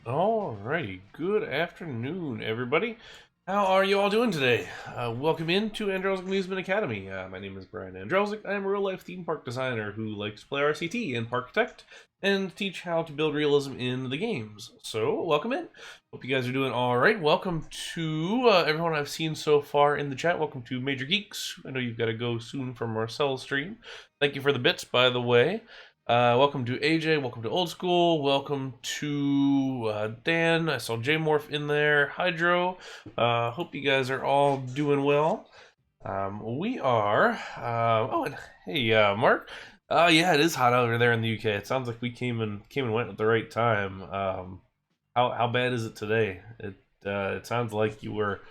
Alrighty, good afternoon, everybody. How are you all doing today? Welcome into Andrelsic Amusement Academy. My name is Brian Andrelsic. I am a real-life theme park designer who likes to play RCT and Parkitect and teach how to build realism in the games. So, welcome in. Hope you guys are doing all right. Welcome to everyone I've seen so far in the chat. Welcome to Major Geeks. I know you've got to go soon for Marcel's stream. Thank you for the bits, by the way. Welcome to AJ, welcome to Old School, welcome to Dan. I saw J-Morph in there, Hydro. Hope you guys are all doing well. We are. Oh, and hey, Mark. Yeah, it is hot over there in the UK. It sounds like we came and went at the right time. How bad is it today? It sounds like you were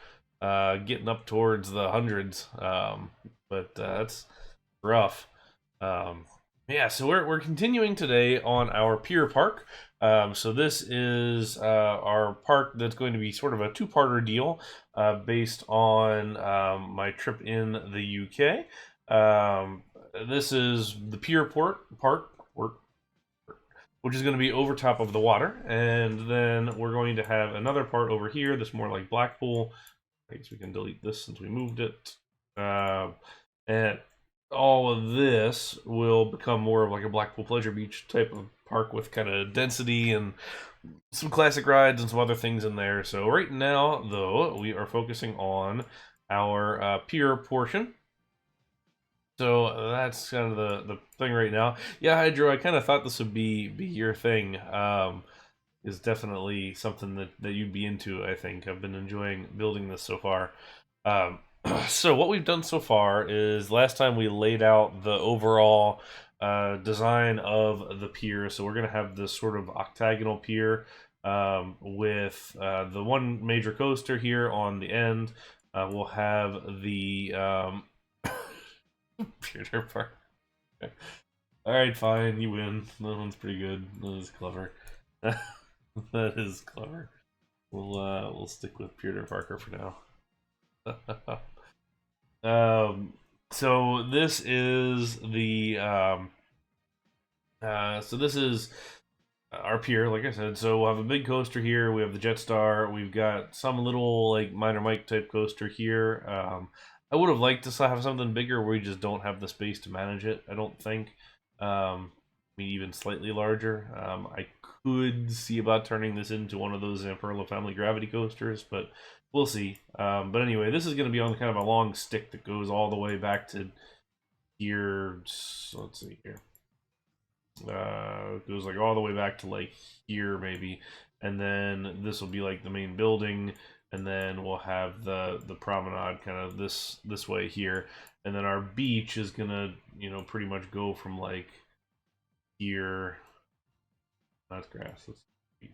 getting up towards the hundreds, but that's rough. Yeah, so we're continuing today on our Pier Park. So this is our park that's going to be sort of a two-parter deal based on my trip in the UK. This is the Park, which is going to be over top of the water, and then we're going to have another part over here that's more like Blackpool. I guess we can delete this since we moved it. And all of this will become more of like a Blackpool Pleasure Beach type of park with kind of density and some classic rides and some other things in there. So right now, though, we are focusing on our pier portion. So that's kind of the thing right now. Yeah, Hydro, I kind of thought this would be your thing. Is definitely something that you'd be into, I think. I've been enjoying building this so far. Um, so what we've done so far is last time we laid out the overall design of the pier. So we're going to have this sort of octagonal pier with the one major coaster here on the end. We'll have the Pier Park. All right, fine, you win. That one's pretty good. That is clever. That is clever. We'll stick with Peter Parker for now. So this is the so this is our pier, like I said. So we'll have a big coaster here. We have the Jetstar. We've got some little like Minor Mike type coaster here. I would have liked to have something bigger where we just don't have the space to manage it. I don't think. Maybe even slightly larger. I could see about turning this into one of those Zamperla family gravity coasters, but we'll see. But anyway, this is going to be on kind of a long stick that goes all the way back to here. So let's see here. It goes like all the way back to like here maybe, and then this will be like the main building, and then we'll have the promenade kind of this way here, and then our beach is gonna pretty much go from like here. That's grass. That's beach.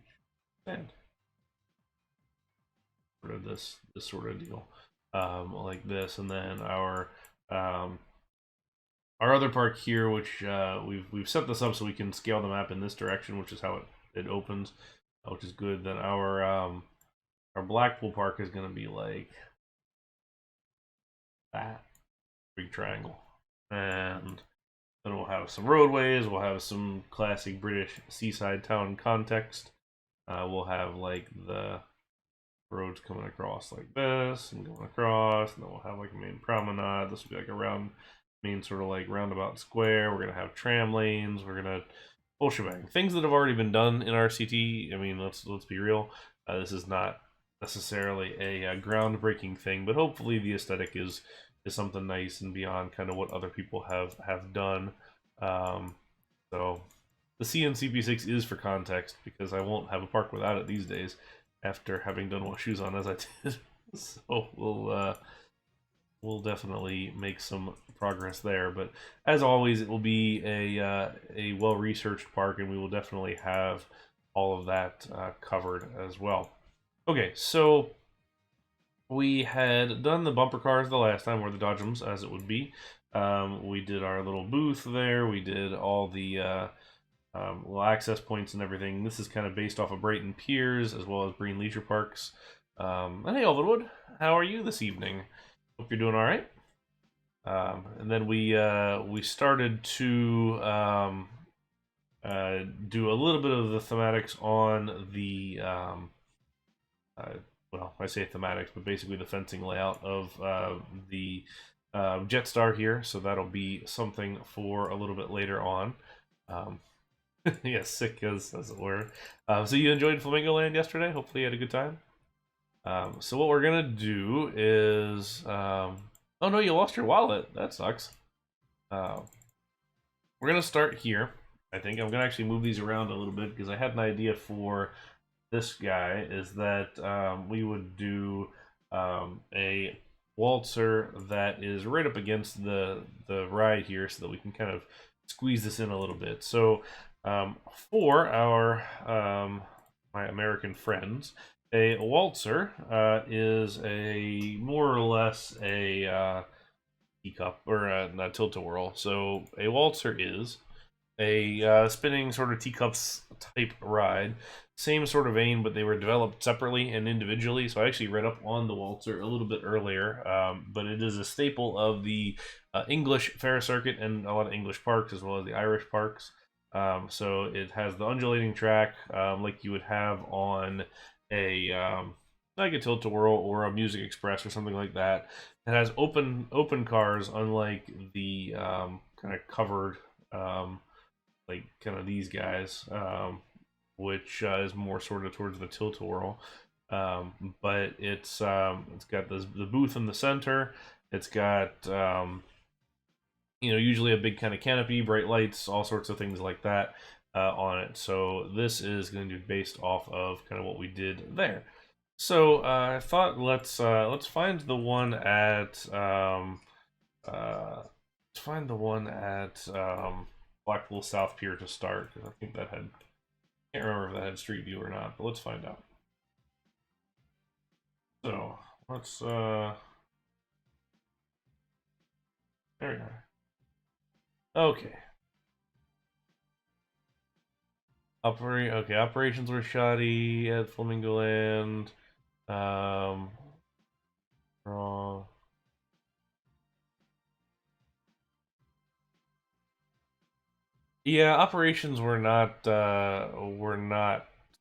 Sand. Sort of this sort of deal, like this, and then um, our other park here, which we've set this up so we can scale the map in this direction, which is how it opens, which is good. Then our Blackpool Park is going to be like that big triangle, and then we'll have some roadways. We'll have some classic British seaside town context. We'll have like the roads coming across like this and going across, and then we'll have like a main promenade. This will be like a round main sort of like roundabout square. We're gonna have tram lanes. We're gonna whole shebang. Things that have already been done in RCT. I mean, let's be real. This is not necessarily a groundbreaking thing, but hopefully the aesthetic is something nice and beyond kind of what other people have done. So the CNCP6 is for context because I won't have a park without it these days after having done what shoes on as I did. So we'll definitely make some progress there. But as always, it will be a well researched park, and we will definitely have all of that covered as well. Okay, so we had done the bumper cars the last time, or the Dodgems as it would be. We did our little booth there. We did all the little access points and everything. This is kind of based off of Brighton Piers as well as Breen Leisure Parks. And hey, Elvinwood, how are you this evening? Hope you're doing all right. And then we started to do a little bit of the thematics on the well, I say thematics, but basically the fencing layout of the Jetstar here. So that'll be something for a little bit later on. Um, yeah, sick as it were. So you enjoyed Flamingo Land yesterday? Hopefully you had a good time. So what we're gonna do is, oh no, you lost your wallet. That sucks. Uh, we're gonna start here. I think I'm gonna actually move these around a little bit because I had an idea for this guy. Is that we would do a waltzer that is right up against the ride here, so that we can kind of squeeze this in a little bit. So for our my American friends, a waltzer is a more or less a teacup or a tilt-a-whirl. So a waltzer is a spinning sort of teacups type ride. Same sort of vein, but they were developed separately and individually. So I actually read up on the waltzer a little bit earlier, but it is a staple of the English fair circuit and a lot of English parks as well as the Irish parks. So it has the undulating track like you would have on a like a tilt-a-whirl or a Music Express or something like that. It has open cars, unlike the kind of covered like kind of these guys, which is more sort of towards the tilt-a-whirl. But it's got the booth in the center. It's got usually a big kind of canopy, bright lights, all sorts of things like that on it. So this is going to be based off of kind of what we did there. So I thought let's find the one at Blackpool South Pier to start, because I think that had, can't remember if that had Street View or not, but let's find out. So let's there we are. Okay. Operations were shoddy at Flamingo Land. Wrong. Yeah, operations were not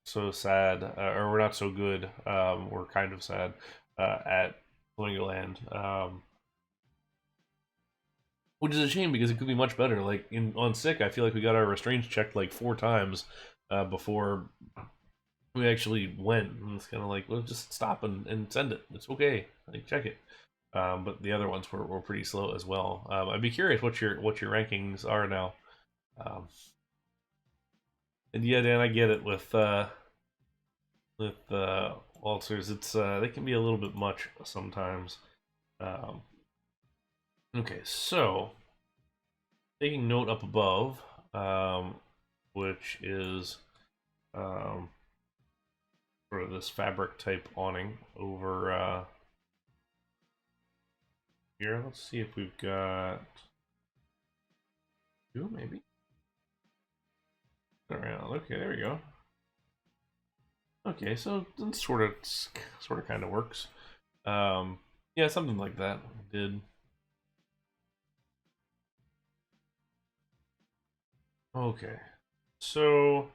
so sad, or were not so good. Were kind of sad at Flamingo Land. Which is a shame because it could be much better. Like on Sick, I feel like we got our restraints checked like 4 times before we actually went. And it's kind of like, well, just stop and send it. It's okay. Like check it. But the other ones were pretty slow as well. I'd be curious what your rankings are now. And yeah, Dan, I get it with waltzers. It's they can be a little bit much sometimes. Okay, so taking note up above, which is sort of this fabric type awning over here. Let's see if we've got two, maybe. Around. Okay, there we go. Okay, so it sort of kind of works. Yeah, something like that did. Okay, so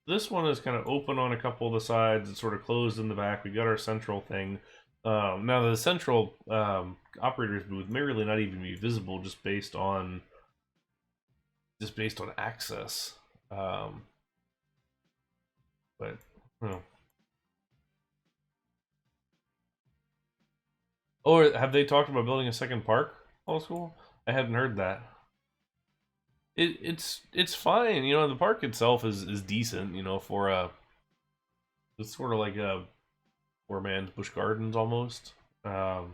this one is kind of open on a couple of the sides. It's sort of closed in the back. We got our central thing. Now the central operator's booth may really not even be visible just based on access. But or have they talked about building a second park? Old school? I hadn't heard that. It's fine. The park itself is decent. For it's sort of like a poor man's Busch Gardens almost. The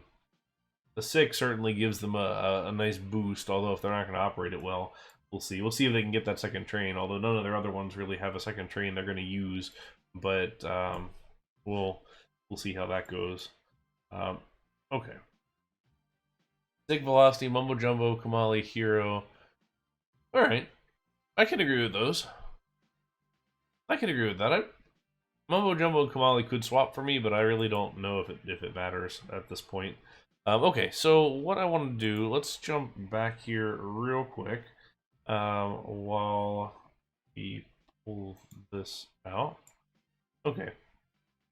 Sick certainly gives them a nice boost. Although if they're not going to operate it well, we'll see. We'll see if they can get that second train. Although none of their other ones really have a second train they're going to use. But we'll see how that goes. Okay. Sick Velocity, Mumbo Jumbo, Kamali, Hero. All right, I can agree with those. I can agree with that. Mumbo Jumbo and Kamali could swap for me, but I really don't know if it matters at this point. Okay, so what I want to do, let's jump back here real quick. while we pull this out. Okay,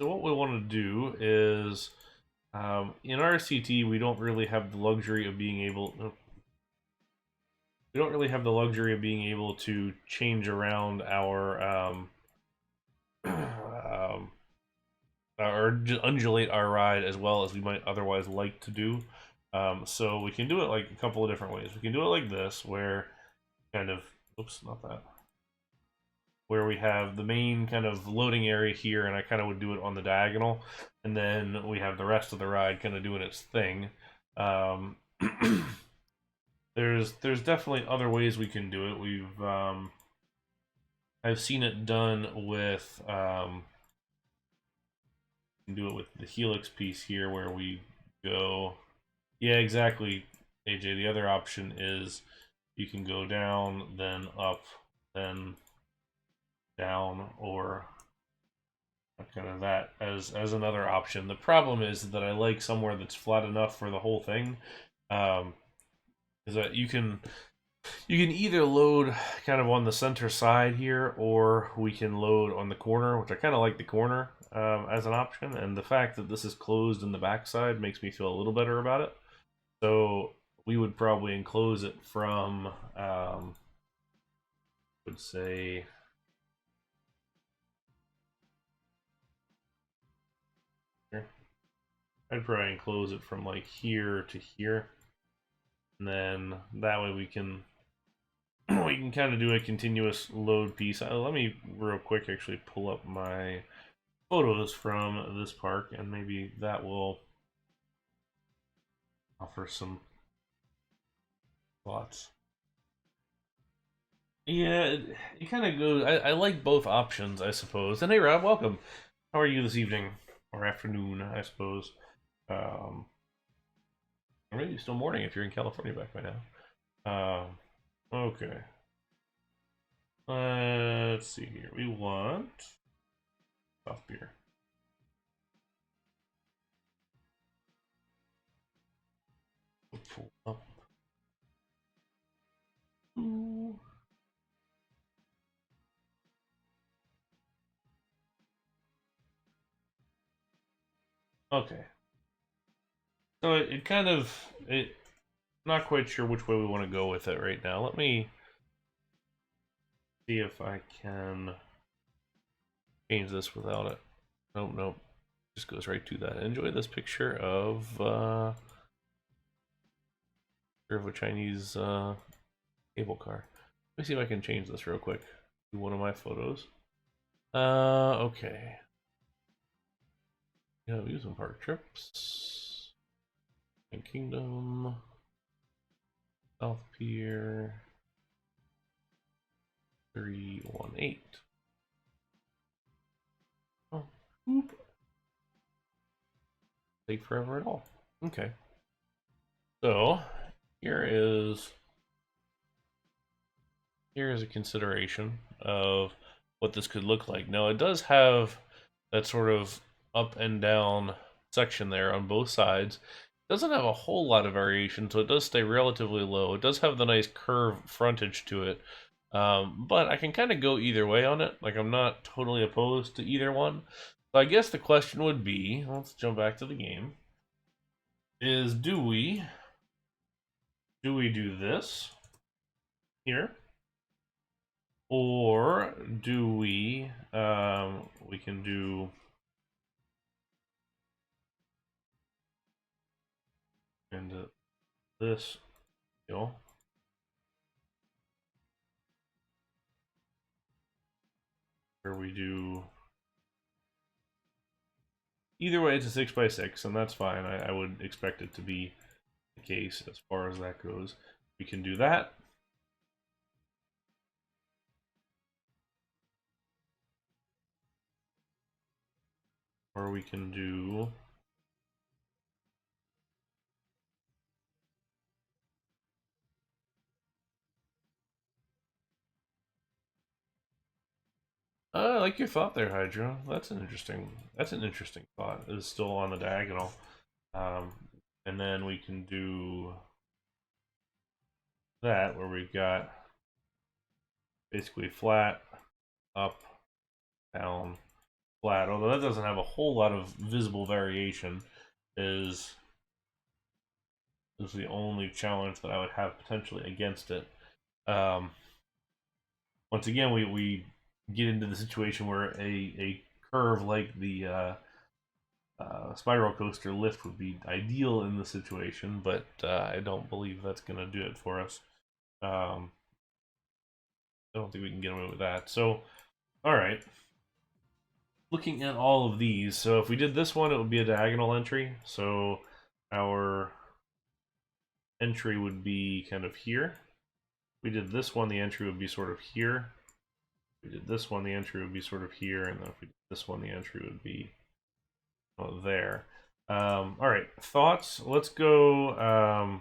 so what we want to do is, in our CT, we don't really have the luxury of being able. We don't really have the luxury of being able to change around our um, or undulate our ride as well as we might otherwise like to do. So we can do it like a couple of different ways. We can do it like this, where kind of, oops, not that, where we have the main kind of loading area here, and I kind of would do it on the diagonal, and then we have the rest of the ride kind of doing its thing. Um, there's definitely other ways we can do it. I've seen it done with do it with the helix piece here, where we go, yeah, exactly, AJ. The other option is you can go down, then up, then down, or kind of that as another option. The problem is that I like somewhere that's flat enough for the whole thing. Is that you can either load kind of on the center side here, or we can load on the corner, which I kind of like the corner as an option. And the fact that this is closed in the backside makes me feel a little better about it. So we would probably enclose it from, would say, here. I'd probably enclose it from like here to here, and then that way we can kind of do a continuous load piece. Let me real quick actually pull up my photos from this park, and maybe that will offer some thoughts. Yeah, it kind of goes. I like both options, I suppose. And hey, Rob, welcome. How are you this evening or afternoon, I suppose? Um, or maybe still morning if you're in California back by now. Okay. Let's see here. We want soft beer. Pull up. Ooh. Okay. So it kind of it. Not quite sure which way we want to go with it right now. Let me see if I can change this without it. Nope, nope. Just goes right to that. Enjoy this picture of a Chinese cable car. Let me see if I can change this real quick to one of my photos. Okay. Yeah, amusement park trips. And Kingdom. South Pier. 318. Oh, whoop. Take forever at all. Okay. So here is a consideration of what this could look like. Now it does have that sort of up and down section there on both sides. It doesn't have a whole lot of variation, so it does stay relatively low. It does have the nice curve frontage to it. But I can kind of go either way on it. Like, I'm not totally opposed to either one. So I guess the question would be, let's jump back to the game, is do we do this here? Or do we can do into this deal, where we do, either way it's a 6x6, and that's fine. I would expect it to be the case as far as that goes. We can do that. Or we can do I like your thought there, Hydra. That's an interesting thought. It's still on the diagonal. Um, and then we can do that, where we've got basically flat, up, down, flat. Although that doesn't have a whole lot of visible variation, is the only challenge that I would have potentially against it. Um, Once again, we get into the situation where a curve like the spiral coaster lift would be ideal in the situation, but I don't believe that's going to do it for us. I don't think we can get away with that. So, all right. Looking at all of these, so if we did this one, it would be a diagonal entry. So our entry would be kind of here. If we did this one, the entry would be sort of here. If we did this one, the entry would be sort of here, and then if we did this one, the entry would be there. All right, thoughts? Let's go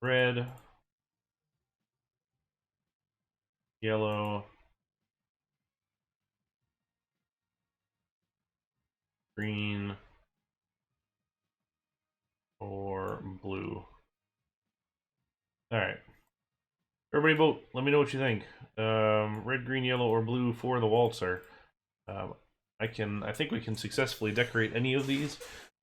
red, yellow, green, or blue. All right. Everybody vote. Let me know what you think. Red, green, yellow, or blue for the Waltzer. I think we can successfully decorate any of these.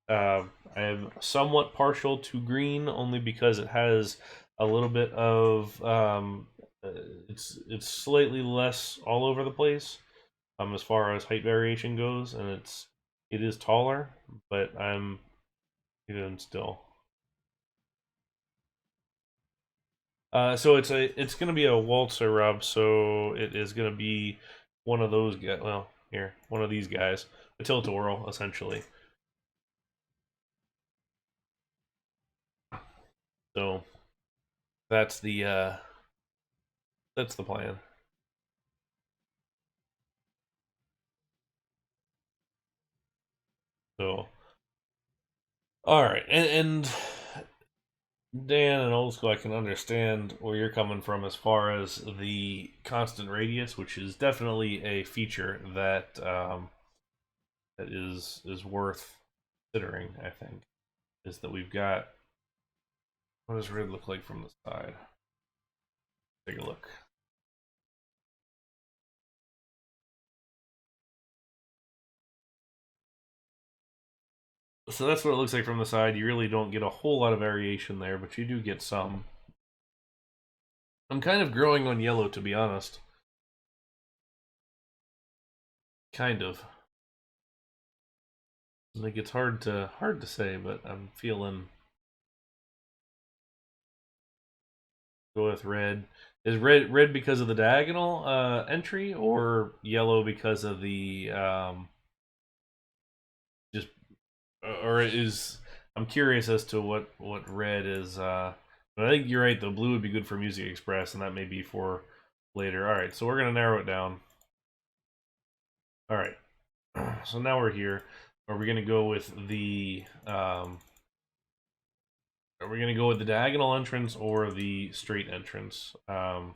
I am somewhat partial to green only because it has a little bit of it's slightly less all over the place as far as height variation goes, and it is taller, but I'm even still. So it's gonna be a Waltzer rub, so it is gonna be one of those guys. Well, here, one of these guys, a Tilt-a-whirl, essentially. So that's the plan. So all right, and Dan and Old School, I can understand where you're coming from as far as the constant radius, which is definitely a feature that that is worth considering. I think is that we've got what does red look like from the side? Take a look. So that's what it looks like from the side. You really don't get a whole lot of variation there, but you do get some. I'm kind of growing on yellow, to be honest. Kind of. Like it's hard to say, but I'm feeling go with red. Is red because of the diagonal entry, or yellow because of the just or is I'm curious as to what red is. But I think you're right. The blue would be good for Music Express, and that may be for later. All right, so we're gonna narrow it down. All right, so now we're here. Are we gonna go with the Are we gonna go with the diagonal entrance or the straight entrance? Um,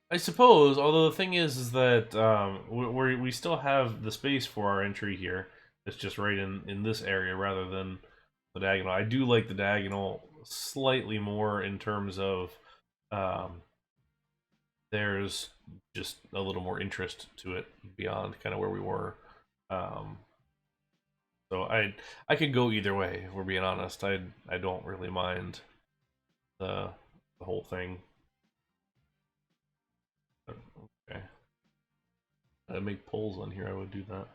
I suppose. Although the thing is that we still have the space for our entry here. It's just right in this area rather than the diagonal. I do like the diagonal slightly more in terms of um, there's just a little more interest to it beyond kind of where we were. Um, so I could go either way. If we're being honest, I don't really mind the whole thing. Okay, I'd make polls on here. I would do that.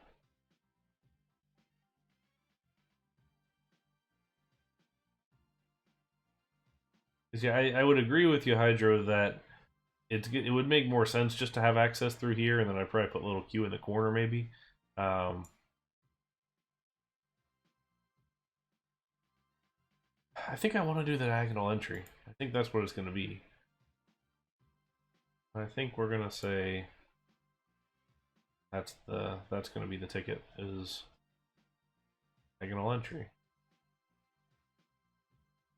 Yeah, I would agree with you, Hydro, that it would make more sense just to have access through here, and then I'd probably put a little queue in the corner, maybe. Um, I think I want to do the diagonal entry. I think that's what it's going to be. I think we're going to say that's going to be the ticket is diagonal entry.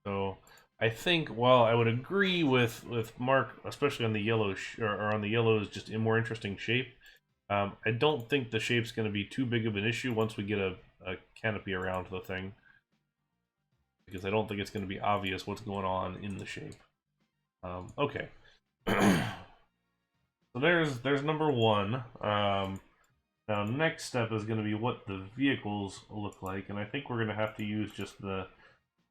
So I think while I would agree with Mark, especially on the yellow or on the yellow's just a more interesting shape, I don't think the shape's going to be too big of an issue once we get a canopy around the thing. because I don't think it's going to be obvious what's going on in the shape. Okay. So there's number one. Now next step is going to be what the vehicles look like, and I think we're going to have to use just the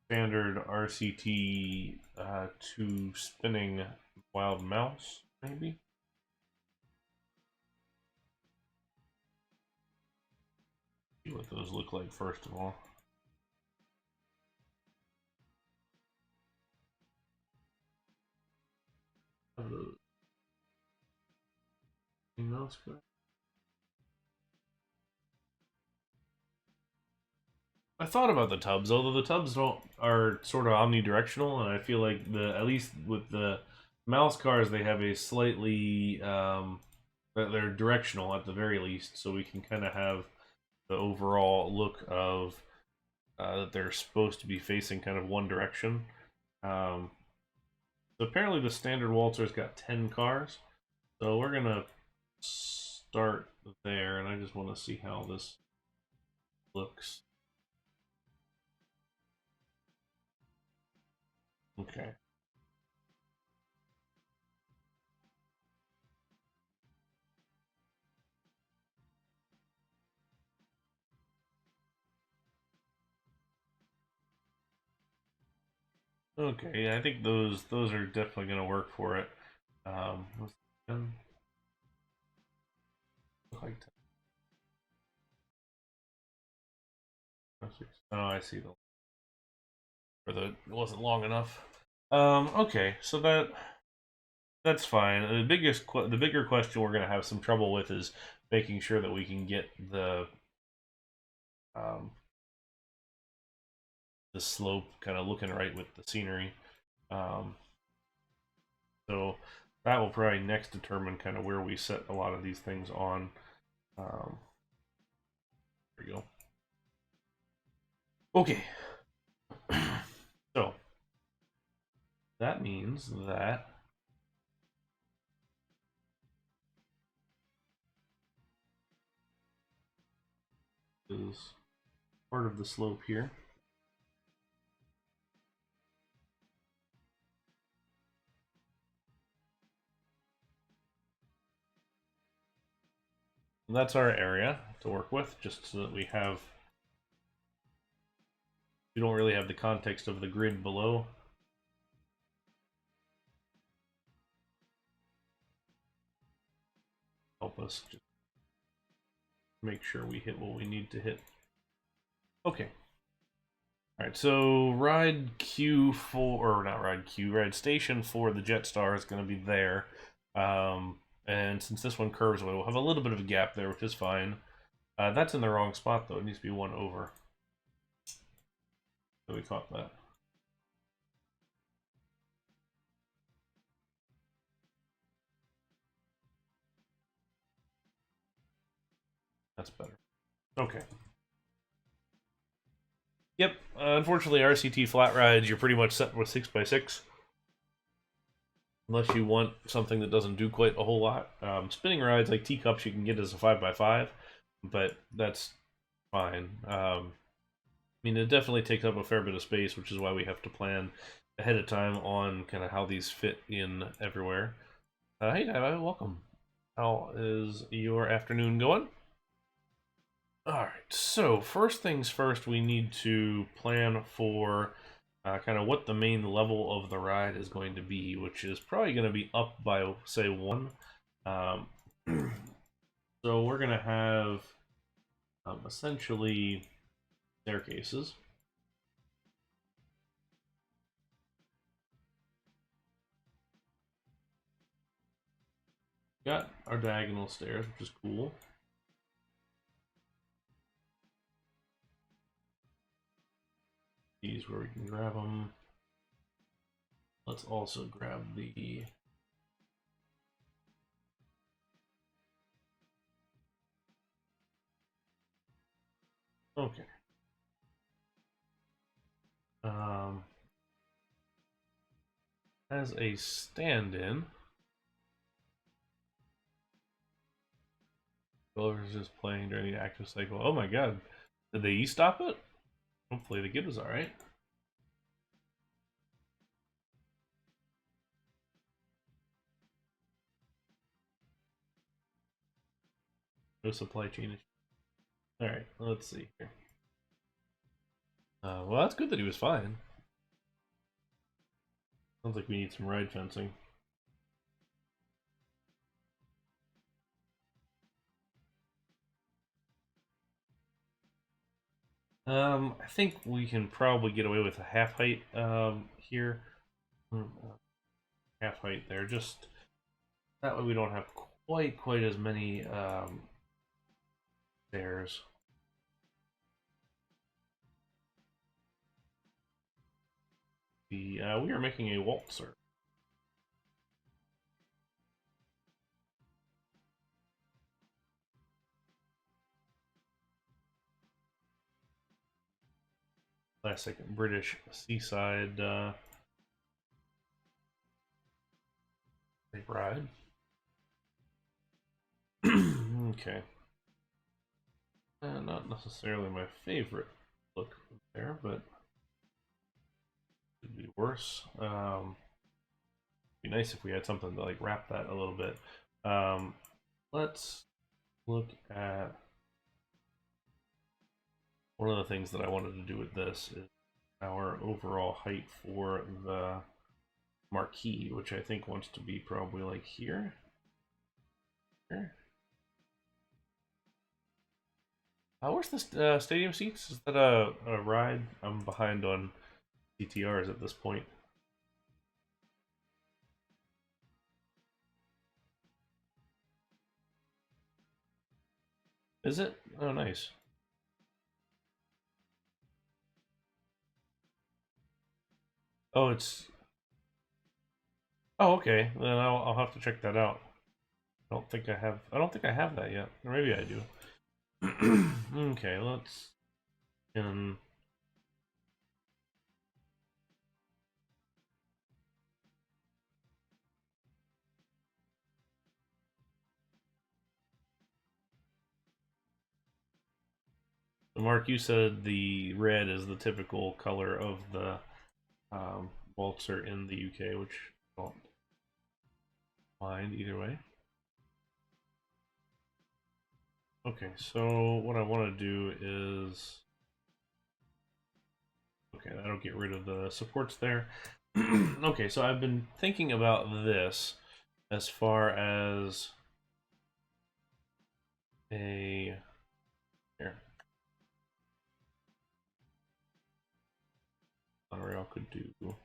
standard RCT 2 spinning wild mouse, maybe. See what those look like first of all. Mouse guy. I thought about the tubs, although the tubs are sort of omnidirectional, and I feel like at least with the mouse cars they have a slightly they're directional at the very least, so we can kind of have the overall look of that they're supposed to be facing kind of one direction. So apparently the standard Waltzer's got 10 cars, so we're gonna start there, and I just want to see how this looks. Okay. Okay, yeah, I think those are definitely gonna work for it. What's 10? Look like 10. Oh, I see the or the it wasn't long enough. Okay, so that's fine. The bigger question we're gonna have some trouble with is making sure that we can get um, the slope kind of looking right with the scenery. Um, so that will probably next determine kind of where we set a lot of these things on. There we go. Okay. So that means that is part of the slope here. That's our area to work with, just so that we don't really have the context of the grid below. Help us just make sure we hit what we need to hit. Okay. Alright, so ride station for the Jetstar is going to be there. And since this one curves away, we'll have a little bit of a gap there, which is fine. That's in the wrong spot, though. It needs to be one over. So we caught that. That's better. Okay. Yep. Unfortunately, RCT flat rides, you're pretty much set with 6x6. Unless you want something that doesn't do quite a whole lot. Spinning rides like teacups you can get as a 5x5, but that's fine. I mean, it definitely takes up a fair bit of space, which is why we have to plan ahead of time on kind of how these fit in everywhere. Hey, Diva, welcome. How is your afternoon going? Alright, so first things first, we need to plan for kind of what the main level of the ride is going to be, which is probably going to be up by, say, 1. Um, so we're going to have essentially staircases. Got our diagonal stairs, which is cool. These where we can grab them. Let's also grab the okay. As a stand-in, Gulliver's just playing during the active cycle. Oh my god, did they e-stop it? Hopefully the kid was alright. No supply chain issue. All right, let's see here. Well, that's good that he was fine. Sounds like we need some ride fencing. I think we can probably get away with a half height here. Half height there, just that way we don't have quite as many stairs. We are making a waltzer. Classic British seaside ride. Okay. Not necessarily my favorite look there, but could be worse. Be nice if we had something to like wrap that a little bit. Let's look at one of the things that I wanted to do with this is our overall height for the marquee, which I think wants to be probably like here. Here. Where's the stadium seats? Is that a ride? I'm behind on CTRs at this point. Is it? Oh, nice. Oh, it's. Oh, okay. Then I'll have to check that out. I don't think I have. I don't think I have that yet, or maybe I do. Okay, let's. And Mark, you said the red is the typical color of the Waltzer in the UK, which I don't mind either way. Okay, so what I want to do is... Okay, that'll get rid of the supports there. Okay, so I've been thinking about this as far as a... Here. Monorail could do...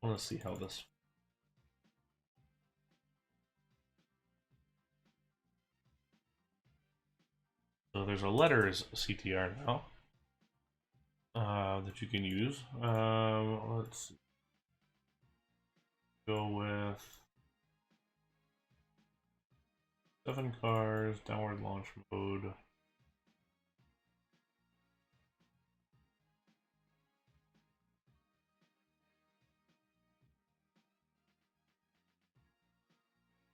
I want to see how this... So there's a letters CTR now that you can use. Let's go with 7 cars, downward launch mode.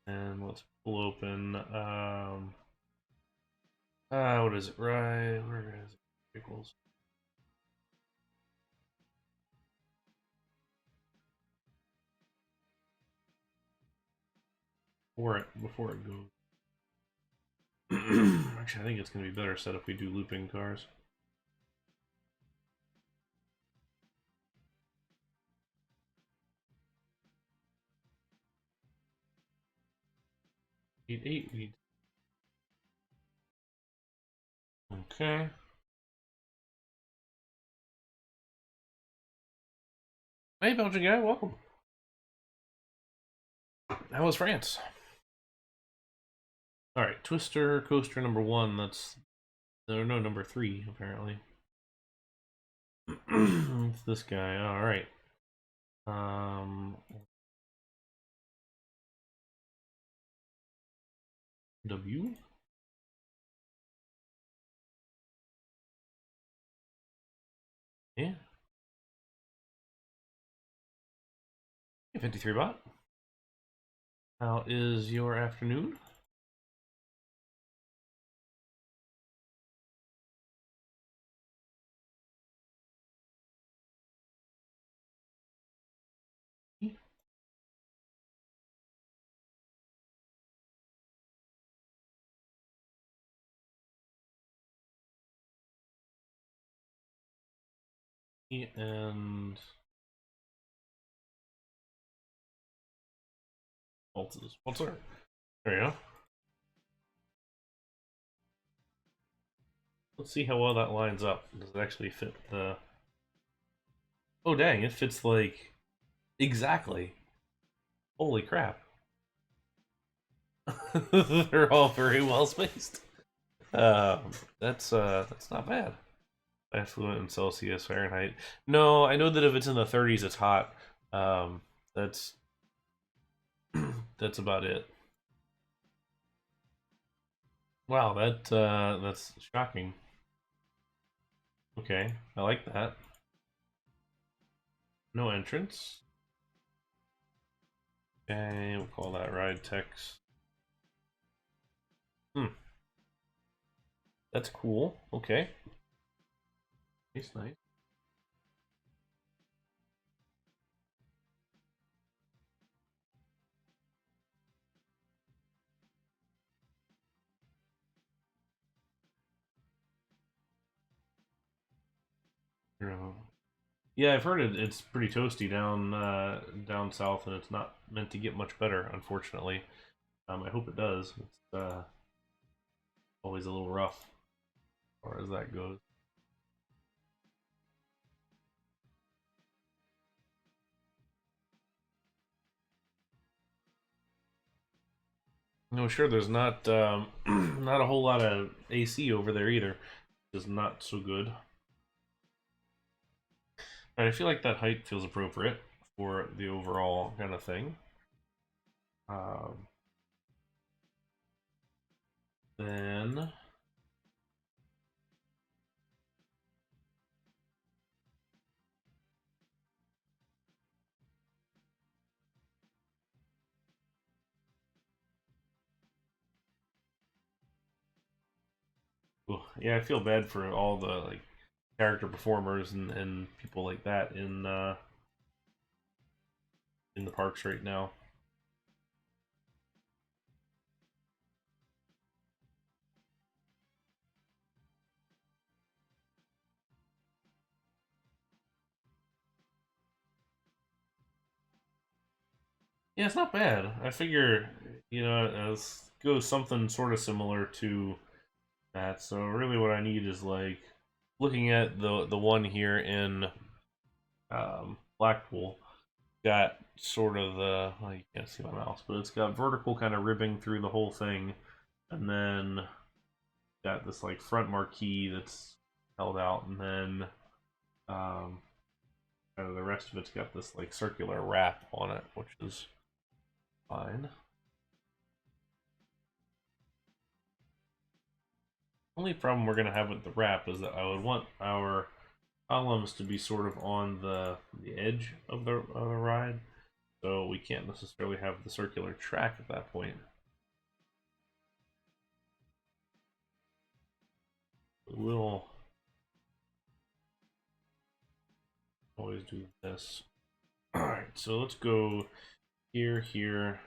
And let's pull open, what is it, right, where is it, vehicles? Before it goes. Actually, I think it's going to be better set if we do looping cars. Need 8, we need... Okay. Hey, Belgian guy, welcome. How was France? Alright, Twister Coaster number 1, that's... No, number 3, apparently. It's this guy, alright. W? Yeah. 53 bot. How is your afternoon? And Waltzer. There you go. Let's see how well that lines up. Does it actually fit the... Oh dang, it fits like exactly. Holy crap. They're all very well spaced. That's not bad. Affluent in Celsius, Fahrenheit. No, I know that if it's in the 30s, it's hot. Um, that's that's about it. Wow, that's shocking. Okay, I like that. No entrance. Okay, we'll call that ride text. Hmm, that's cool. Okay, nice, nice. Yeah, I've heard it's pretty toasty down south, and it's not meant to get much better, unfortunately. I hope it does. It's always a little rough as far as that goes. No, sure. There's not not a whole lot of AC over there either. It's not so good. But I feel like that height feels appropriate for the overall kind of thing. Um, then, yeah, I feel bad for all the like character performers and people like that in the parks right now. Yeah, it's not bad. I figure, it goes something sort of similar to that. So really, what I need is like looking at the one here in Blackpool. Got sort of the well, you can't see my mouse, but it's got vertical kind of ribbing through the whole thing, and then got this like front marquee that's held out, and then um, kind of the rest of it's got this like circular wrap on it, which is fine. Only problem we're gonna have with the wrap is that I would want our columns to be sort of on the edge of the ride, so we can't necessarily have the circular track at that point. We'll always do this. Alright, so let's go here, here.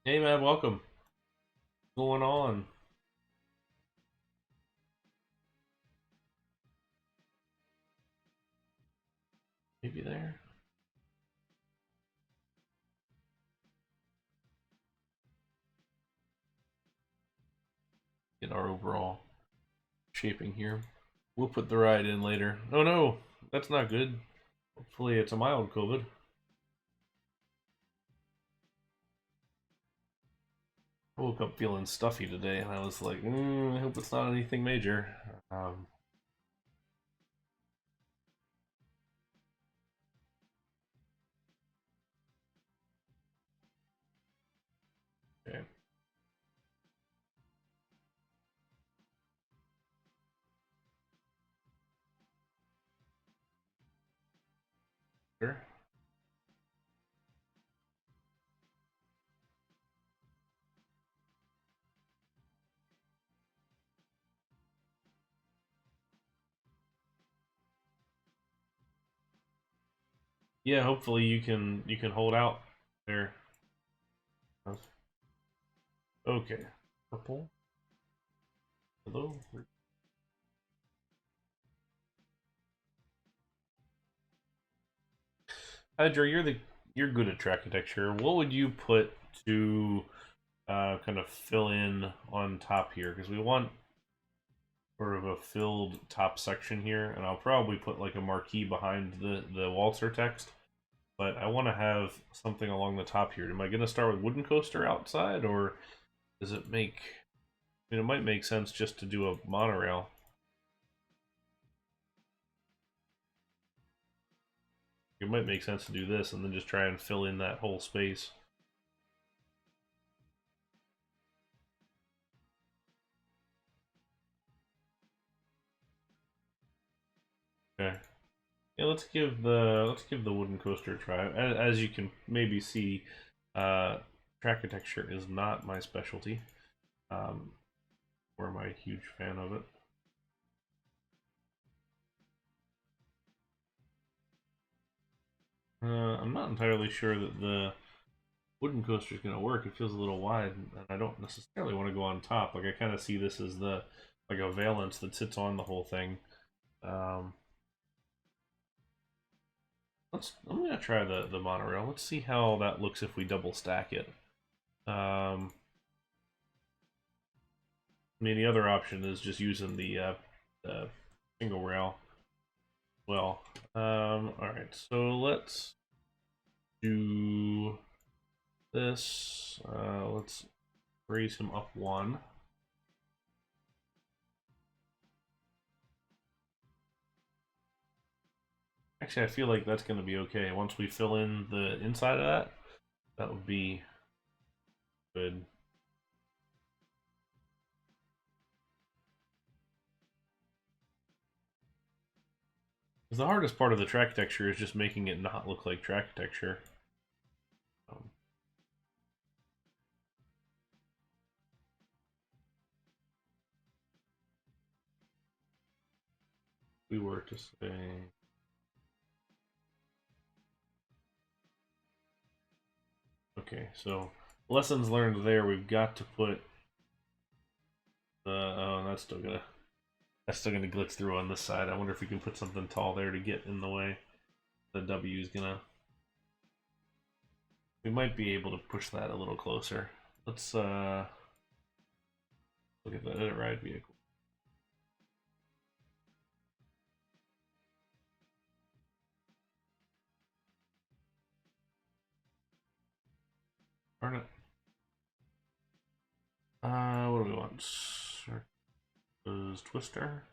Hey man, welcome. What's going on? Maybe there? Get our overall shaping here. We'll put the ride in later. Oh no, that's not good. Hopefully it's a mild COVID. I woke up feeling stuffy today and I was like, I hope it's not anything major. Um, okay. Sure. Yeah, hopefully you can hold out there. Okay. Purple. Hello? Hydra, you're good at track architecture. What would you put to kind of fill in on top here? Because we want sort of a filled top section here, and I'll probably put like a marquee behind the Waltzer text. But I want to have something along the top here. Am I going to start with wooden coaster outside, or does it make... I mean, it might make sense just to do a monorail. It might make sense to do this and then just try and fill in that whole space. Okay. Yeah, let's give the wooden coaster a try. As you can maybe see, track architecture is not my specialty. Or am I a huge fan of it? I'm not entirely sure that the wooden coaster is going to work. It feels a little wide, and I don't necessarily want to go on top. Like I kind of see this as the like a valance that sits on the whole thing. Um, I'm gonna try the monorail. Let's see how that looks if we double stack it. I mean, the other option is just using the single rail. Well, all right. So let's do this. Let's raise him up one. Actually, I feel like that's going to be okay. Once we fill in the inside of that, that would be good. Because the hardest part of the track texture is just making it not look like track texture. Um, we were to say... Okay, so lessons learned there. We've got to put the... Oh, that's still gonna glitch through on this side. I wonder if we can put something tall there to get in the way. The W is gonna... We might be able to push that a little closer. Let's look at the edit ride vehicle. Darn it. What do we want? Circus Twister.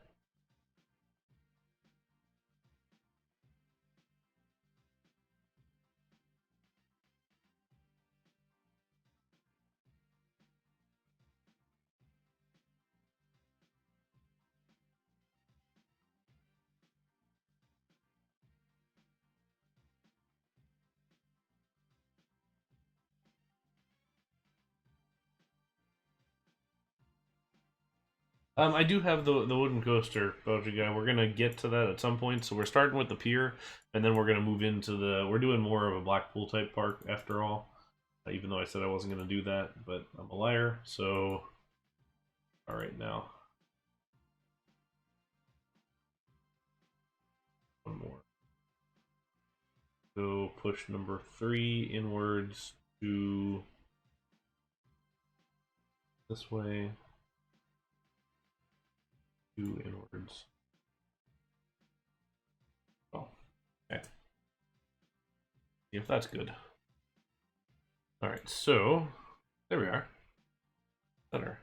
I do have the wooden coaster, Belgian guy. We're gonna get to that at some point. So we're starting with the pier, and then we're gonna move into the. We're doing more of a Blackpool type park after all. Even though I said I wasn't gonna do that, but I'm a liar. So, all right now, one more. So push number 3 inwards to this way. 2 inwards. Oh, okay. See if that's good. All right, so there we are. Better.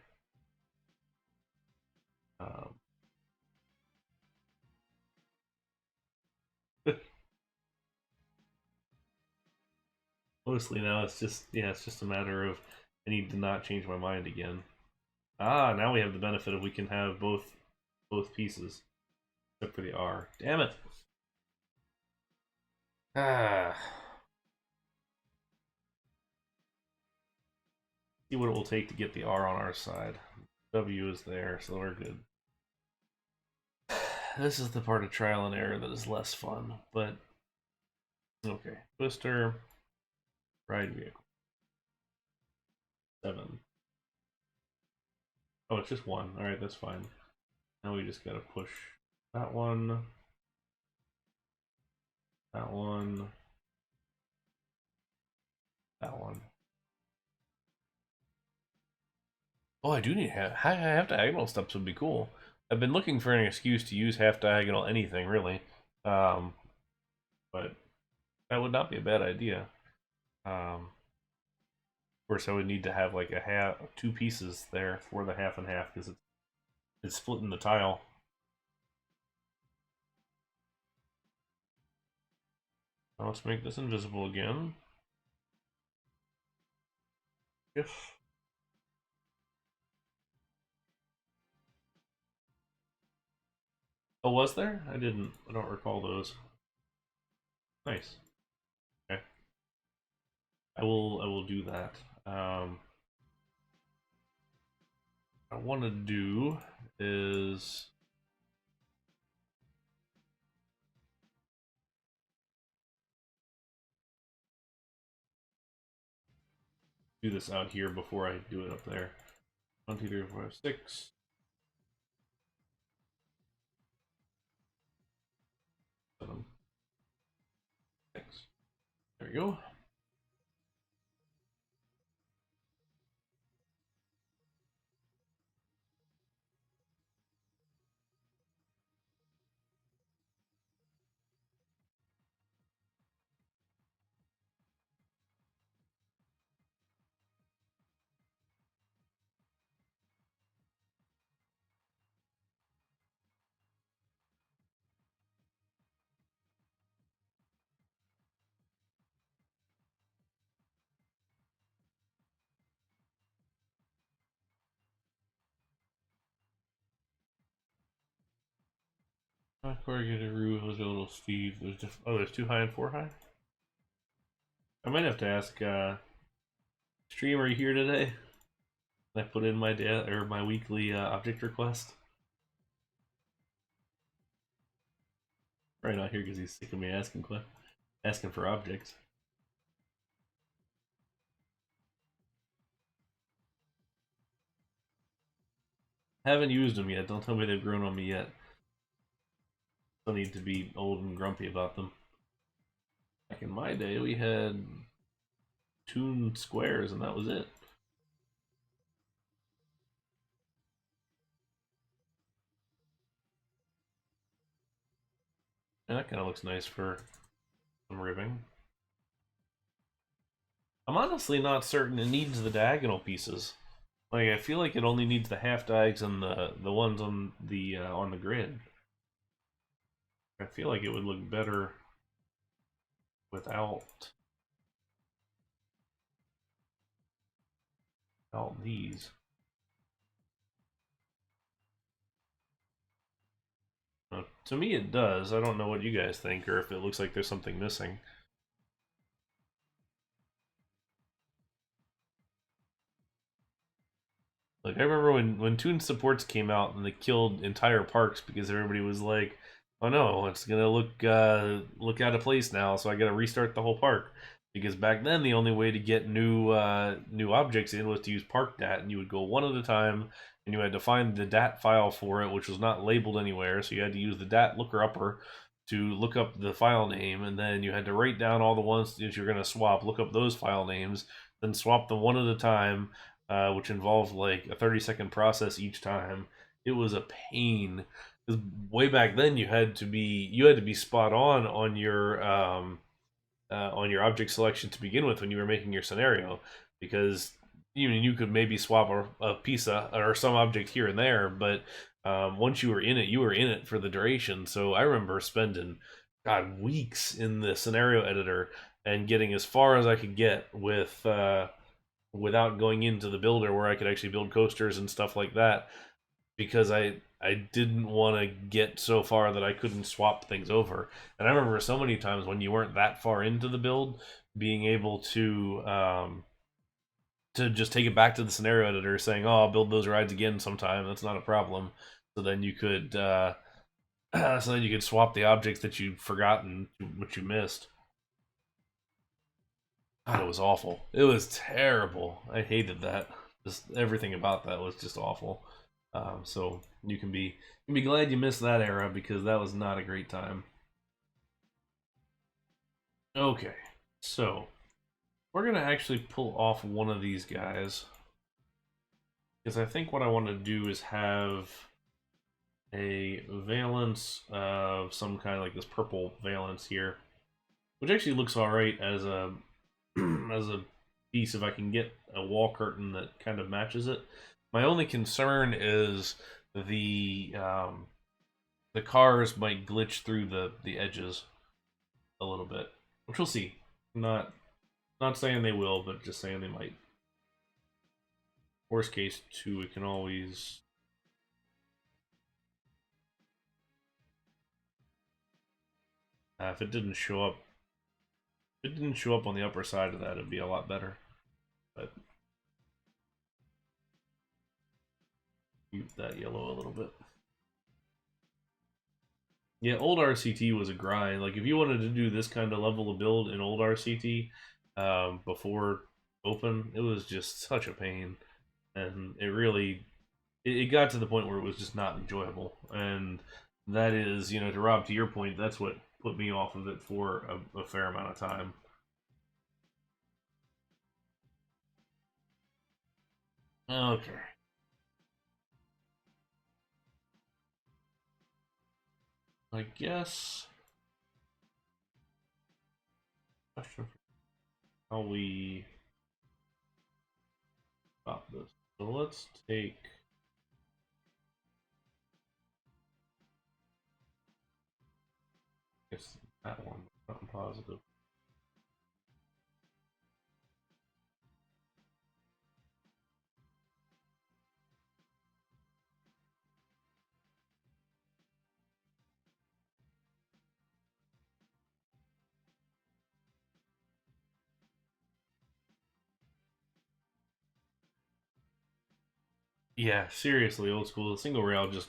Mostly now it's just it's just a matter of I need to not change my mind again. Ah, now we have the benefit of we can have both pieces except for the R. Damn it. Ah. See what it will take to get the R on our side. W is there, so we're good. This is the part of trial and error that is less fun, but okay. Twister, ride vehicle. 7. Oh, it's just one. Alright, that's fine. Now we just gotta push that one, that one, that one. Oh, I do need half diagonal steps would be cool. I've been looking for an excuse to use half diagonal anything, really. Um, but that would not be a bad idea. Of course, I would need to have like two pieces there for the half and half because it's splitting the tile. Now let's make this invisible again. If oh, was there? I don't recall those. Nice. Okay. I will do that. What I want to do is do this out here before I do it up there. 1, 2, 3, 4, 5, 6. 7, 6. There we go. Corrugated roof, those are a little steep. There's 2 high and 4 high. I might have to ask stream, are you here today? I put in my weekly object request. Right not here because he's sick of me asking for objects. Haven't used them yet. Don't tell me they've grown on me yet. Still need to be old and grumpy about them. Back in my day, we had tuned squares, and that was it. And that kind of looks nice for some ribbing. I'm honestly not certain it needs the diagonal pieces. Like, I feel like it only needs the half diags and the ones on the grid. I feel like it would look better without these. To me, it does. I don't know what you guys think, or if it looks like there's something missing. Like, I remember when Toon Supports came out and they killed entire parks because everybody was like, "Oh no, it's gonna look out of place now, so I gotta restart the whole park." Because back then the only way to get new objects in was to use ParkDat, and you would go one at a time, and you had to find the DAT file for it, which was not labeled anywhere, so you had to use the DAT looker upper to look up the file name, and then you had to write down all the ones that you're gonna swap, look up those file names, then swap them one at a time, which involved like a 30-second process each time. It was a pain because way back then you had to be spot on your object selection to begin with when you were making your scenario, because you could maybe swap a piece or some object here and there, but once you were in it for the duration. So I remember spending weeks in the scenario editor and getting as far as I could get with without going into the builder where I could actually build coasters and stuff like that, because I didn't want to get so far that I couldn't swap things over. And I remember so many times when you weren't that far into the build, being able to just take it back to the scenario editor, saying, "Oh, I'll build those rides again sometime. That's not a problem." So then you could swap the objects that you'd forgotten, what you missed. God, it was awful. It was terrible. I hated that. Just everything about that was just awful. So you can be glad you missed that era because that was not a great time. Okay, so we're gonna actually pull off one of these guys because I think what I want to do is have a valence of some kind, like this purple valence here, which actually looks all right as a as a piece if I can get a wall curtain that kind of matches it. My only concern is the cars might glitch through the edges a little bit, which we'll see. Not saying they will, but just saying they might. Worst case too, we can always. If it didn't show up, if it didn't show up on the upper side of that, it'd be a lot better. But mute that yellow a little bit. Yeah, old RCT was a grind. Like if you wanted to do this kind of level of build in old RCT before open, it was just such a pain, and it got to the point where it was just not enjoyable. And that is, to Rob, to your point, that's what put me off of it for a fair amount of time. Okay. I guess question for how we stop this. So let's take. I guess that one. Not positive. Yeah, seriously, old school. The single rail just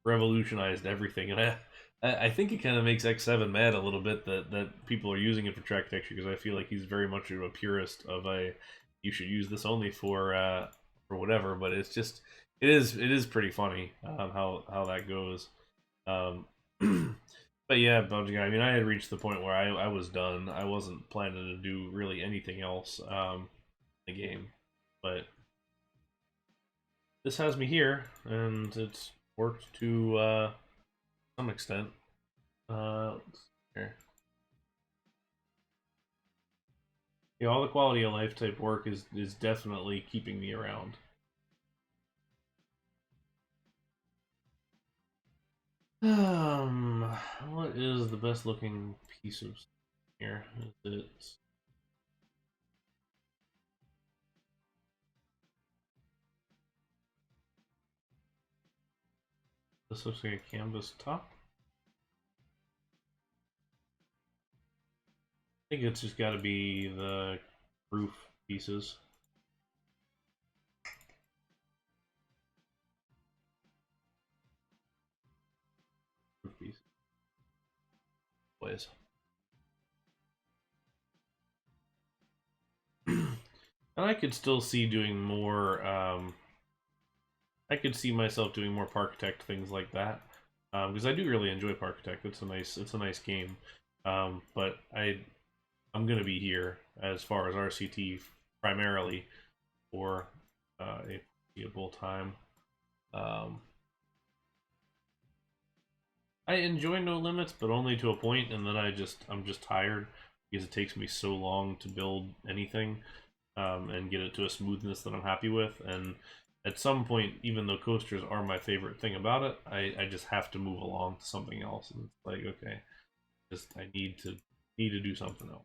revolutionized everything, and I think it kind of makes X7 mad a little bit that people are using it for track texture because I feel like he's very much of a purist of a you should use this only for whatever. But it is pretty funny how that goes. Um, but yeah, Bungie. I mean, I had reached the point where I was done. I wasn't planning to do really anything else in the game, but this has me here, and it's worked to some extent. Here. Yeah, all the quality of life type work is definitely keeping me around. Um, what is the best looking piece of here? Is it? This looks like a canvas top. I think it's just got to be the roof pieces. Roof pieces. Ways. And I could still see doing more. I could see myself doing more Parkitect things like that because I do really enjoy Parkitect. It's a nice game, but I'm gonna be here as far as RCT primarily for a foreseeable time. Um, I enjoy No Limits, but only to a point, and then I'm just tired because it takes me so long to build anything and get it to a smoothness that I'm happy with. And at some point, even though coasters are my favorite thing about it, I just have to move along to something else. And it's like, okay, just I need to do something else.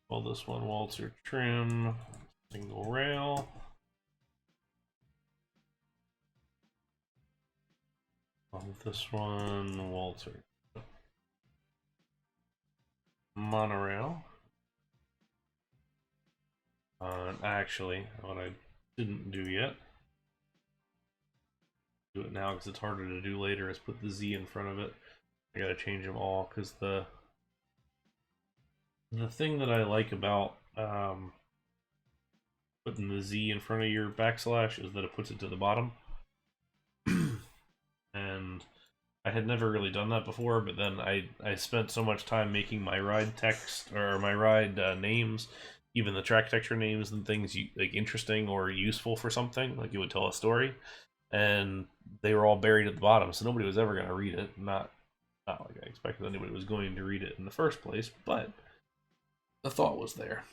Call this one Waltzer trim, single rail. This one, Waltzer. Monorail. Actually, what I didn't do yet, do it now because it's harder to do later, is put the Z in front of it. I gotta change them all because the thing that I like about putting the Z in front of your backslash is that it puts it to the bottom. And I had never really done that before, but then I spent so much time making my ride text or my ride names, even the track texture names and things like interesting or useful for something, like it would tell a story, and they were all buried at the bottom, so nobody was ever going to read it. Not like I expected anybody was going to read it in the first place, but the thought was there.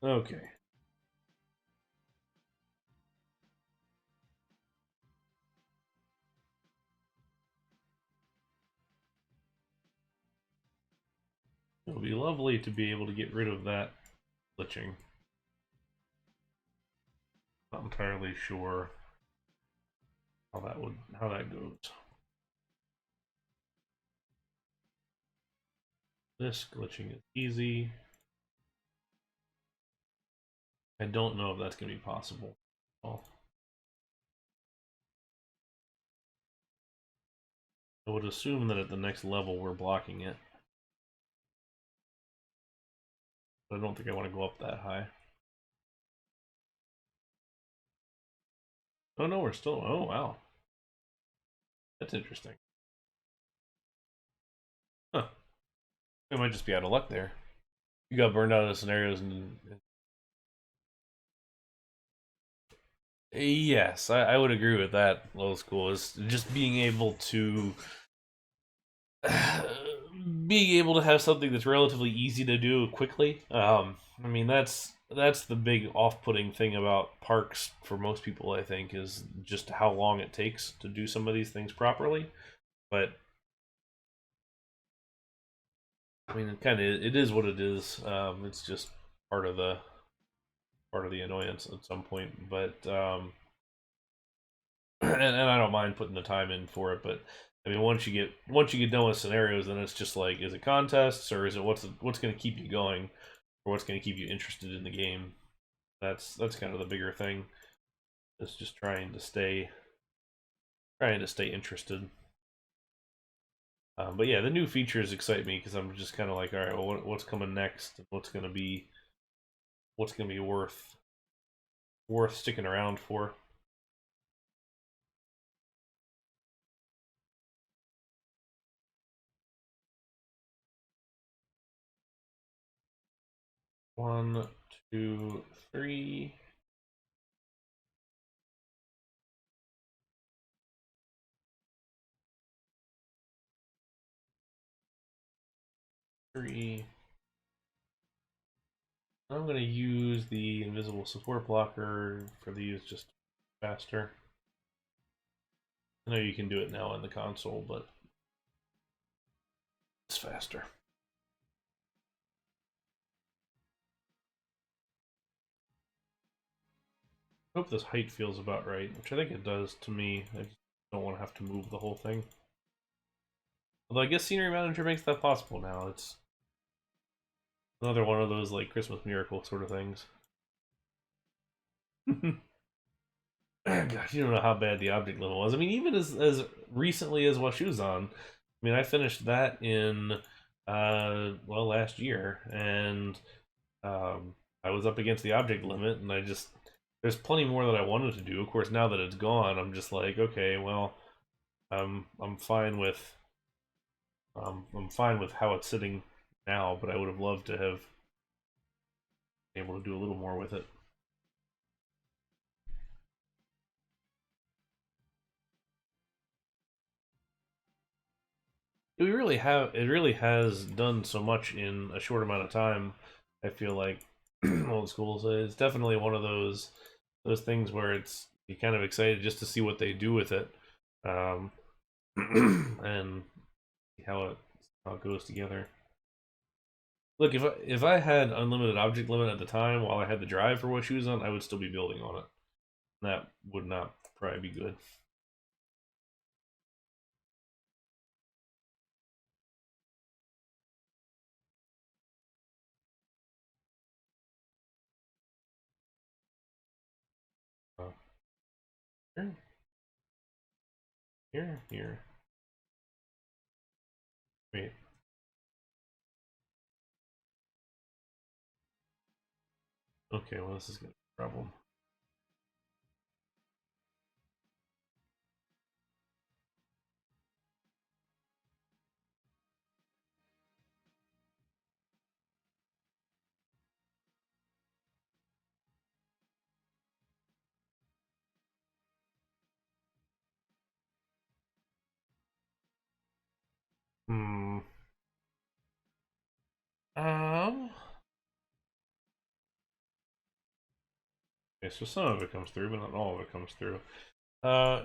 Okay. It would be lovely to be able to get rid of that glitching. Not entirely sure how that goes. This glitching is easy. I don't know if that's going to be possible. Well, I would assume that at the next level we're blocking it. But I don't think I want to go up that high. Oh no, we're still... Oh wow. That's interesting. Huh. We might just be out of luck there. You got burned out of the scenarios and... Yes, I would agree with that. Low school is just being able to being able to have something that's relatively easy to do quickly. I mean that's the big off-putting thing about parks for most people. I think is just how long it takes to do some of these things properly. But I mean, it is what it is. It's just part of the annoyance at some point. But and I don't mind putting the time in for it. But I mean, once you get done with scenarios, then it's just like, is it contests or is it what's going to keep you going, or what's going to keep you interested in the game? That's kind of the bigger thing. It's just trying to stay interested. But yeah, the new features excite me because I'm just kind of like, all right, well, what's coming next? What's going to be worth sticking around for? One, two, three. Three. I'm going to use the invisible support blocker for these just faster. I know you can do it now in the console, but it's faster. I hope this height feels about right, which I think it does to me. I just don't want to have to move the whole thing. Although I guess Scenery Manager makes that possible now. It's another one of those like Christmas miracle sort of things. Gosh, you don't know how bad the object limit was. I mean, even as recently as Washuzan, I mean, I finished that in well, last year, and I was up against the object limit, and there's plenty more that I wanted to do. Of course, now that it's gone, I'm just like, okay, well, I'm fine with how it's sitting now, but I would have loved to have been able to do a little more with it. It really has done so much in a short amount of time. I feel like old school. So it's definitely one of those things where you're kind of excited just to see what they do with it, um, and how it goes together. Look, if I had unlimited object limit at the time while I had the drive for what shoes on, I would still be building on it. That would not probably be good. Here. Wait. Okay, well this is gonna be a problem. Hmm. Um. Okay, so some of it comes through, but not all of it comes through. Uh.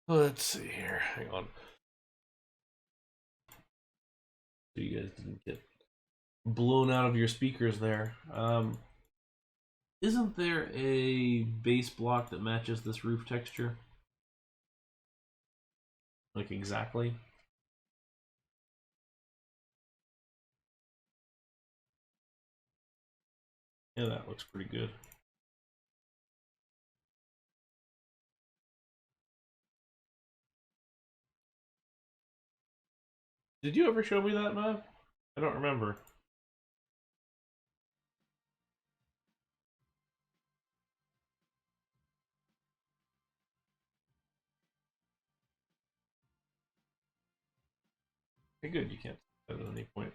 Let's see here. Hang on. So you guys didn't get blown out of your speakers there. Isn't there a base block that matches this roof texture? Like exactly? Yeah, that looks pretty good. Did you ever show me that map? I don't remember. Okay, good. You can't see that at any point.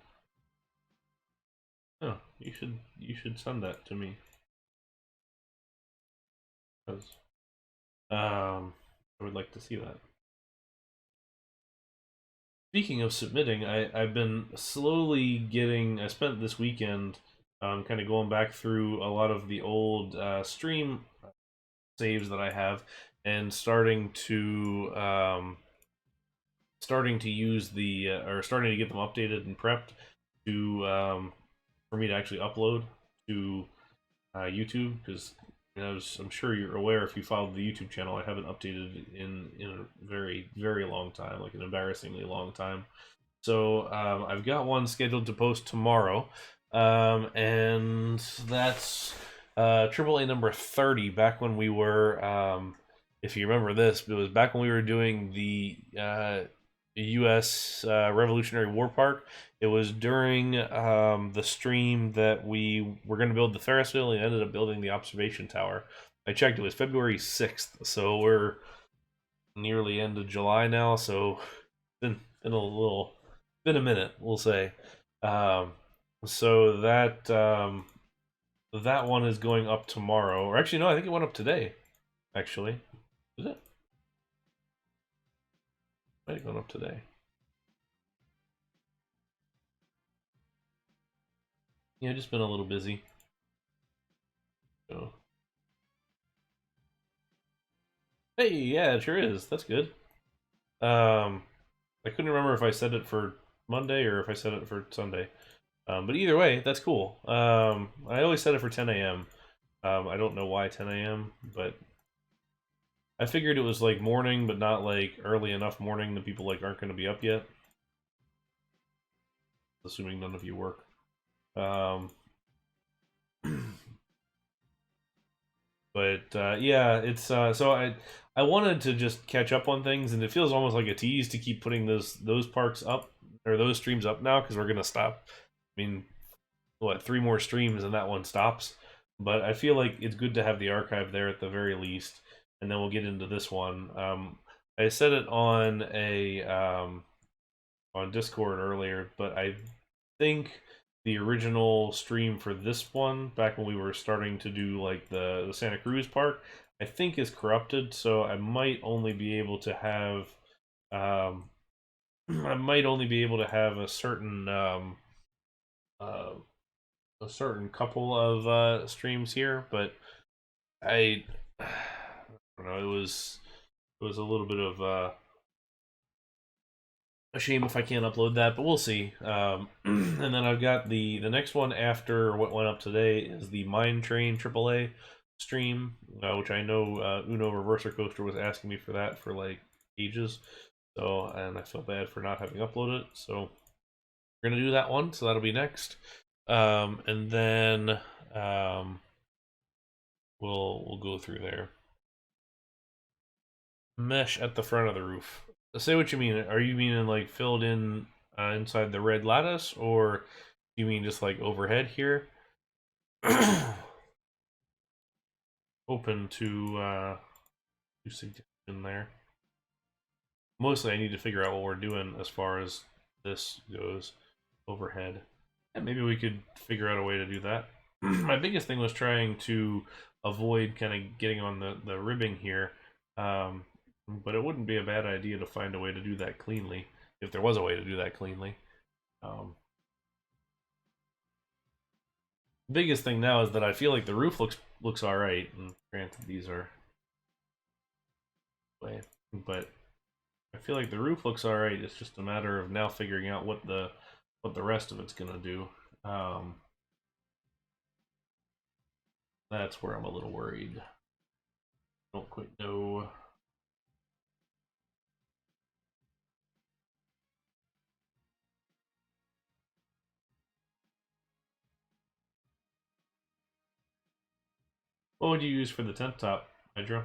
Oh, you should send that to me. Because I would like to see that. Speaking of submitting, I've been slowly getting. I spent this weekend kind of going back through a lot of the old stream saves that I have, and starting to use the or starting to get them updated and prepped to for me to actually upload to YouTube, because I'm sure you're aware, if you followed the YouTube channel, I haven't updated in a very long time, like an embarrassingly long time. So I've got one scheduled to post tomorrow, and that's AAA number 30. Back when we were, if you remember this, it was back when we were doing the U.S. Revolutionary War Park. It was during the stream that we were going to build the Ferris wheel, and ended up building the observation tower. I checked; it was February 6th, so we're nearly end of July now. So been a little, been a minute, we'll say. Um, so that one is going up tomorrow, or actually no, I think it went up today. Actually, is it? Might have gone up today. Yeah, just been a little busy. So. Hey, yeah, it sure is. That's good. Um, I couldn't remember if I said it for Monday or if I said it for Sunday. But either way, that's cool. I always set it for 10 a.m. I don't know why 10 a.m., but I figured it was like morning, but not like early enough morning that people like aren't going to be up yet. Assuming none of you work. Um, but yeah, it's so I wanted to just catch up on things, and it feels almost like a tease to keep putting those parks up, or those streams up now, because we're gonna stop. I mean, what, 3 more streams and that one stops. But I feel like it's good to have the archive there at the very least, and then we'll get into this one. I said it on Discord earlier, but I think the original stream for this one, back when we were starting to do like the Santa Cruz park, I think is corrupted, so I might only be able to have um, I might only be able to have uh, a certain couple of streams here, but I, I don't know. It was a little bit of a shame if I can't upload that, but we'll see. And then I've got the next one after what went up today is the Mine Train AAA stream, which I know Uno Reverser Coaster was asking me for that for like ages. So, and I feel bad for not having uploaded it. So we're gonna do that one. So that'll be next. And then um, we'll go through there. mesh at the front of the roof. Say what you mean. Are you meaning like filled in inside the red lattice, or you mean just like overhead here? Open to suggestion there. Mostly, I need to figure out what we're doing as far as this goes overhead. And maybe we could figure out a way to do that. My biggest thing was trying to avoid kind of getting on the ribbing here. Um, but it wouldn't be a bad idea to find a way to do that cleanly, if there was a way to do that cleanly. Um, Biggest thing now is that I feel like the roof looks all right. And granted, these are way, but I feel like the roof looks all right. It's just a matter of now figuring out what the rest of it's gonna do. Um, that's where I'm a little worried. Don't quite know. What would you use for the tent top, Hydro?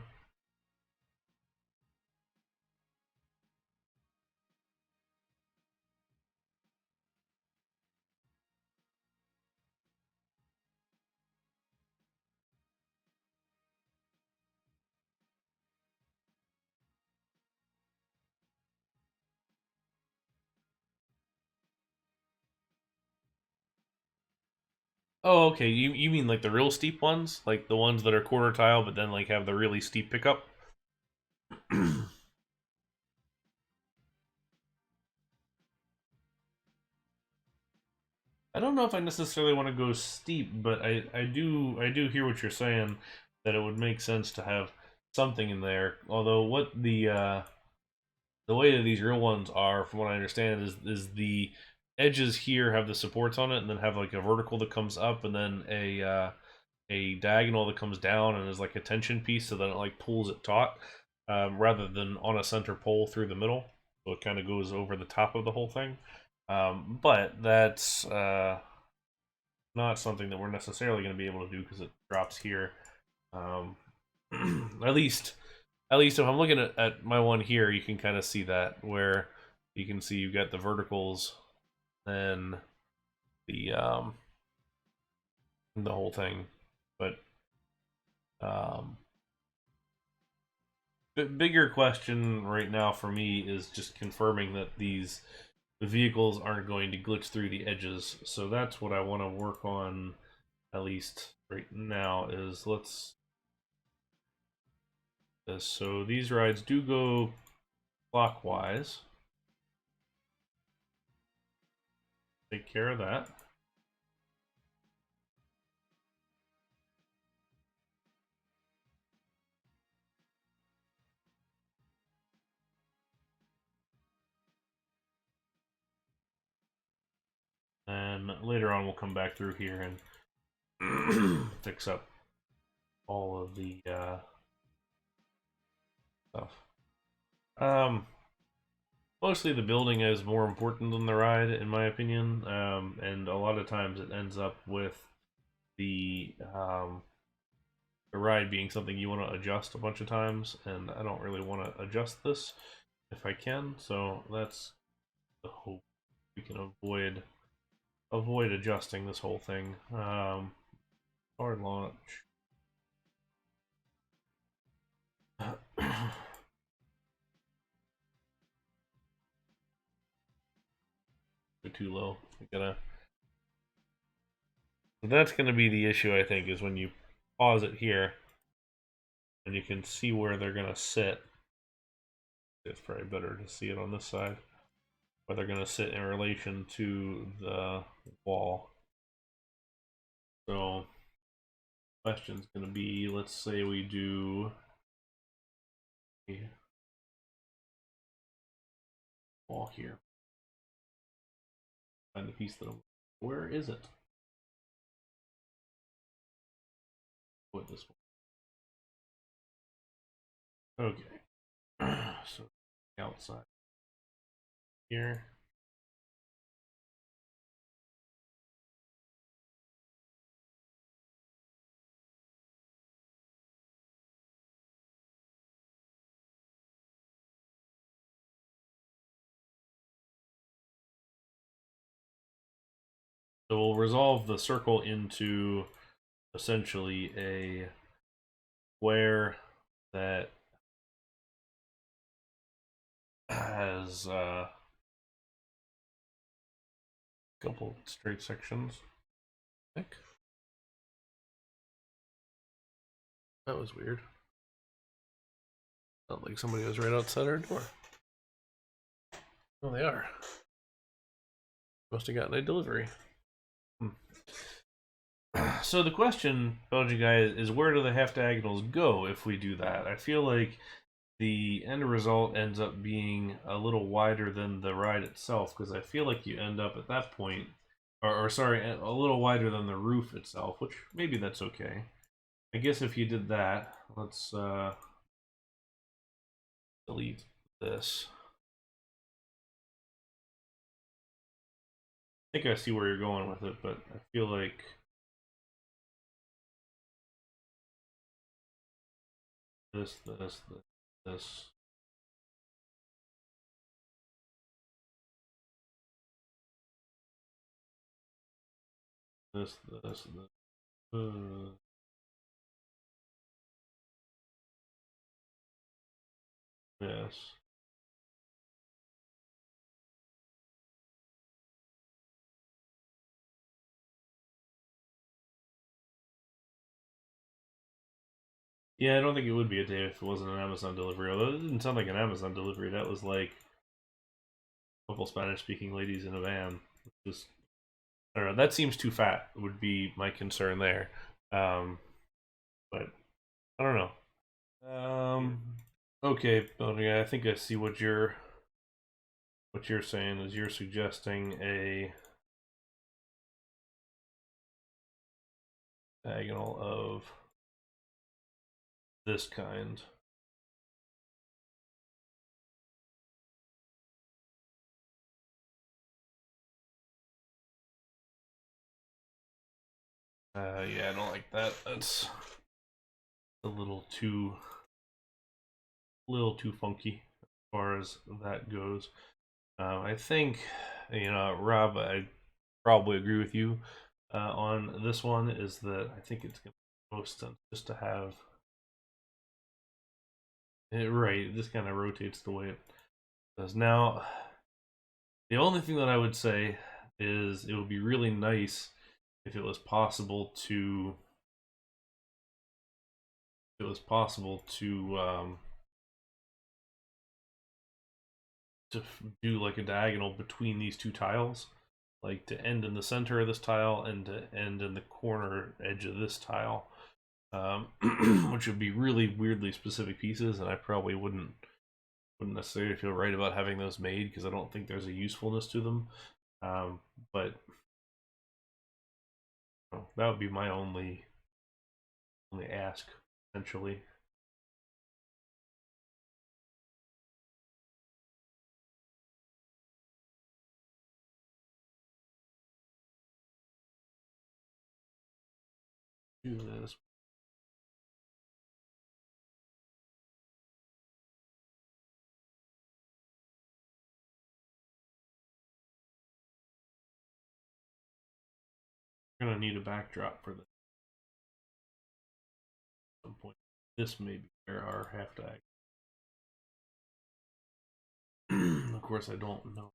Oh, okay. You mean like the real steep ones, like the ones that are quarter tile, but then like have the really steep pickup? I don't know if I necessarily want to go steep, but I do hear what you're saying, that it would make sense to have something in there. Although what the way that these real ones are, from what I understand, is the edges here have the supports on it, and then have like a vertical that comes up, and then a diagonal that comes down, and is like a tension piece, so that it like pulls it taut, rather than on a center pole through the middle. So it kind of goes over the top of the whole thing. But that's not something that we're necessarily going to be able to do because it drops here. Um, at least, at least if I'm looking at my one here, you can kind of see that, where you can see you've got the verticals, then the whole thing. But um, bigger question right now for me is just confirming that the vehicles aren't going to glitch through the edges. So that's what I want to work on, at least right now. Is let's this. So these rides do go clockwise. Take care of that. And later on, we'll come back through here and fix up all of the stuff. Um, Mostly the building is more important than the ride, in my opinion. And a lot of times it ends up with the ride being something you want to adjust a bunch of times, and I don't really want to adjust this if I can. So that's the hope. We can avoid adjusting this whole thing. Hard launch. They're too low. We gotta. That's gonna be the issue, I think, is when you pause it here, and you can see where they're gonna sit. It's probably better to see it on this side, where they're gonna sit in relation to the wall. So, question's gonna be: let's say we do a wall here. Find the piece that I'm. Where is it? Put this one. Okay. So outside here. So we'll resolve the circle into essentially a square that has a couple straight sections. I think that was weird. Felt like somebody was right outside our door. Oh, they are. Must have gotten a delivery. So the question, Belgian guy, is where do the half diagonals go if we do that? I feel like the end result ends up being a little wider than the ride itself, because I feel like you end up at that point, or sorry, a little wider than the roof itself, which maybe that's okay. I guess if you did that, let's delete this. I think I see where you're going with it, but I feel like this, this, this. This. Yes. Yeah, I don't think it would be a day if it wasn't an Amazon delivery. Although it didn't sound like an Amazon delivery. That was like a couple Spanish-speaking ladies in a van. Just, I don't know. That seems too fat. Would be my concern there. But I don't know. Okay, I think I see what you're saying is you're suggesting a diagonal of this kind. Yeah, I don't like that. That's a little too funky as far as that goes. I think, Rob, I probably agree with you on this one. Is that I think it's going to make most sense just to have it right. This kind of rotates the way it does now. The only thing that I would say is it would be really nice if it was possible to to do like a diagonal between these two tiles, like to end in the center of this tile and to end in the corner edge of this tile, which would be really weirdly specific pieces, and I probably wouldn't necessarily feel right about having those made because I don't think there's a usefulness to them. But that would be my only ask, essentially. Do this. We're gonna need a backdrop for this at some point. This may be where our half diagonal. Of course, I don't know.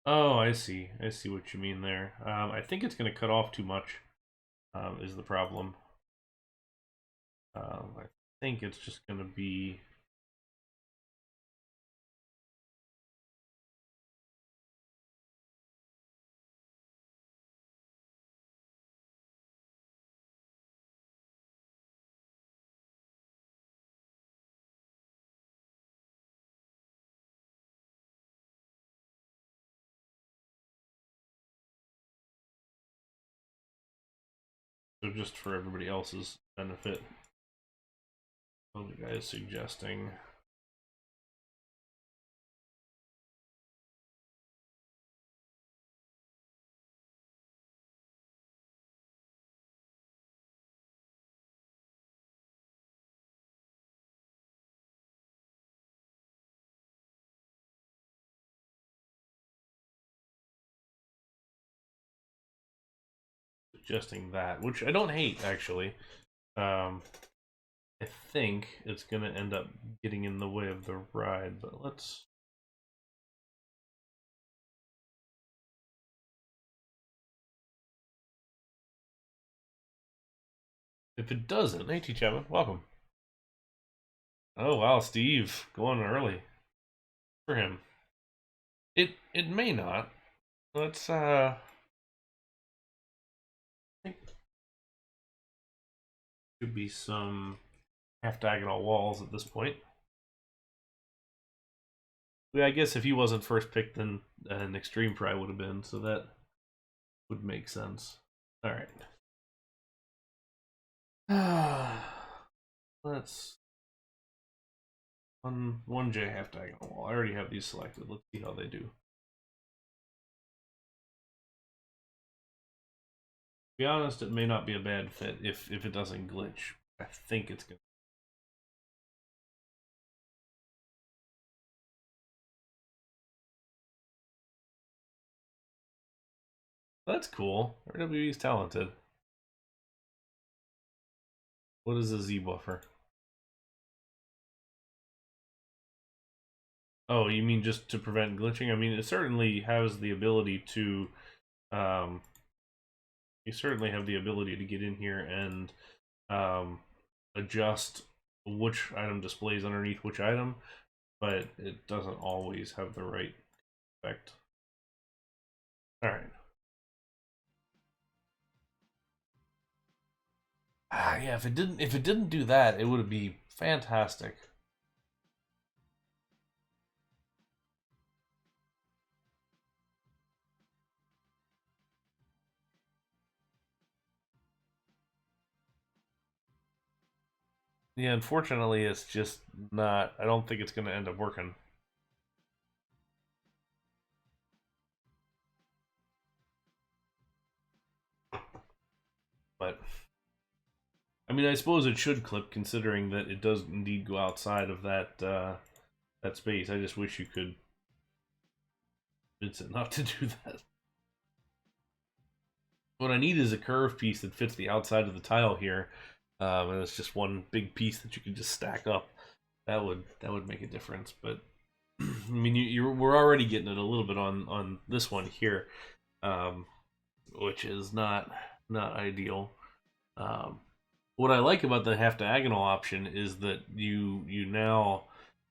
Oh, I see. I see what you mean there. I think it's going to cut off too much, is the problem. I think it's just going to be. So just for everybody else's benefit, what the guy is suggesting. suggesting that, which I don't hate, actually. I think it's going to end up getting in the way of the ride, but let's... If it doesn't, hey T. Chapman, welcome. Oh wow, Steve, going early for him. It may not. Let's I think could be some half diagonal walls at this point. Yeah, I guess if he wasn't first picked, then an extreme probably would have been, so that would make sense. All right. Let's one J half diagonal wall. I already have these selected. Let's see how they do. To be honest, it may not be a bad fit if it doesn't glitch. I think it's gonna. That's cool. RWE's talented. What is a Z buffer? Oh, you mean just to prevent glitching? I mean, it certainly has the ability to, you certainly have the ability to get in here and adjust which item displays underneath which item, but it doesn't always have the right effect. All right. Ah, yeah. If it didn't do that, it would be fantastic. Yeah, unfortunately, it's just not. I don't think it's going to end up working. But I mean, I suppose it should clip, considering that it does indeed go outside of that that space. I just wish you could convince it not to do that. What I need is a curve piece that fits the outside of the tile here, and it's just one big piece that you can just stack up. That would make a difference. But I mean, we're already getting it a little bit on this one here, which is not ideal. What I like about the half diagonal option is that you now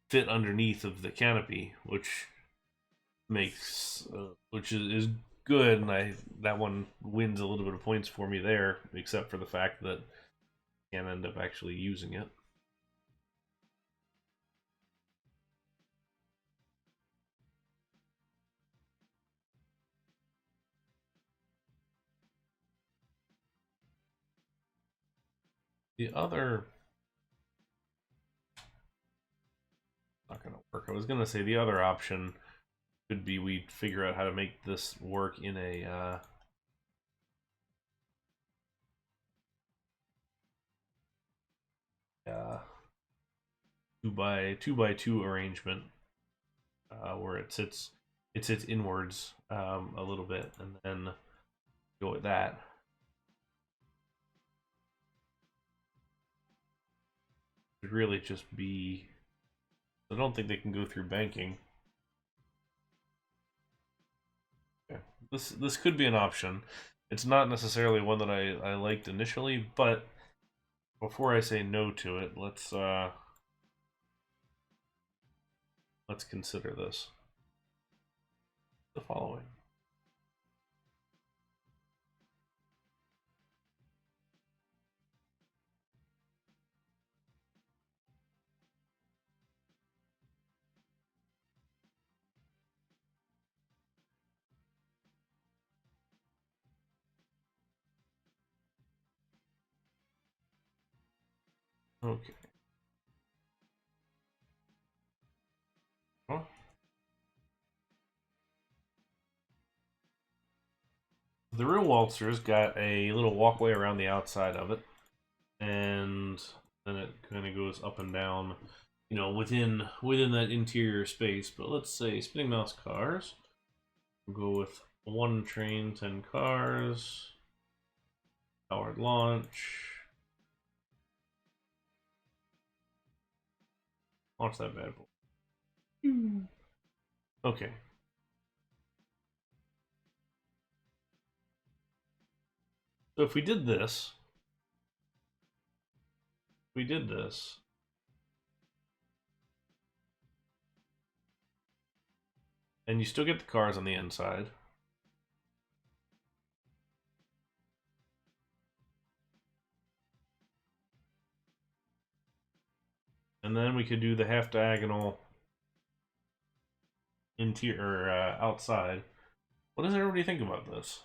fit underneath of the canopy, which makes which is good, and that one wins a little bit of points for me there, except for the fact that I can't end up actually using it. The other not gonna work. I was gonna say the other option could be we figure out how to make this work in a 2x2 arrangement, where it sits inwards a little bit, and then go with that. It would really just be. I don't think they can go through banking. Okay. This could be an option. It's not necessarily one that I liked initially, but before I say no to it, let's consider this. The following. Okay. Well, the real Waltzer's got a little walkway around the outside of it, and then it kind of goes up and down, you know, within that interior space. But let's say spinning mouse cars. We'll go with 1 train, 10 cars. Powered launch. Launch that bad boy. Okay. So if we did this, and you still get the cars on the inside. And then we could do the half diagonal interior outside. What does everybody think about this?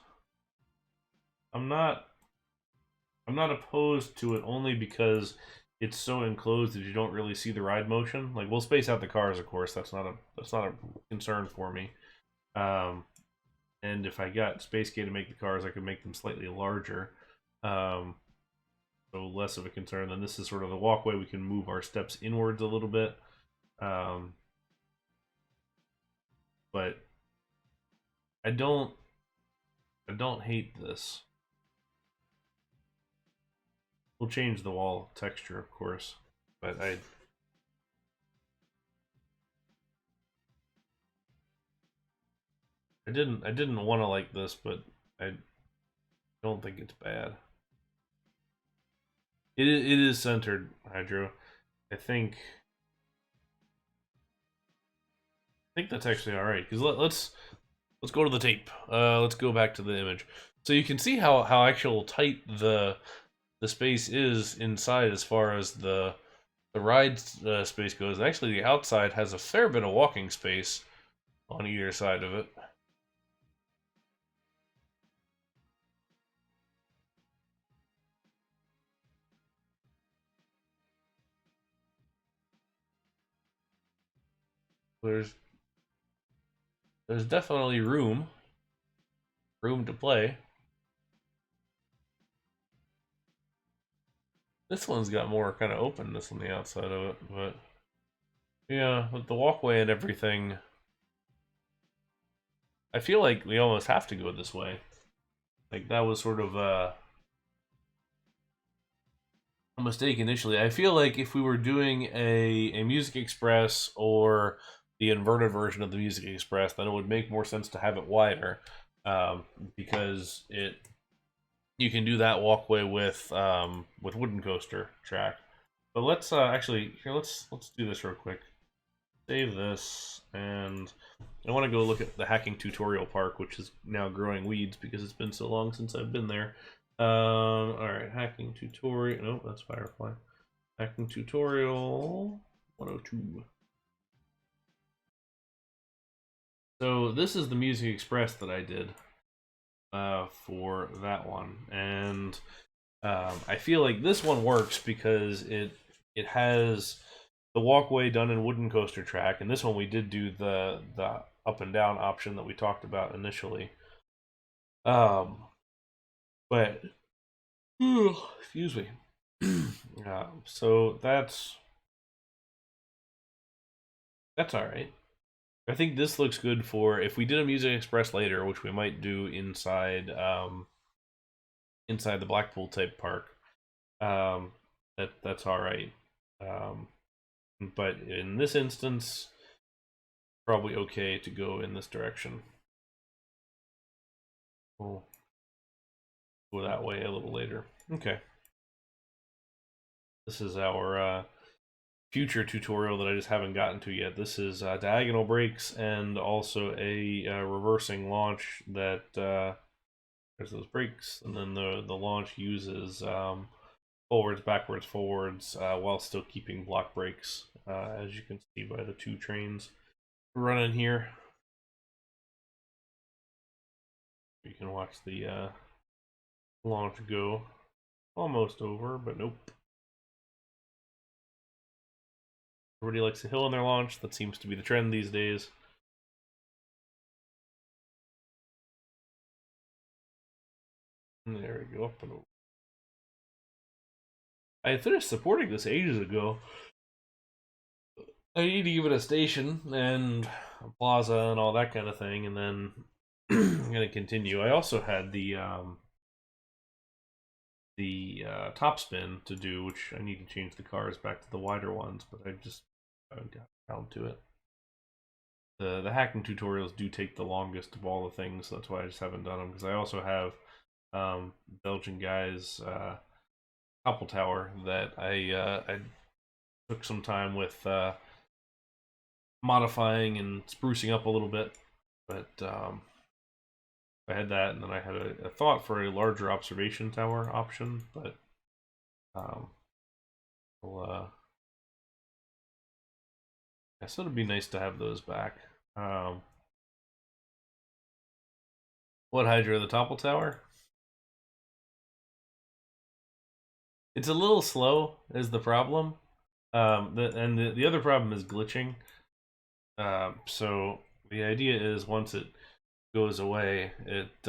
I'm not opposed to it only because it's so enclosed that you don't really see the ride motion. Like, we'll space out the cars, of course. That's not a concern for me. And if I got Space Gate to make the cars, I could make them slightly larger. So less of a concern. Then this is sort of the walkway. We can move our steps inwards a little bit. But I don't hate this. We'll change the wall texture, of course, but I didn't want to like this, but I don't think it's bad. It is centered, Hydro. I think that's actually all right, because let's go to the tape. Let's go back to the image, so you can see how actual tight the space is inside as far as the ride space goes. Actually, the outside has a fair bit of walking space on either side of it. There's definitely room to play. This one's got more kind of openness on the outside of it, but yeah, with the walkway and everything, I feel like we almost have to go this way. Like, that was sort of a mistake initially. I feel like if we were doing a Music Express or the inverted version of the Music Express, then it would make more sense to have it wider, because you can do that walkway with wooden coaster track. But let's actually here let's do this real quick. Save this, and I want to go look at the hacking tutorial park, which is now growing weeds because it's been so long since I've been there. All right, hacking tutorial. Nope, that's Firefly. Hacking tutorial 102. So this is the Music Express that I did for that one, and I feel like this one works because it has the walkway done in wooden coaster track, and this one we did do the up and down option that we talked about initially. But excuse me. So that's all right. I think this looks good for if we did a Music Express later, which we might do inside inside the Blackpool type park. That's all right. But in this instance, probably okay to go in this direction. We'll go that way a little later. Okay. This is our future tutorial that I just haven't gotten to yet. This is diagonal brakes and also a reversing launch that there's those brakes, and then the launch uses forwards, backwards, forwards, while still keeping block brakes, as you can see by the two trains running here. You can watch the launch go. Almost over, but nope. Everybody likes a hill on their launch. That seems to be the trend these days. And there we go, up and over. I had finished supporting this ages ago. I need to give it a station and a plaza and all that kind of thing, and then I'm gonna continue. I also had the top spin to do, which I need to change the cars back to the wider ones, but I just haven't got around to it. The hacking tutorials do take the longest of all the things, so that's why I just haven't done them, because I also have Belgian Guy's Couple Tower that I took some time with modifying and sprucing up a little bit, but I had that, and then I had a thought for a larger observation tower option, but well, I thought it'd be nice to have those back. What Hydra? The Topple Tower? It's a little slow, is the problem. The other problem is glitching. So the idea is once it goes away, it's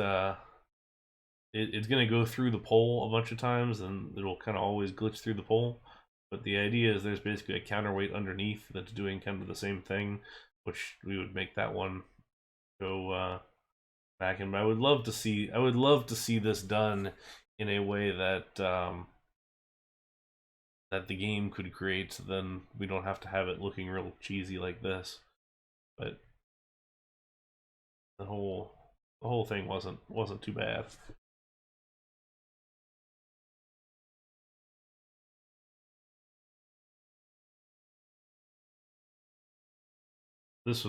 going to go through the pole a bunch of times, and it'll kind of always glitch through the pole. But the idea is there's basically a counterweight underneath that's doing kind of the same thing, which we would make that one go back in. But I would love to see this done in a way that that the game could create, so then we don't have to have it looking real cheesy like this. But the whole thing wasn't too bad. This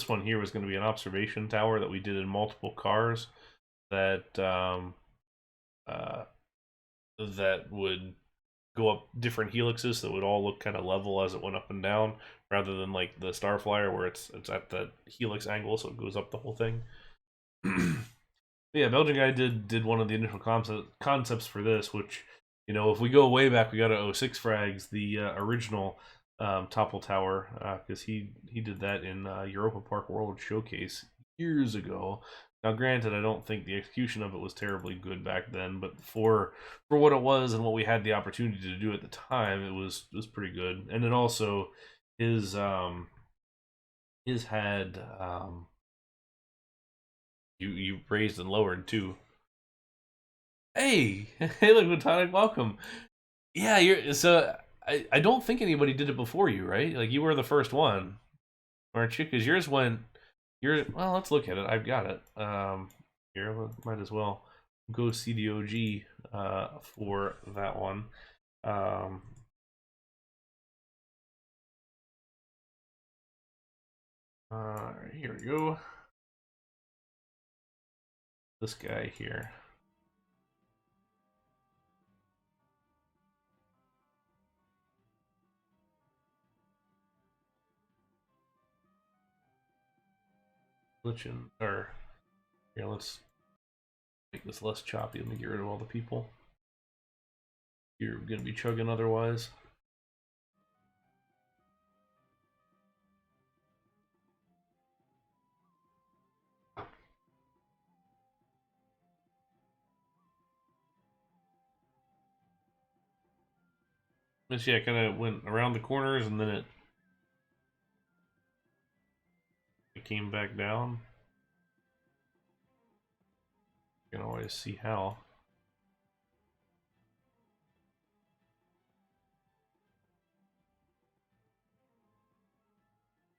one here was gonna be an observation tower that we did in multiple cars that that would go up different helixes that would all look kind of level as it went up and down, rather than like the Starflyer where it's at that helix angle, so it goes up the whole thing. Yeah, Belgian Guy did one of the initial concepts for this, which, you know, if we go way back, we got to 06 frags, the original Topple Tower, because he did that in Europa Park World Showcase years ago. Now, granted, I don't think the execution of it was terribly good back then, but for what it was and what we had the opportunity to do at the time, it was pretty good. And then also his had you raised and lowered too. Hey, hey, look, Platonic, welcome. Yeah, you're so. I don't think anybody did it before you, right? Like you were the first one, aren't you? Because yours went. Well, let's look at it. I've got it. Here, might as well go CDOG for that one. Here we go. This guy here. Glitching, or here, let's make this less choppy. Let me get rid of all the people. You're gonna be chugging otherwise. But yeah, it kind of went around the corners and then it came back down. You can always see how.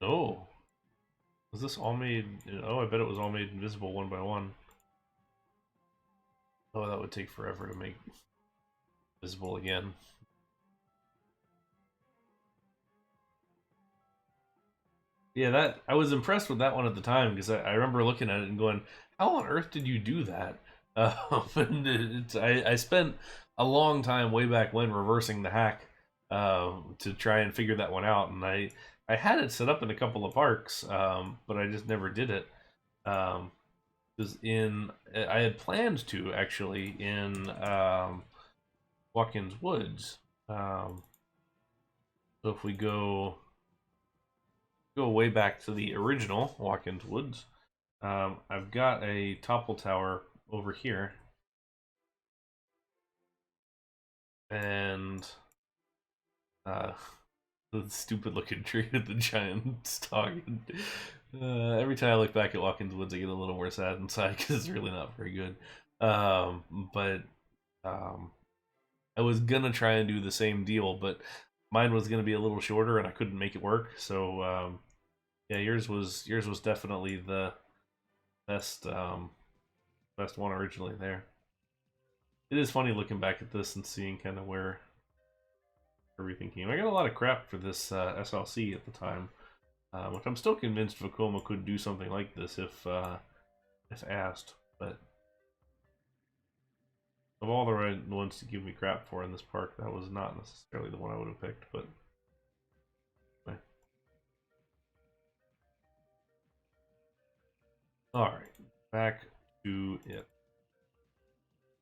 Oh, was this all made? Oh, I bet it was all made invisible one by one. Oh, that would take forever to make visible again. Yeah, that I was impressed with that one at the time because I remember looking at it and going, "How on earth did you do that?" And I spent a long time way back when reversing the hack to try and figure that one out, and I had it set up in a couple of parks, but I just never did it. Because I had planned to actually in Watkins Woods. So if we go way back to the original Watkins Woods, I've got a topple tower over here, and the stupid looking tree with the giant stalk. Every time I look back at Watkins Woods, I get a little more sad inside because it's really not very good. But Um, I was gonna try and do the same deal, but mine was gonna be a little shorter, and I couldn't make it work. So yeah, yours was definitely the best best one originally there. It is funny looking back at this and seeing kind of where everything came. I got a lot of crap for this SLC at the time, which I'm still convinced Vekoma could do something like this if asked. But of all the right ones to give me crap for in this park, that was not necessarily the one I would have picked. But all right, back to it.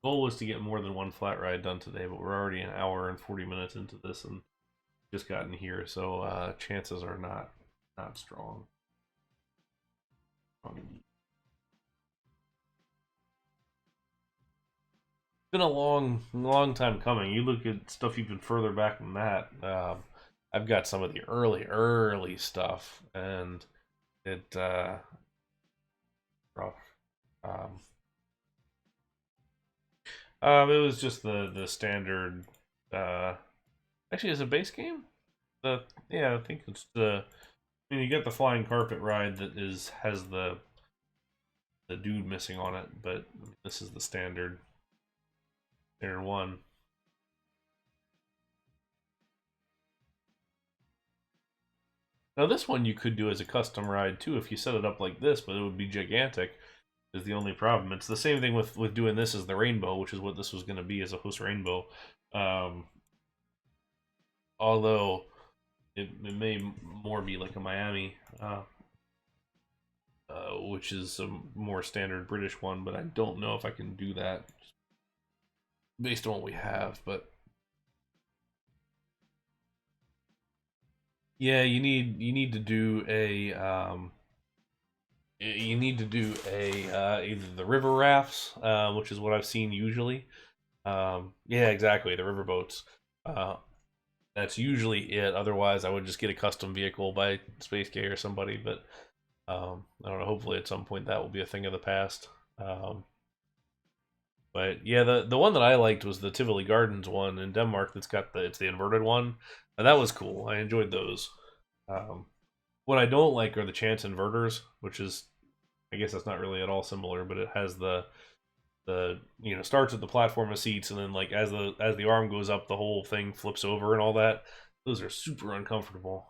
Goal was to get more than one flat ride done today, but we're already an hour and 40 minutes into this and just gotten here, so chances are not strong. It's been a long time coming. You look at stuff even further back than that. I've got some of the early stuff, and it rough. Um, it was just the standard. Uh, Actually, is a base game. The Yeah, I think it's the. I mean, you get the flying carpet ride that has the dude missing on it, but this is the standard one. Now this one you could do as a custom ride too if you set it up like this, but it would be gigantic. Is the only problem. It's the same thing with doing this as the rainbow, which is what this was going to be as a host rainbow. Um, Although it may more be like a Miami, which is a more standard British one, but I don't know if I can do that based on what we have. But yeah, you need to do a you need to do a either the river rafts, which is what I've seen usually. Yeah, exactly, the river boats. Uh, that's usually it. Otherwise, I would just get a custom vehicle by Space K or somebody. But I don't know. Hopefully, at some point, that will be a thing of the past. But yeah, the one that I liked was the Tivoli Gardens one in Denmark. That's got it's the inverted one, and that was cool. I enjoyed those. Um, what I don't like are the chance inverters, which is I guess that's not really at all similar, but it has the starts at the platform of seats, and then like as the arm goes up, the whole thing flips over and all that. Those are super uncomfortable.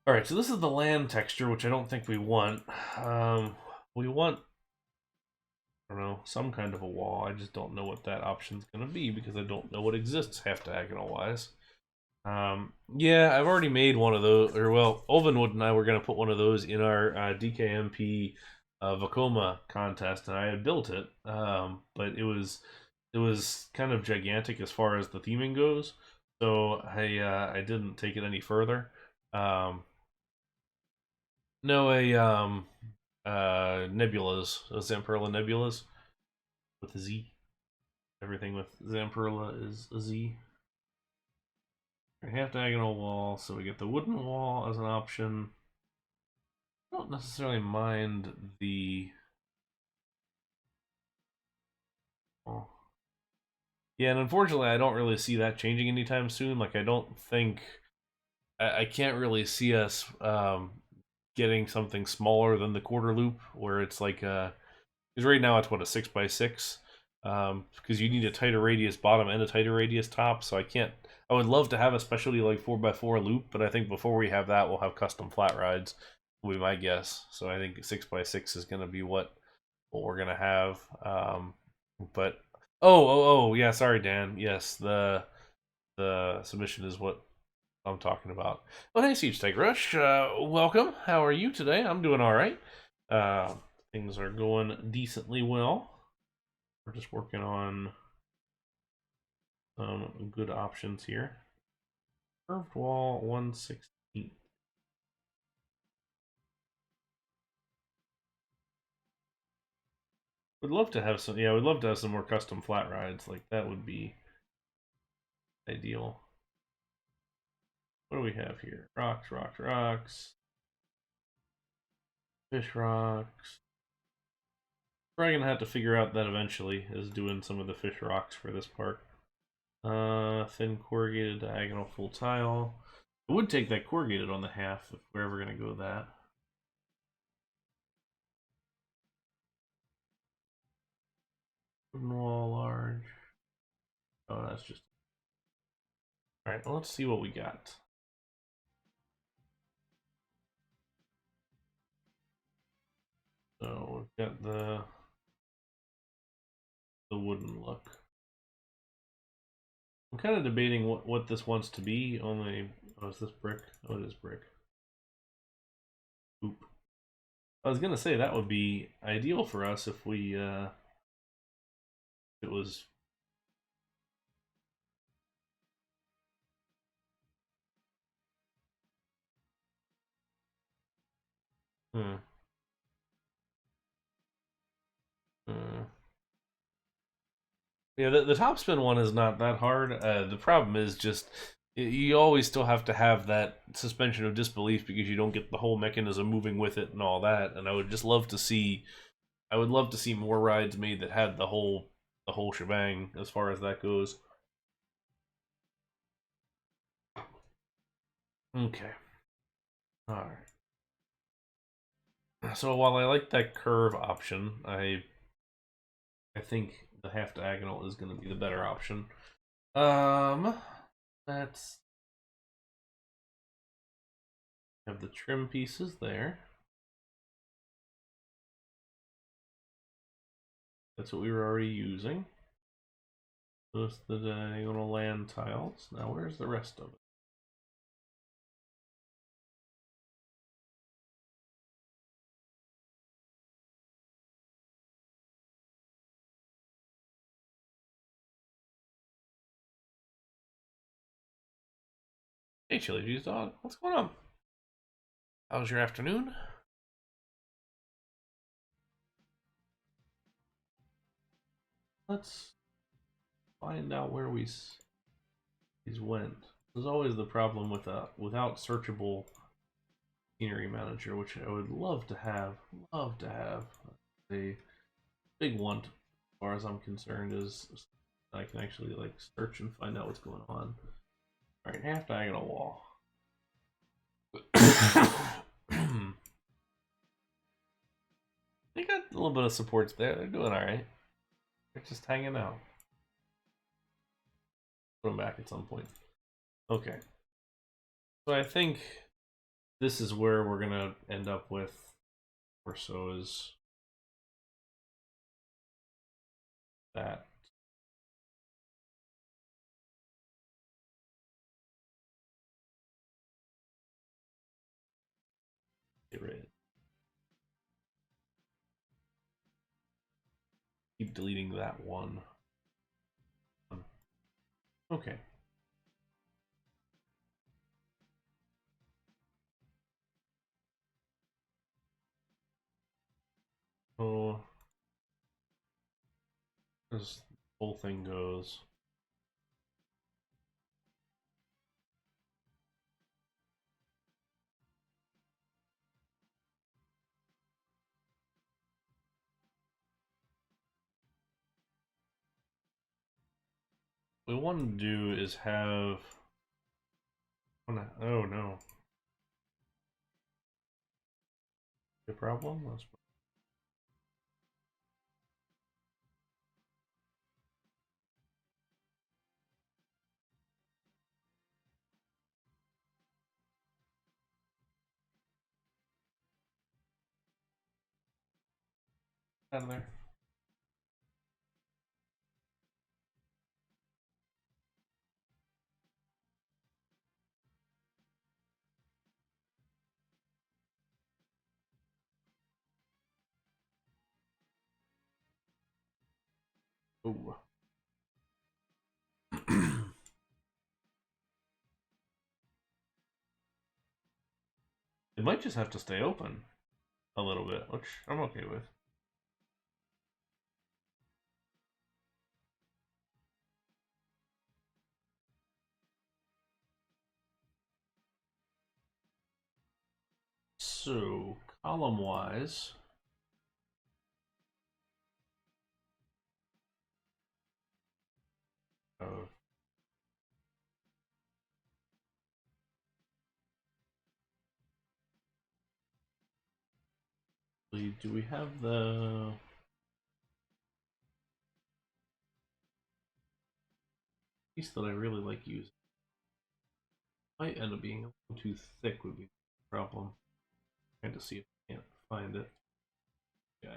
All right, so this is the land texture, which I don't think we want. We want, I don't know, some kind of a wall. I just don't know what that option's going to be because I don't know what exists half diagonal wise. Yeah, I've already made one of those, or well, Olvenwood and I were going to put one of those in our DKMP Vekoma contest, and I had built it, but it was kind of gigantic as far as the theming goes, so I didn't take it any further. Um, no, nebulas, Zamperla nebulas with a Z. Everything with Zamperla is a Z. Half diagonal wall, so we get the wooden wall as an option. I don't necessarily mind the. Oh. Yeah, and unfortunately, I don't really see that changing anytime soon. Like, I don't think. I can't really see us getting something smaller than the quarter loop, where it's like. Because right now it's what, a 6x6? Because you need a tighter radius bottom and a tighter radius top, so I can't. I would love to have a specialty like 4x4 loop, but I think before we have that, we'll have custom flat rides, will be my guess. So I think 6x6 is going to be what we're going to have. But yeah, sorry, Dan. Yes, the submission is what I'm talking about. Well, hey, Siege Tank Rush. Welcome. How are you today? I'm doing all right. Uh, Things are going decently well. We're just working on some good options here. Curved wall 1/16. Would love to have some. Yeah, we'd love to have some more custom flat rides. Like that would be ideal. What do we have here? Rocks, rocks, rocks. Fish rocks. Probably gonna have to figure out that eventually, is doing some of the fish rocks for this park. Thin corrugated diagonal full tile. I would take that corrugated on the half if we're ever gonna go that. Wooden wall large. Oh, that's just. Alright, well, let's see what we got. So we've got the wooden look. I'm kind of debating what this wants to be. Only, oh, is this brick? Oh, it is brick. Oop. I was gonna say that would be ideal for us if we it was. Hmm. Hmm. Yeah, the top spin one is not that hard. The problem is just you always still have to have that suspension of disbelief because you don't get the whole mechanism moving with it and all that. And I would just love to see, I would love to see more rides made that had the whole shebang as far as that goes. Okay, all right. So while I like that curve option, I think the half diagonal is going to be the better option. Um, let's have the trim pieces there. That's what we were already using. Those the diagonal land tiles. Now where's the rest of it? Hey, Chili Cheese Dog, what's going on? How's your afternoon? Let's find out where these went. There's always the problem with without searchable scenery manager, which I would love to have. Love to have. A big one, as far as I'm concerned, is I can actually like search and find out what's going on. All right, half diagonal wall. They got a little bit of supports there. They're doing all right. They're just hanging out. Put them back at some point. Okay. So I think this is where we're gonna end up with, or so is that. Get rid. Keep deleting that one. Okay. So this whole thing goes. What we want to do is have. Oh no. The problem? Let's put that in there. Ooh. It might just have to stay open a little bit, which I'm okay with. So, column wise, Do we have the piece that I really like using? Might end up being a little too thick would be the problem. Trying to see if I can't find it. Okay.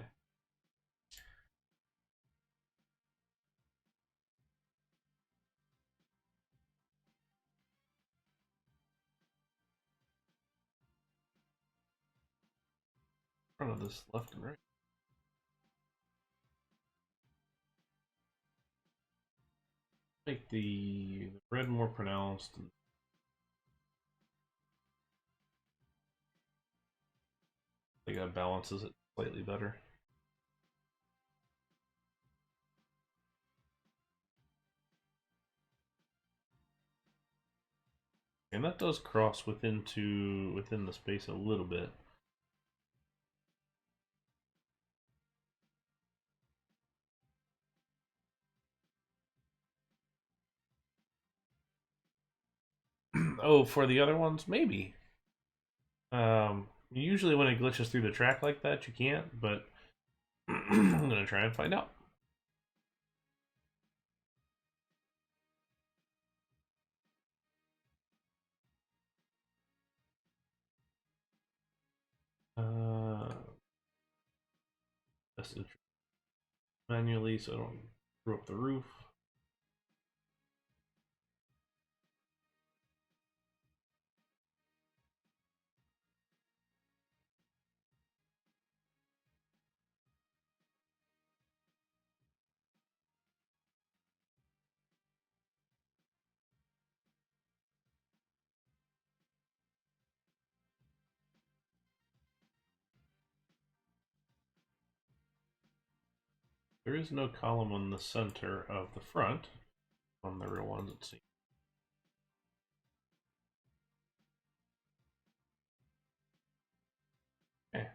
Front of this left and right. Make the red more pronounced. And I think that balances it slightly better. And that does cross within the space a little bit. Oh, for the other ones, maybe. Usually when it glitches through the track like that, you can't, but I'm gonna try and find out. Just manually so I don't screw up the roof. There is no column on the center of the front on the real ones, it seems. Okay.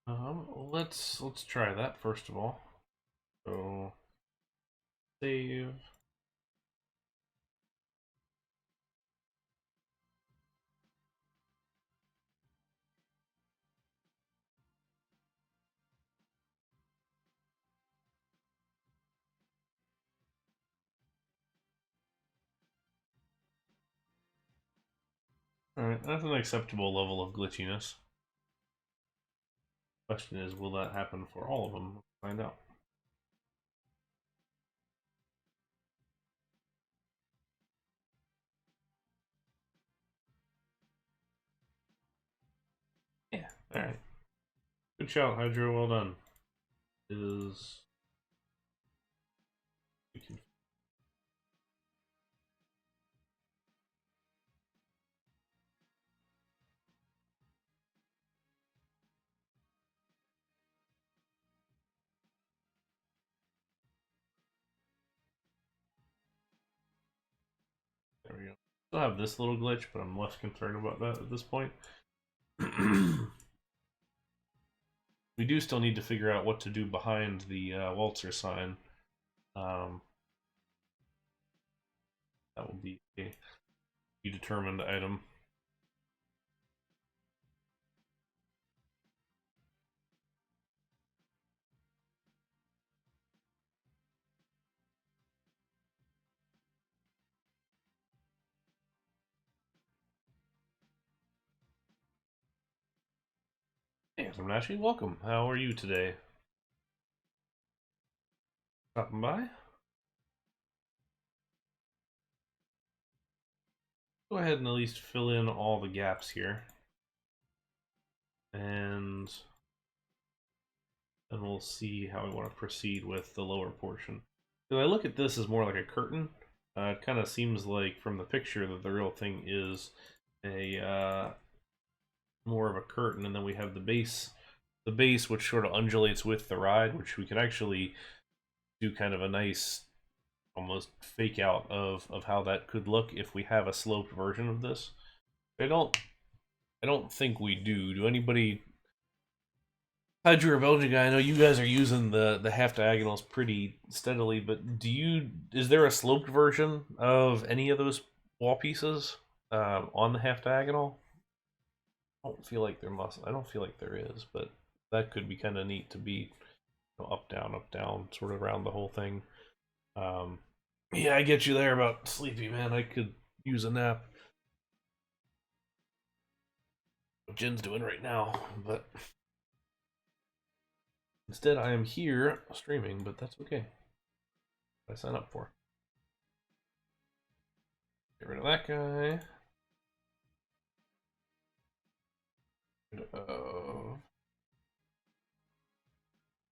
Let's try that first of all. So save. Alright, that's an acceptable level of glitchiness. Question is, will that happen for all of them? Let's find out. Yeah, alright. Good shout, Hydro, well done. Is we can there we go. Still have this little glitch, but I'm less concerned about that at this point. We do still need to figure out what to do behind the Waltzer sign. Um, that will be a determined item. Hey, I'm Nashi. Welcome. How are you today? Stopping by? Go ahead and at least fill in all the gaps here. And then we'll see how we want to proceed with the lower portion. Because I look at this as more like a curtain. It kind of seems like from the picture that the real thing is a more of a curtain, and then we have the base which sort of undulates with the ride, which we can actually do kind of a nice almost fake out of how that could look if we have a sloped version of this. I don't think we do. Do anybody Hydra or Belgian guy, I know you guys are using the half diagonals pretty steadily, but is there a sloped version of any of those wall pieces on the half diagonal? I don't feel like there must. I don't feel like there is, but that could be kind of neat to be up down, sort of around the whole thing. Um, yeah, I get you there about sleepy, man. I could use a nap. What Jen's doing right now, but instead I am here streaming, but that's okay. I sign up for. Get rid of that guy.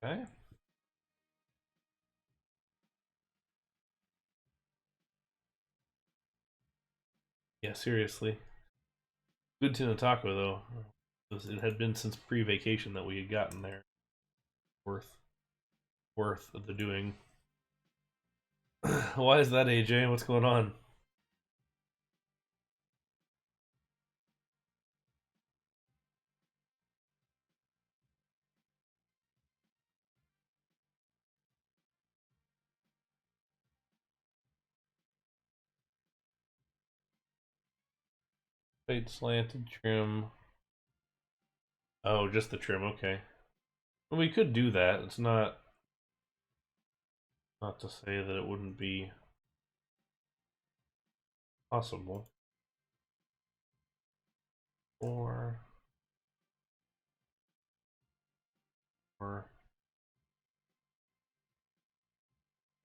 Okay. Yeah, seriously. Good tuna taco though. It had been since pre-vacation that we had gotten there. Worth, worth the doing. Why is that, AJ? What's going on? Fade slanted trim. Oh, just the trim. Okay. Well, we could do that. It's not to say that it wouldn't be possible. Or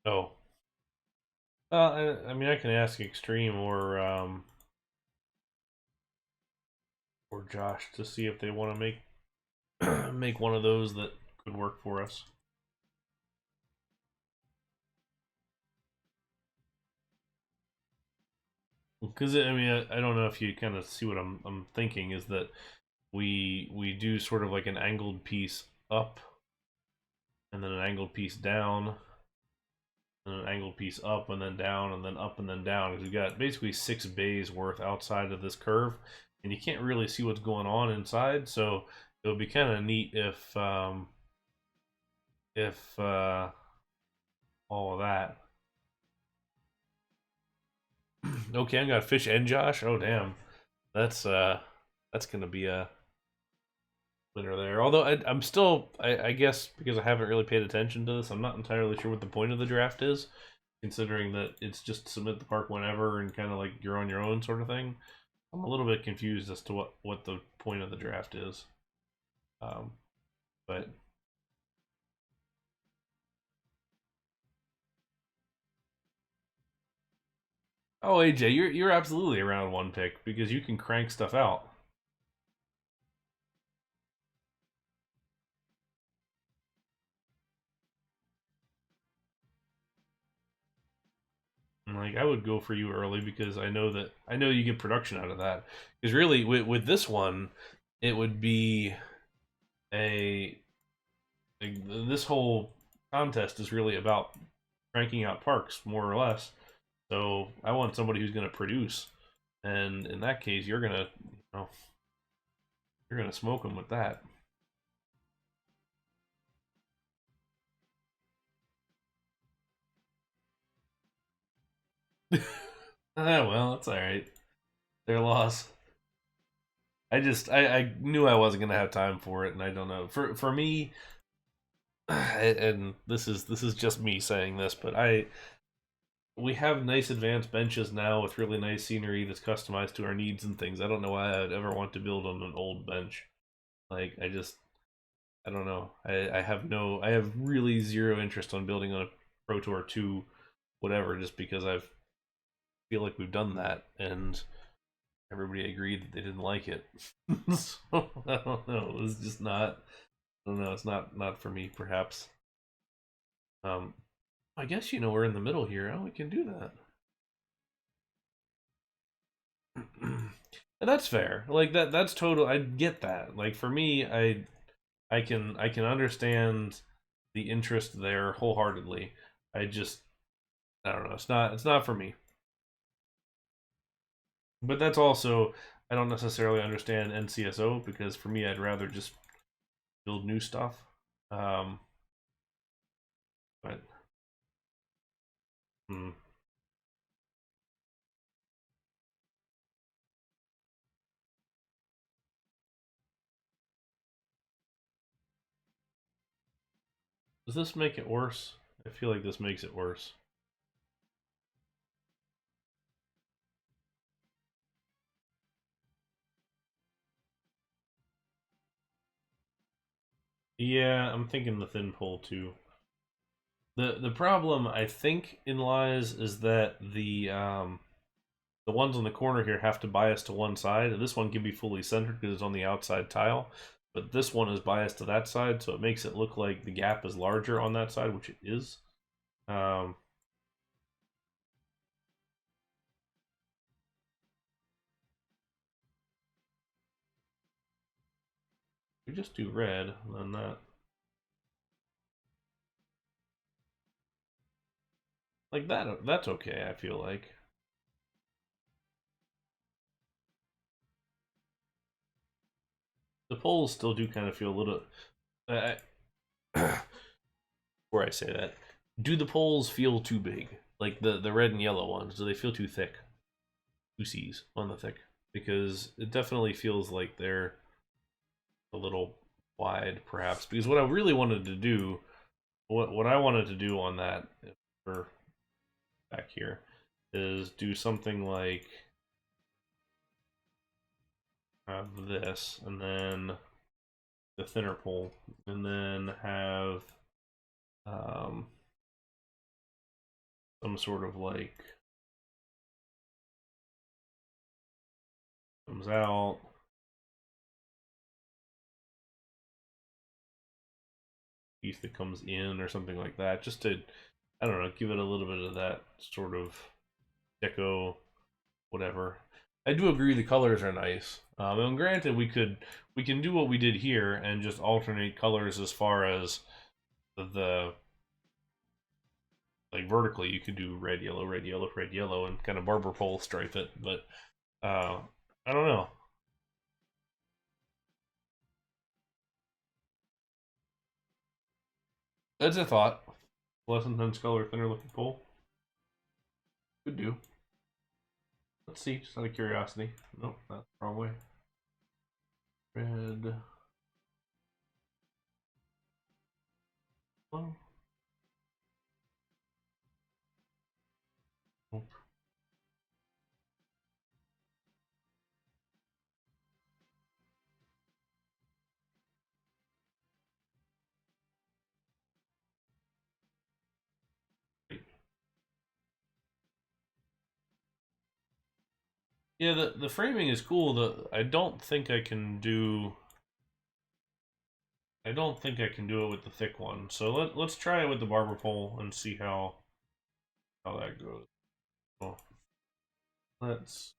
oh. I mean, I can ask Extreme or Josh to see if they want to make make one of those that could work for us. Because I mean, I don't know if you kind of see what I'm thinking is that we do sort of like an angled piece up, and then an angled piece down, and an angled piece up and then down, and then up and then down. Because we've got basically 6 bays worth outside of this curve, and you can't really see what's going on inside. So it would be kind of neat if all of that. Okay, I got Fish and Josh. Oh damn, that's gonna be a winner there. Although I'm still, I guess because I haven't really paid attention to this, I'm not entirely sure what the point of the draft is, considering that it's just submit the park whenever and kind of like you're on your own sort of thing. I'm a little bit confused as to what the point of the draft is. Um, but oh, AJ, you're absolutely around one pick because you can crank stuff out. And like I would go for you early because I know you get production out of that. Because really, with this one, it would be a this whole contest is really about cranking out parks more or less. So I want somebody who's going to produce, and in that case, you're gonna smoke them with that. Well, it's all right. Their loss. I knew I wasn't gonna have time for it, and I don't know. For me, and this is just me saying this, but I we have nice advanced benches now with really nice scenery that's customized to our needs and things. I don't know why I'd ever want to build on an old bench. Like I don't know. I have really zero interest on building on a Pro Tour 2 whatever just because I feel like we've done that and everybody agreed that they didn't like it. So I don't know. It was just not I don't know, it's not for me perhaps. Um I guess we're in the middle here. Oh, we can do that. And that's fair. Like that's total I get that. Like for me, I can understand the interest there wholeheartedly. I just I don't know. It's not for me. But that's also I don't necessarily understand NCSO because for me I'd rather just build new stuff. Um, but hmm. Does this make it worse? I feel like this makes it worse. Yeah, I'm thinking the thin pole too. The problem I think in lies is that the ones on the corner here have to bias to one side, and this one can be fully centered because it's on the outside tile. But this one is biased to that side, so it makes it look like the gap is larger on that side, which it is. Um, we just do red, and then that. Like that, that's okay, I feel like. The poles still do kind of feel a little. Uh, before I say that, do the poles feel too big? Like the red and yellow ones, do they feel too thick? Two C's on the thick, because it definitely feels like they're a little wide, perhaps. Because what I really wanted to do, what I wanted to do on that for back here, is do something like have this, and then the thinner pole, and then have um, some sort of like comes out, piece that comes in, or something like that, just to, I don't know, give it a little bit of that sort of deco, whatever. I do agree the colors are nice. And granted, we can do what we did here and just alternate colors as far as the like vertically. You could do red, yellow, red, yellow, red, yellow, and kind of barber pole stripe it. But uh, I don't know. That's a thought. Less intense color, thinner looking pole. Could do. Let's see, just out of curiosity. Nope, that's the wrong way. Red. Oh. Yeah, the framing is cool. I don't think I can do. I don't think I can do it with the thick one. So let's try it with the barber pole and see how that goes. So let's.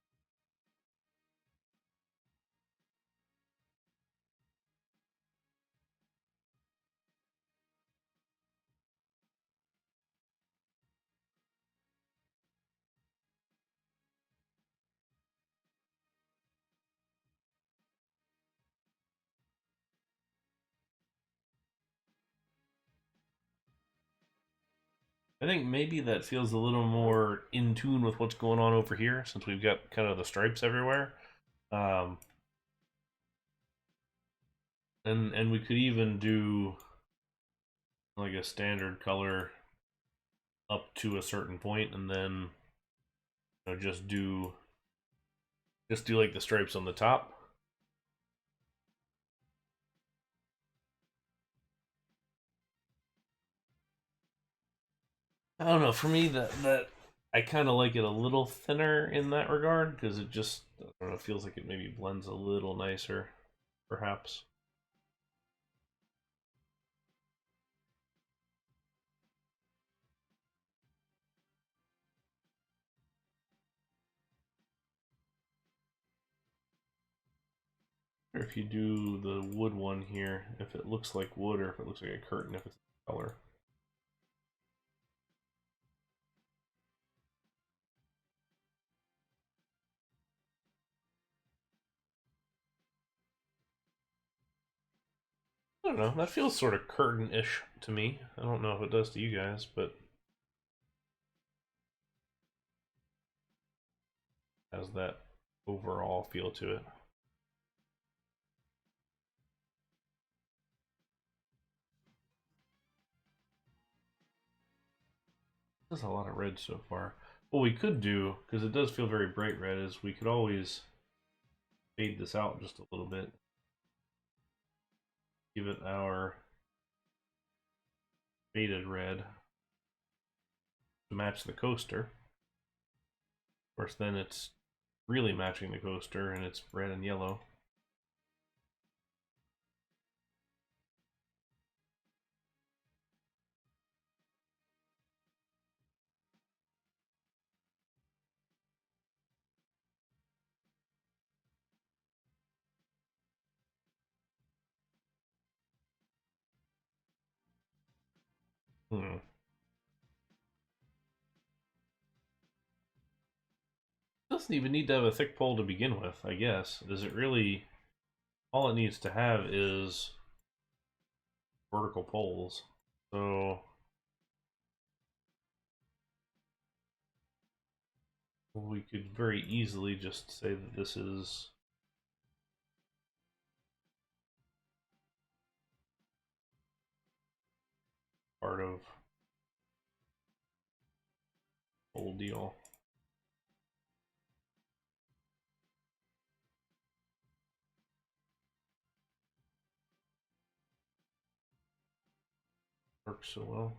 I think maybe that feels a little more in tune with what's going on over here since we've got kind of the stripes everywhere. Um, and we could even do like a standard color up to a certain point, and then just do like the stripes on the top. I don't know. For me, that I kind of like it a little thinner in that regard because it just I don't know feels like it maybe blends a little nicer, perhaps. Or if you do the wood one here, if it looks like wood or if it looks like a curtain, if it's color. don't know. That feels sort of curtain-ish to me. I don't know if it does to you guys, but has that overall feel to it. There's a lot of red so far. What we could do, because it does feel very bright red, is we could always fade this out just a little bit. Give it our faded red to match the coaster. Of course, then it's really matching the coaster, and it's red and yellow. Doesn't even need to have a thick pole to begin with, I guess. Does it really? All it needs to have is vertical poles. So we could very easily just say that this is part of the whole deal. Works so well.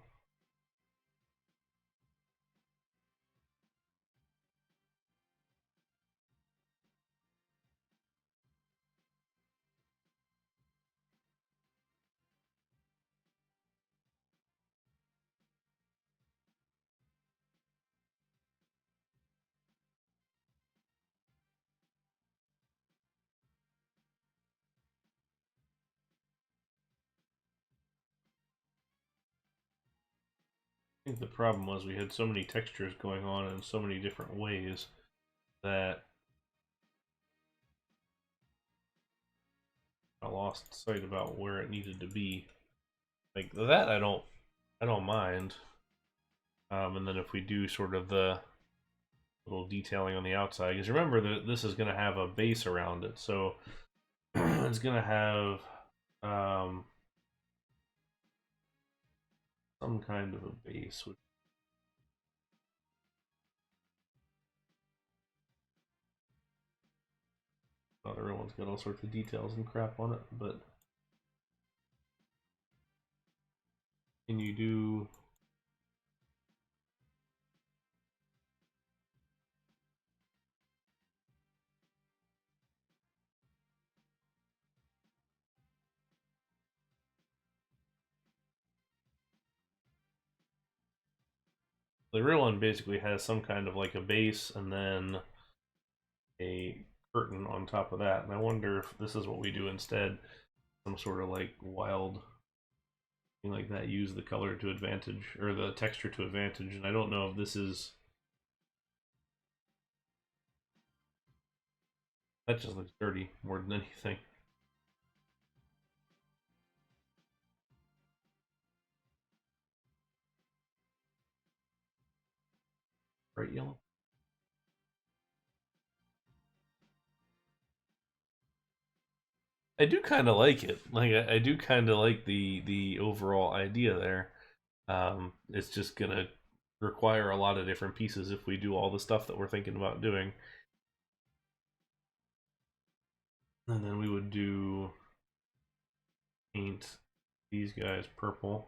I think the problem was we had so many textures going on in so many different ways that I lost sight about where it needed to be. Like that, I don't mind. And then if we do sort of the little detailing on the outside, because remember that this is going to have a base around it, so it's going to have some kind of a base. Not everyone's got all sorts of details and crap on it, but can you do the real one basically has some kind of like a base and then a curtain on top of that, and I wonder if this is what we do instead. Some sort of like wild thing like that, use the color to advantage or the texture to advantage, and I don't know if this is, that just looks dirty more than anything. Bright yellow. I do kind of like it. Like I do kind of like the overall idea there. It's just gonna require a lot of different pieces if we do all the stuff that we're thinking about doing. And then we would do paint these guys purple.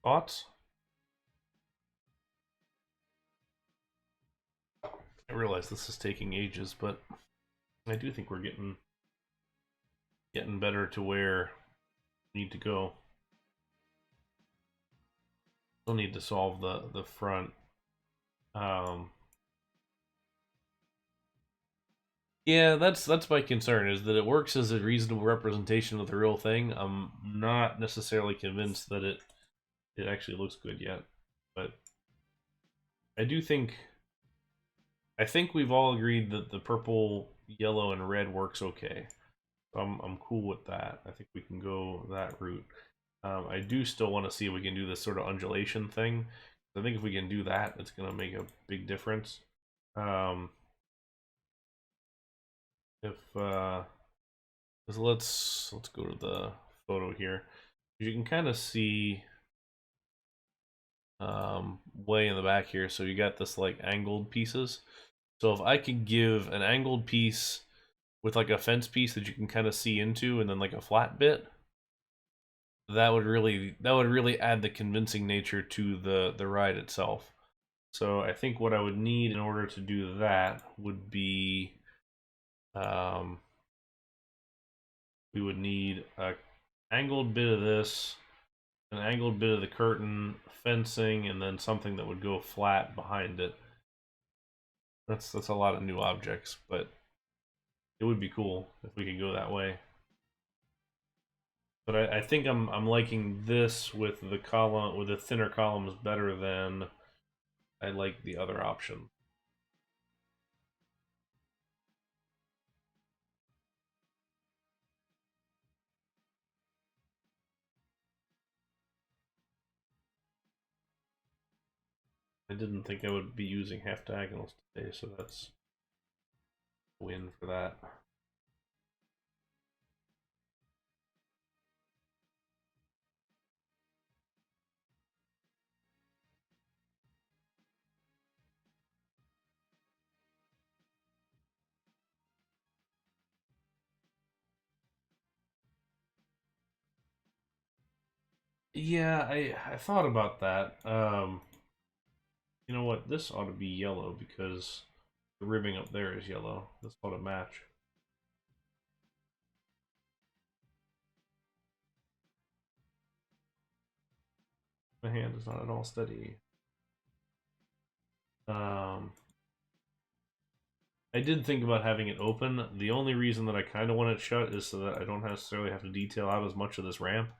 Thoughts? I realize this is taking ages, but I do think we're getting better to where we need to go. Still need to solve the front. Yeah, that's my concern, is that it works as a reasonable representation of the real thing. I'm not necessarily convinced that it actually looks good yet. I do think I think we've all agreed that the purple, yellow, and red works okay. I'm cool with that. I think we can go that route. I do still want to see if we can do this sort of undulation thing. I think if we can do that, it's going to make a big difference. If let's go to the photo here. You can kind of see way in the back here. So you got this like angled pieces. So if I could give an angled piece with like a fence piece that you can kind of see into, and then like a flat bit, that would really add the convincing nature to the ride itself. So I think what I would need in order to do that would be we would need a angled bit of this, an angled bit of the curtain, fencing, and then something that would go flat behind it. That's a lot of new objects, but it would be cool if we could go that way. But I think I'm liking this with the column with the thinner columns better than I like the other option. I didn't think I would be using half diagonals today, so that's a win for that. Yeah, I thought about that. You know what? This ought to be yellow because the ribbing up there is yellow. This ought to match. My hand is not at all steady. I did think about having it open. The only reason that I kind of want it shut is so that I don't necessarily have to detail out as much of this ramp.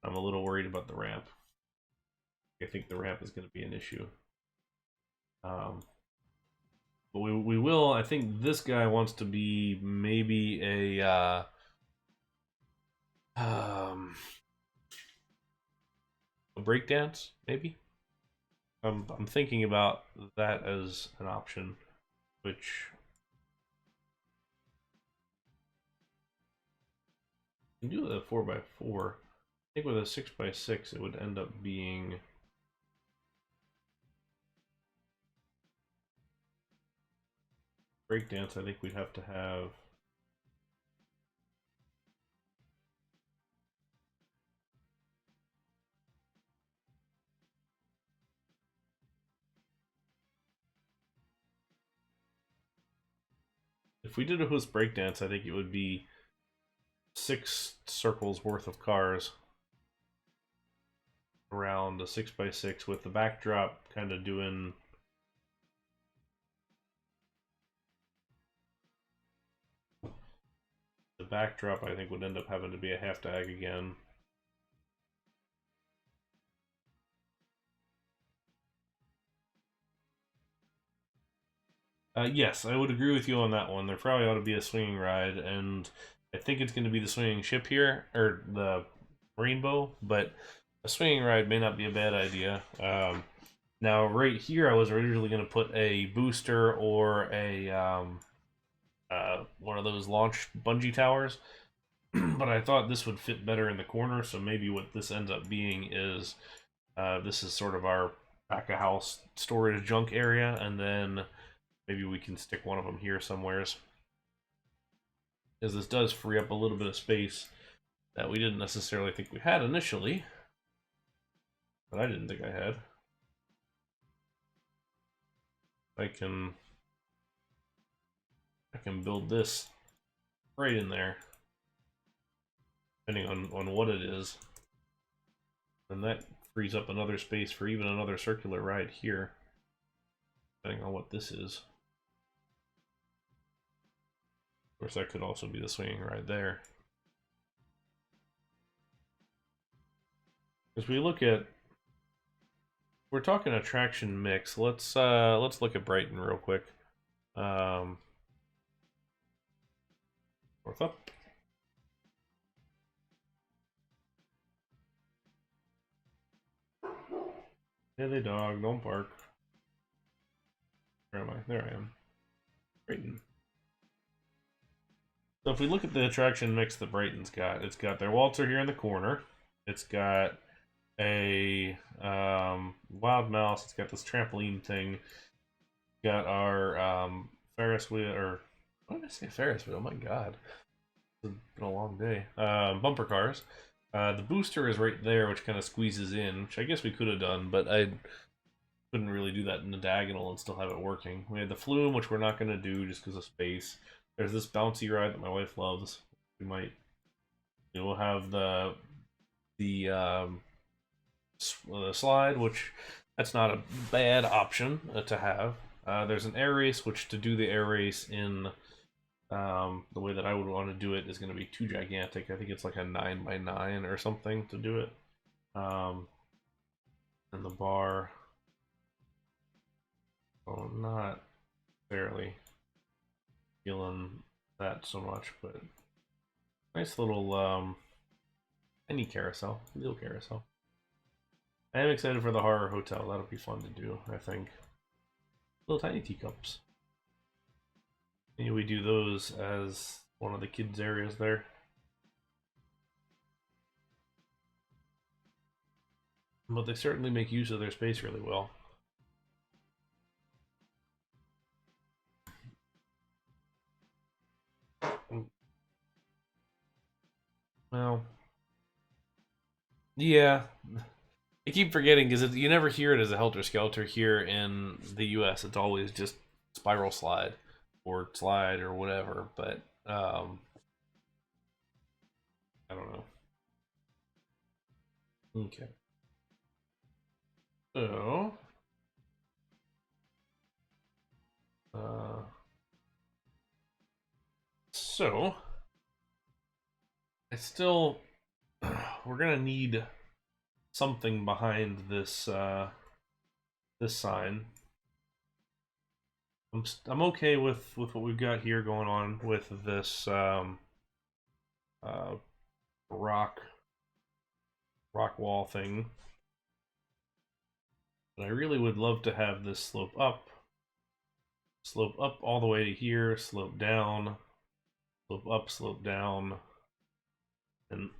I'm a little worried about the ramp. I think the ramp is going to be an issue. But we will. I think this guy wants to be maybe a breakdance, maybe. I'm thinking about that as an option, which you can do a 4x4. I think with a 6x6, it would end up being breakdance. I think we'd have to have. If we did a host breakdance, I think it would be 6 circles worth of cars around a 6x6 with the backdrop kind of doing. The backdrop, I think, would end up having to be a half diag again. Yes, I would agree with you on that one. There probably ought to be a swinging ride, and I think it's going to be the swinging ship here, or the rainbow, but a swinging ride may not be a bad idea. Now, right here, I was originally going to put a booster or a one of those launch bungee towers, but I thought this would fit better in the corner, so maybe what this ends up being is this is sort of our back of house storage junk area, and then maybe we can stick one of them here somewheres. Because this does free up a little bit of space that we didn't necessarily think we had initially. But I didn't think I had. I can build this right in there. Depending on what it is. And that frees up another space for even another circular ride here. Depending on what this is. Of course, that could also be the swinging ride there. As we look at we're talking attraction mix. Let's look at Brighton real quick. Um, North up. Hey, dog, don't bark. Where am I? There I am. Brighton. So if we look at the attraction mix that Brighton's got, it's got their Waltzer here in the corner. It's got a wild mouse. It's got this trampoline thing. Got our Ferris wheel, or what did I say? Ferris wheel. Oh my God, it's been a long day. Bumper cars. The booster is right there, which kind of squeezes in, which I guess we could have done, but I couldn't really do that in the diagonal and still have it working. We had the flume, which we're not going to do just because of space. There's this bouncy ride that my wife loves. We might, we'll have the slide, which that's not a bad option to have. There's an air race, which to do the air race in the way that I would want to do it is going to be too gigantic. I think it's like a 9x9 or something to do it. And the bar, oh, not barely feeling that so much, but nice little tiny carousel, little carousel. I am excited for the horror hotel. That'll be fun to do, I think. Little tiny teacups. Maybe we do those as one of the kids' areas there. But they certainly make use of their space really well. Well, yeah. I keep forgetting because you never hear it as a helter skelter here in the U.S. It's always just spiral slide or whatever. But I don't know. Okay. So uh, so I still we're gonna need something behind this sign. I'm okay with what we've got here going on with this uh, rock wall thing. But I really would love to have this slope up all the way to here, slope down, slope down, and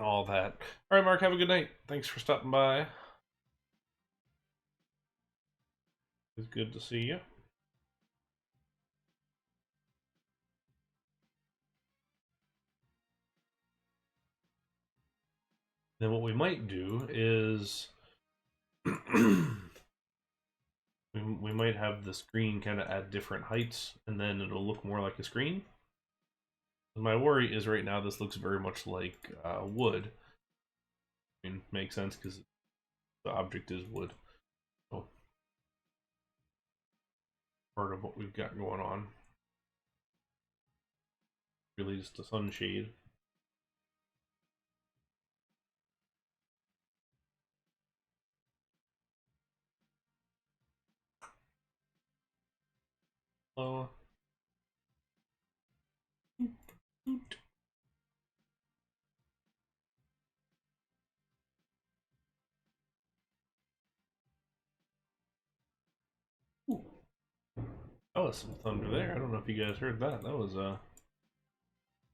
all that. All right, Mark, have a good night. Thanks for stopping by. It's good to see you. Then what we might do is we might have the screen kind of at different heights, and then it'll look more like a screen. My worry is right now this looks very much like wood. I mean, makes sense because the object is wood. So part of what we've got going on. Really just a sunshade. Oh. Ooh. That was some thunder there. I don't know if you guys heard that. That was a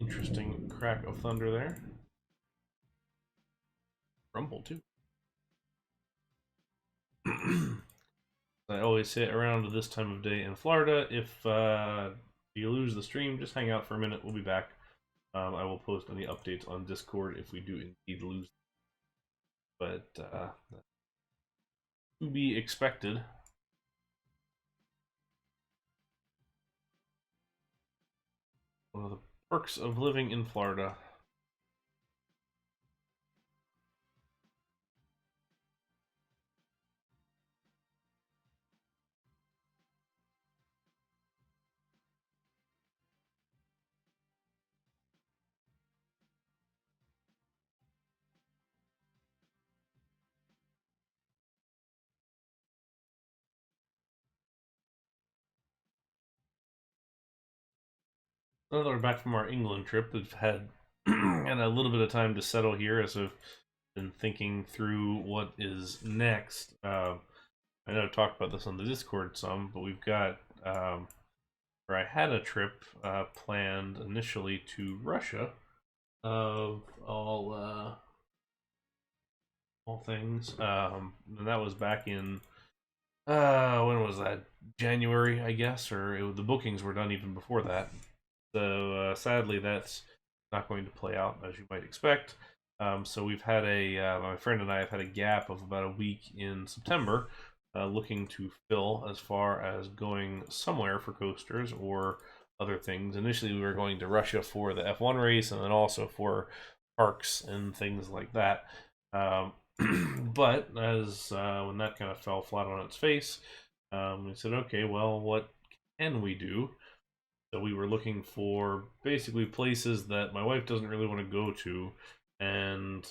interesting crack of thunder there. Rumble too. I always say around this time of day in Florida, if you lose the stream, just hang out for a minute. We'll be back. I will post any updates on Discord if we do indeed lose. But to be expected. One of the perks of living in Florida. Now that we're back from our England trip, we've had and a little bit of time to settle here as I've been thinking through what is next. I know I talked about this on the Discord some, but we've got where I had a trip planned initially to Russia of all things, and that was back in when was that? January, I guess, or the bookings were done even before that. So sadly, that's not going to play out as you might expect. So we've had my friend and I have had a gap of about a week in September, looking to fill as far as going somewhere for coasters or other things. Initially, we were going to Russia for the F1 race, and then also for parks and things like that. But as when that kind of fell flat on its face, we said, okay, well, what can we do? So we were looking for basically places that my wife doesn't really want to go to, and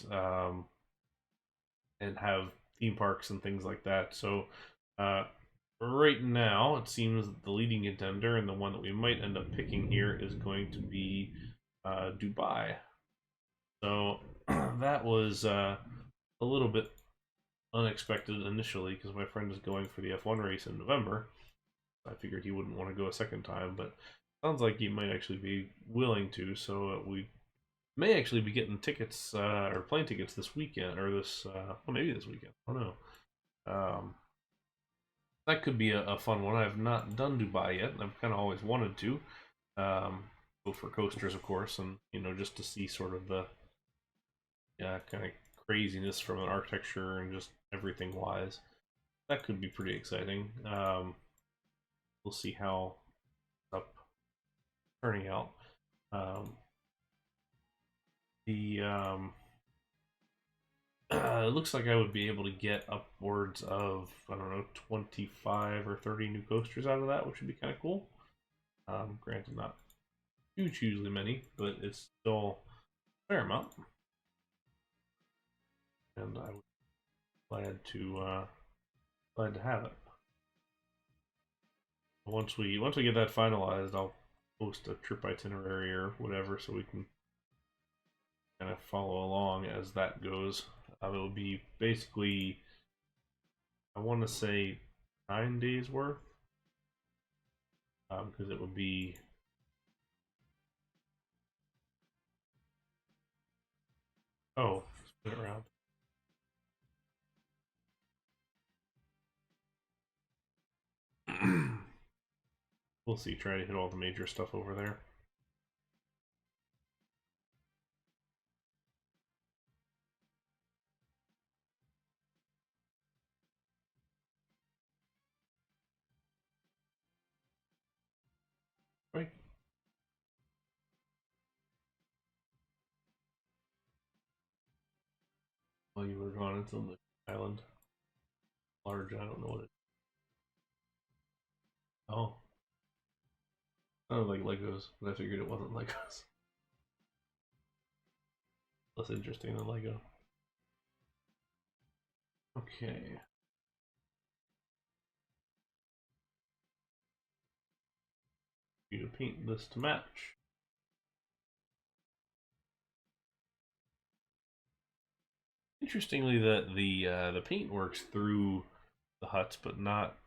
have theme parks and things like that. So right now, it seems that the leading contender and the one that we might end up picking here is going to be Dubai. So that was a little bit unexpected initially because my friend is going for the F1 race in November. I figured he wouldn't want to go a second time, but sounds like he might actually be willing to. So we may actually be getting tickets or plane tickets this weekend or this, well, maybe this weekend. I don't know. That could be a fun one. I've not done Dubai yet, and I've kind of always wanted to. Go for coasters, of course, and just to see sort of the kind of craziness from an architecture and just everything wise. That could be pretty exciting. We'll see how it's up turning out. It looks like I would be able to get upwards of, I don't know, 25 or 30 new coasters out of that, which would be kind of cool. Granted, not hugely many, but it's still a fair amount. And I would be glad to have it. Once we get that finalized, I'll post a trip itinerary or whatever so we can kind of follow along as that goes. It will be basically, I want to say 9 days worth, because it would be spin it around. We'll see. Try to hit all the major stuff over there. Right. While you were gone, it's on the island. Large, I don't know what it is. Oh. Sounded like Legos, but I figured it wasn't Legos. Less interesting than Lego. Okay. You to paint this to match. Interestingly, that the paint works through the huts, but not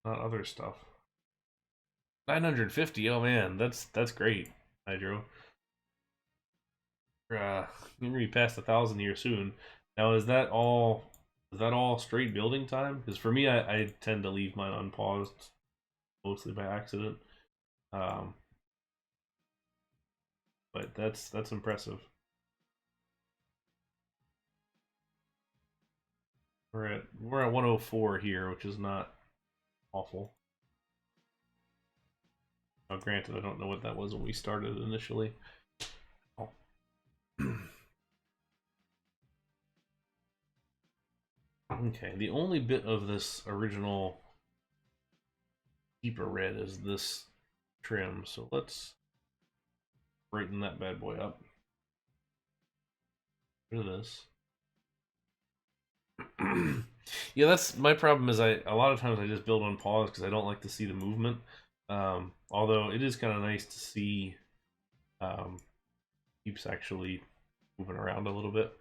other stuff. 950. Oh man, that's great, Hydro. You're gonna be past 1,000 here soon. Now, is that all? Is that all straight building time? Because for me, I tend to leave mine unpaused, mostly by accident. Um, but that's impressive. We're at 104 here, which is not awful. Now, granted, I don't know what that was when we started initially. Oh. Okay, the only bit of this original deeper red is this trim, so let's brighten that bad boy up. Rid of this. Yeah, that's my problem. Is a lot of times I just build on pause because I don't like to see the movement. Although it is kind of nice to see um, keeps actually moving around a little bit.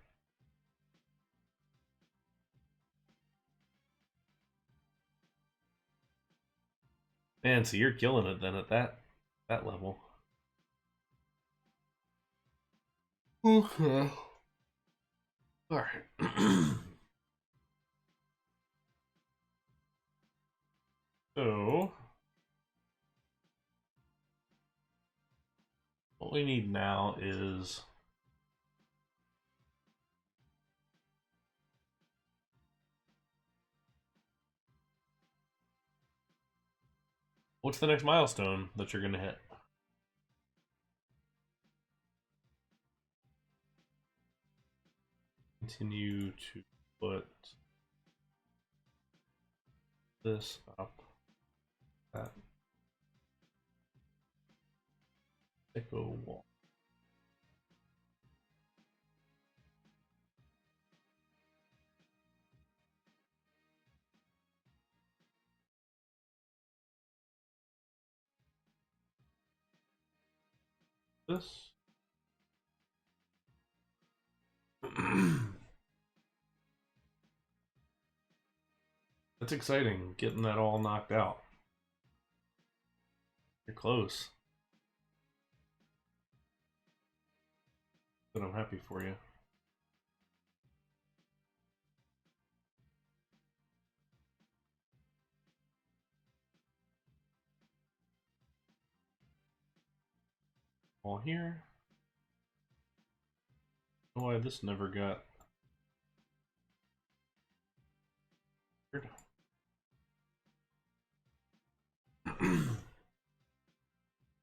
Man, so you're killing it then at that level. Okay. All right. So what we need now is what's the next milestone that you're gonna hit? Continue to put this up. That echo wall. This. That's exciting, getting that all knocked out. You're close. But I'm happy for you. All here. Why this never got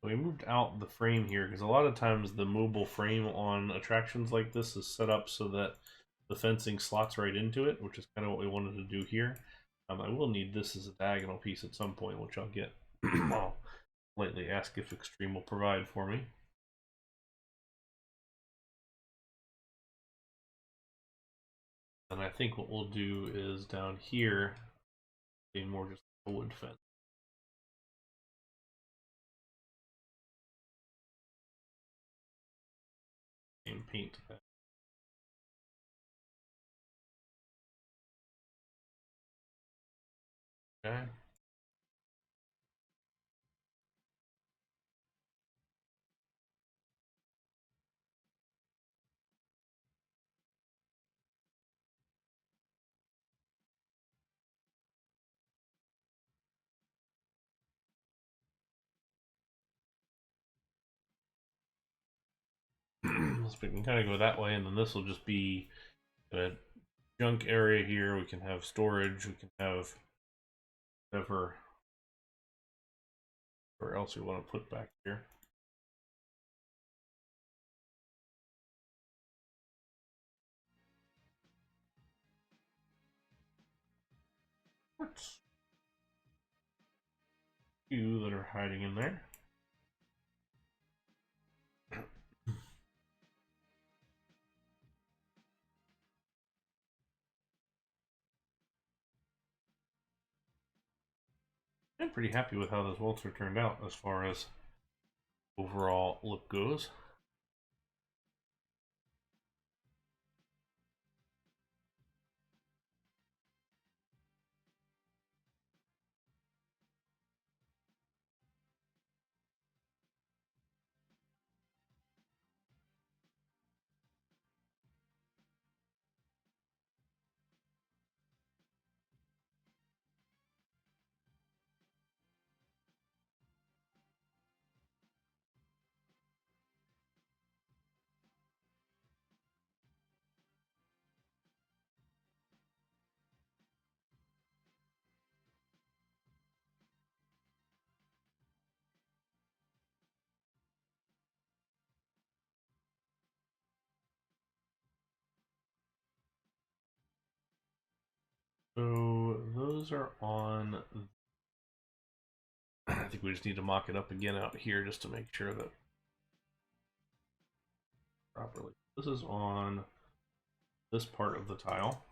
we moved out the frame here because a lot of times the mobile frame on attractions like this is set up so that the fencing slots right into it, which is kind of what we wanted to do here. I will need this as a diagonal piece at some point, which I'll get. I'll lightly ask if Extreme will provide for me. And I think what we'll do is down here, be more just a wood fence. And paint that. Okay. So we can kind of go that way, and then this will just be a junk area here. We can have storage. We can have whatever or else we want to put back here. What's you that are hiding in there? I'm pretty happy with how this Waltzer turned out as far as overall look goes. So those are on. I think we just need to mock it up again out here just to make sure that properly. This is on this part of the tile.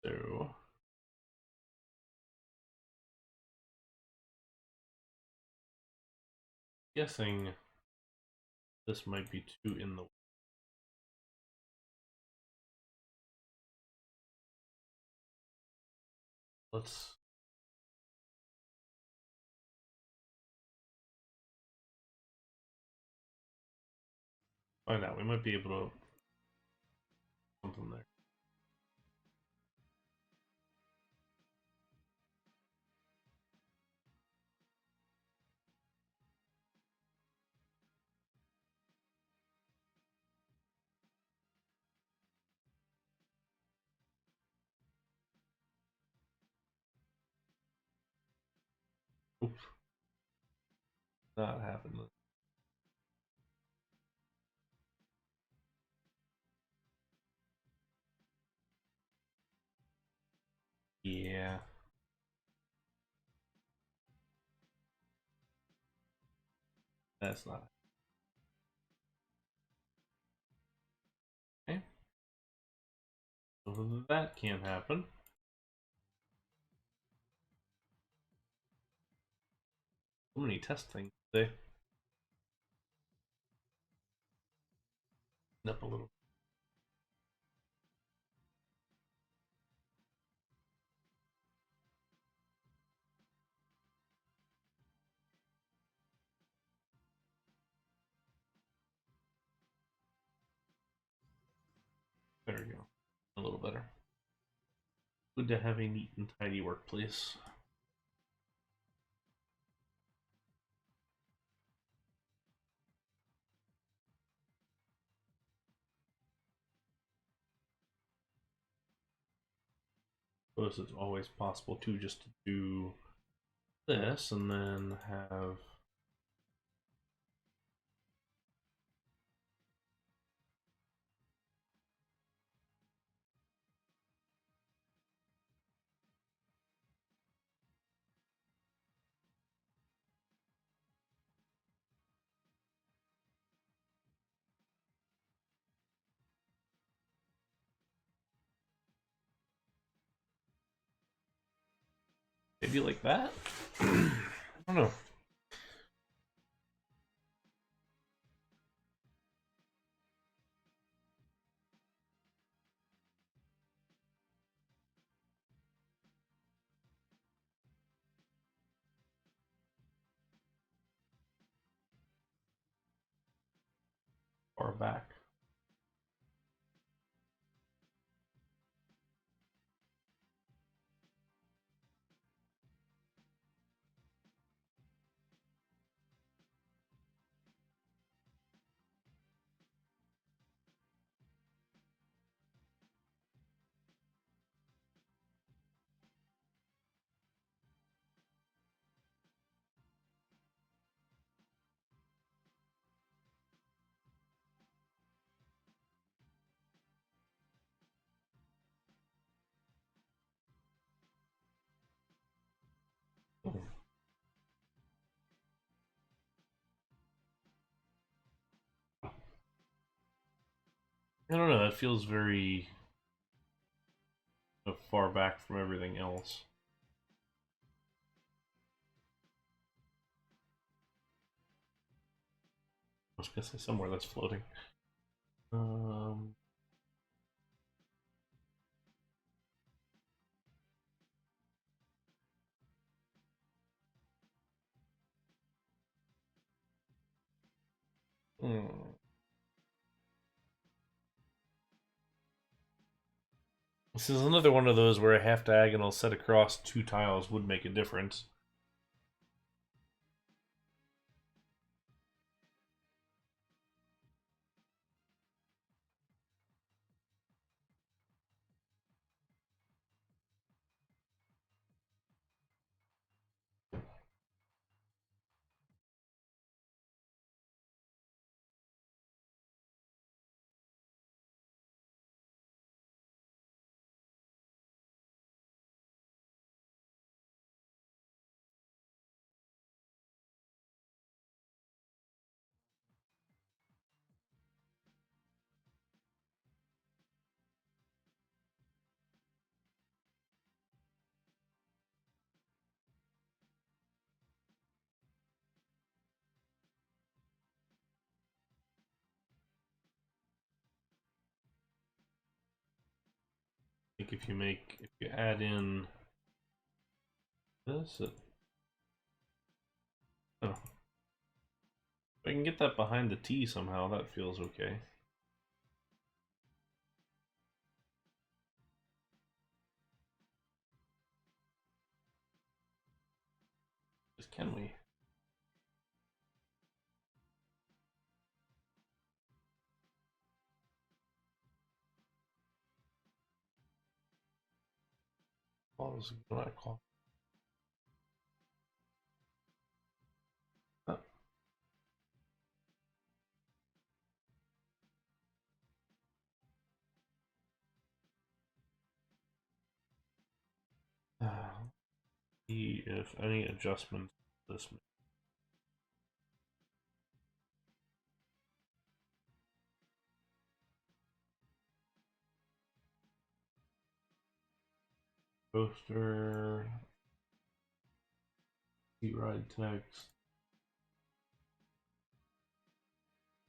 So Guessing this might be too in the. Let's find out. We might be able to something there. Oops, not happening. Yeah, that's not okay. So that can't happen. So many test things today. Up a little. There we go. A little better. Good to have a neat and tidy workplace. Of course, it's always possible too just to do this and then have maybe like that. I don't know. Far back. Oh, I don't know. That feels very far back from everything else. I was gonna say somewhere that's floating. Um, hmm. This is another one of those where a half diagonal set across two tiles would make a difference. like if you add in this, oh, if I can get that behind the T somehow, that feels okay. Just can we? Close. Not close. See if any adjustments this makes. Coaster, ride text.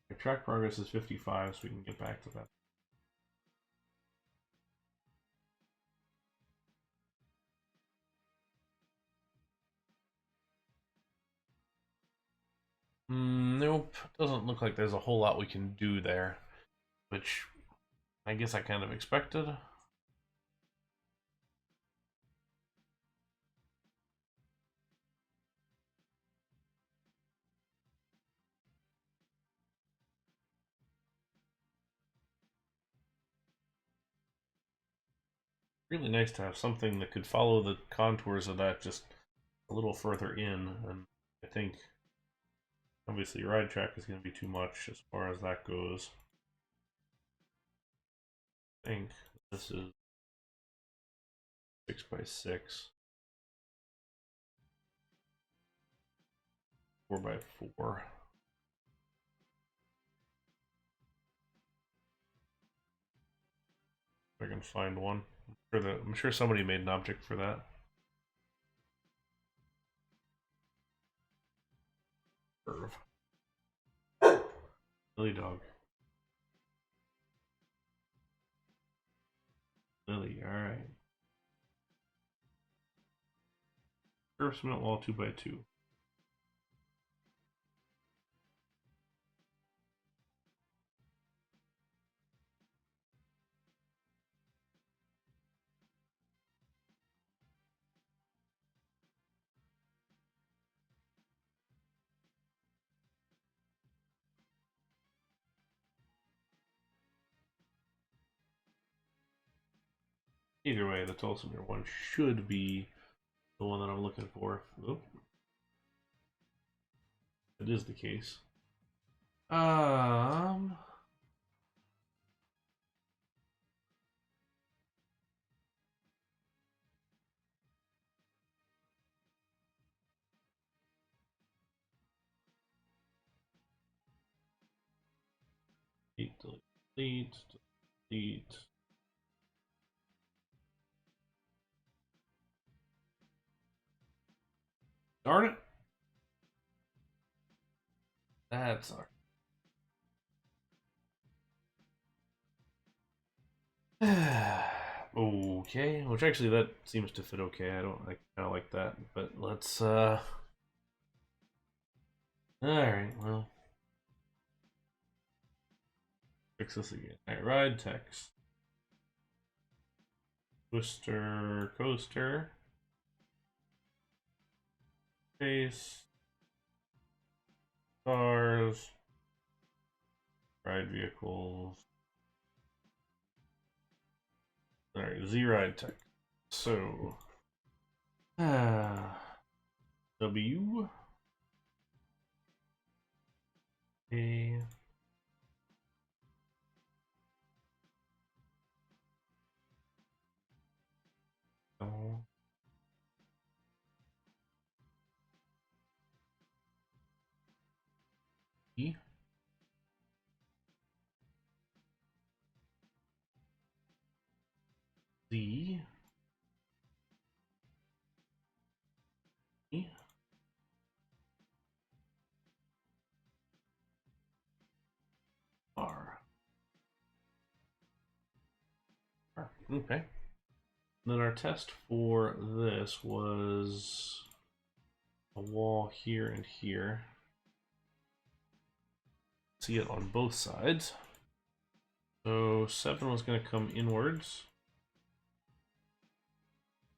Your track progress is 55, so we can get back to that. Nope, doesn't look like there's a whole lot we can do there, which I guess I kind of expected. Really nice to have something that could follow the contours of that just a little further in, and I think obviously ride track is going to be too much as far as that goes. I think this is 6x6, 4x4. If I can find one. I'm sure somebody made an object for that. Curve. Lily dog. Lily, alright. Curve cement wall 2x2. Either way, the Tulsimere one should be the one that I'm looking for. Oop. It is the case. Delete. Darn it! That sucks. Okay, which actually that seems to fit okay. I kind of like that, but let's all right, well, fix this again. All right, ride text. Twister coaster. Space. Cars. Ride vehicles. Alright, Z ride text. So W A L E Z E R. Okay. Then our test for this was a wall here and here. See it on both sides. So 7 was going to come inwards.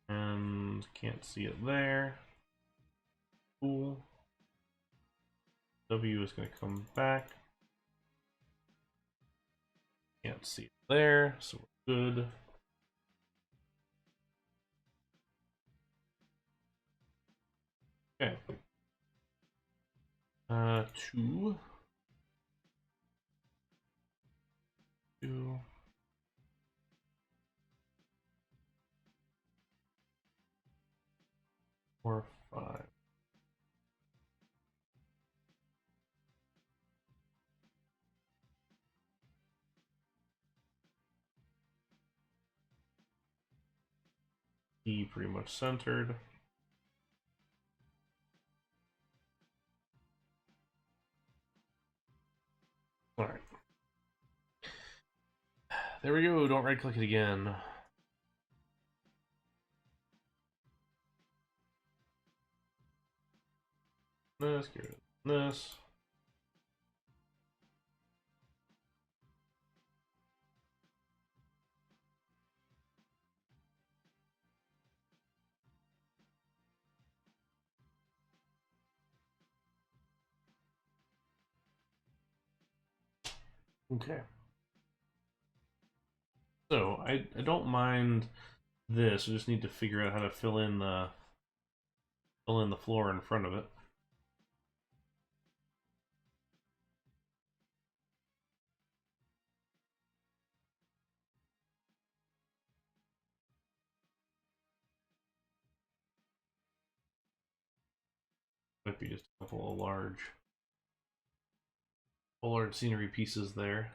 And can't see it there. Cool. W is going to come back. Can't see it there, so we're good. Okay. 2. 2. 4, 5. E pretty much centered. All right. There we go. Don't right click it again. This, get rid of this. Okay. So I don't mind this. I just need to figure out how to fill in the floor in front of it. Might be just a couple of large scenery pieces there.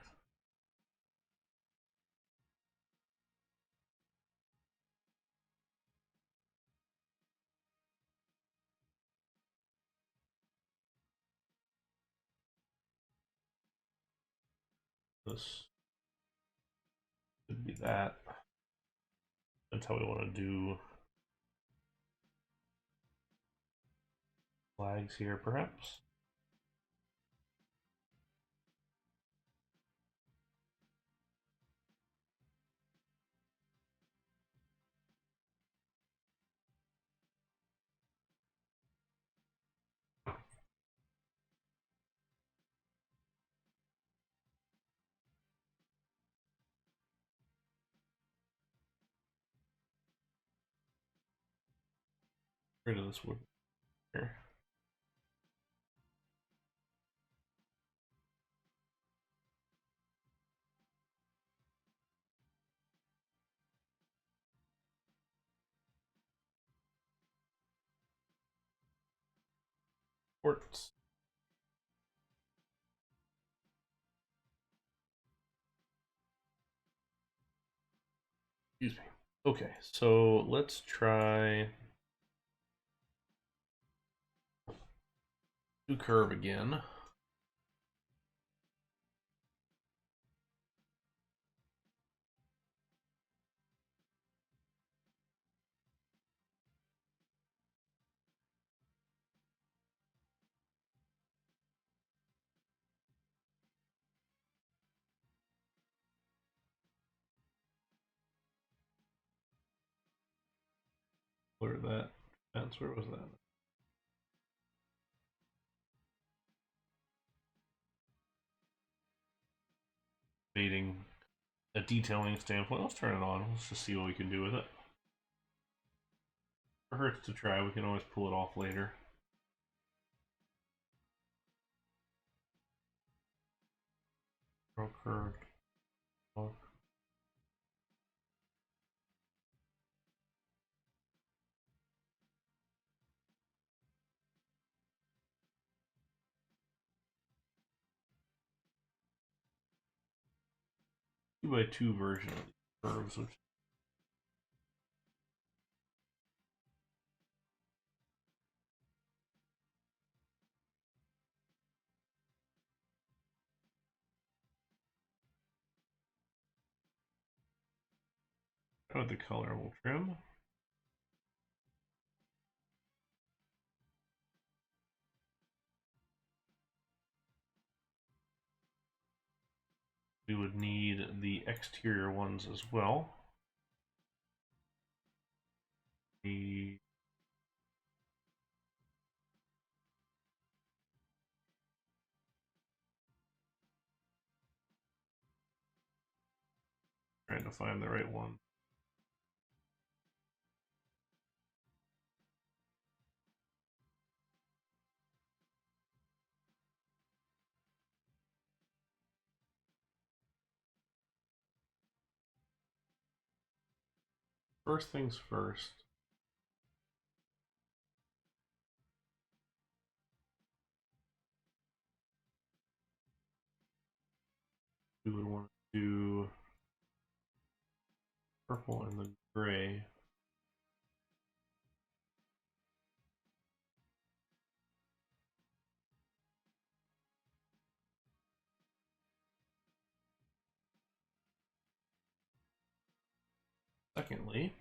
This could be that. That's how we want to do flags here, perhaps. Rid of this wood here. Quartz. Excuse me. Okay, so let's try do curve again. Where that fence? Where was that? Fading a detailing standpoint. Let's turn it on. Let's just see what we can do with it. It hurts to try. We can always pull it off later. Curved. 2x2 version of the curves, which Start with the colorable trim. We would need the exterior ones as well. The trying to find the right one. First things first. We would want to do purple and then gray. Secondly,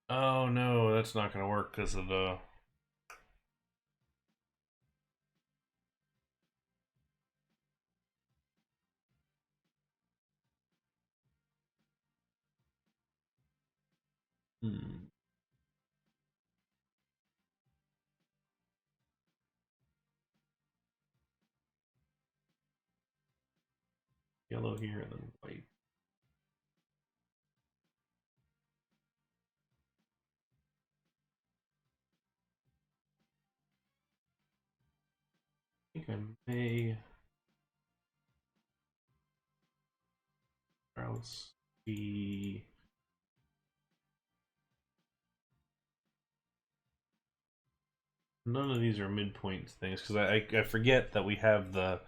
oh no, that's not going to work because of the. Hmm. Yellow here and then white. I think I may. Let's see. None of these are midpoint things because I forget that we have the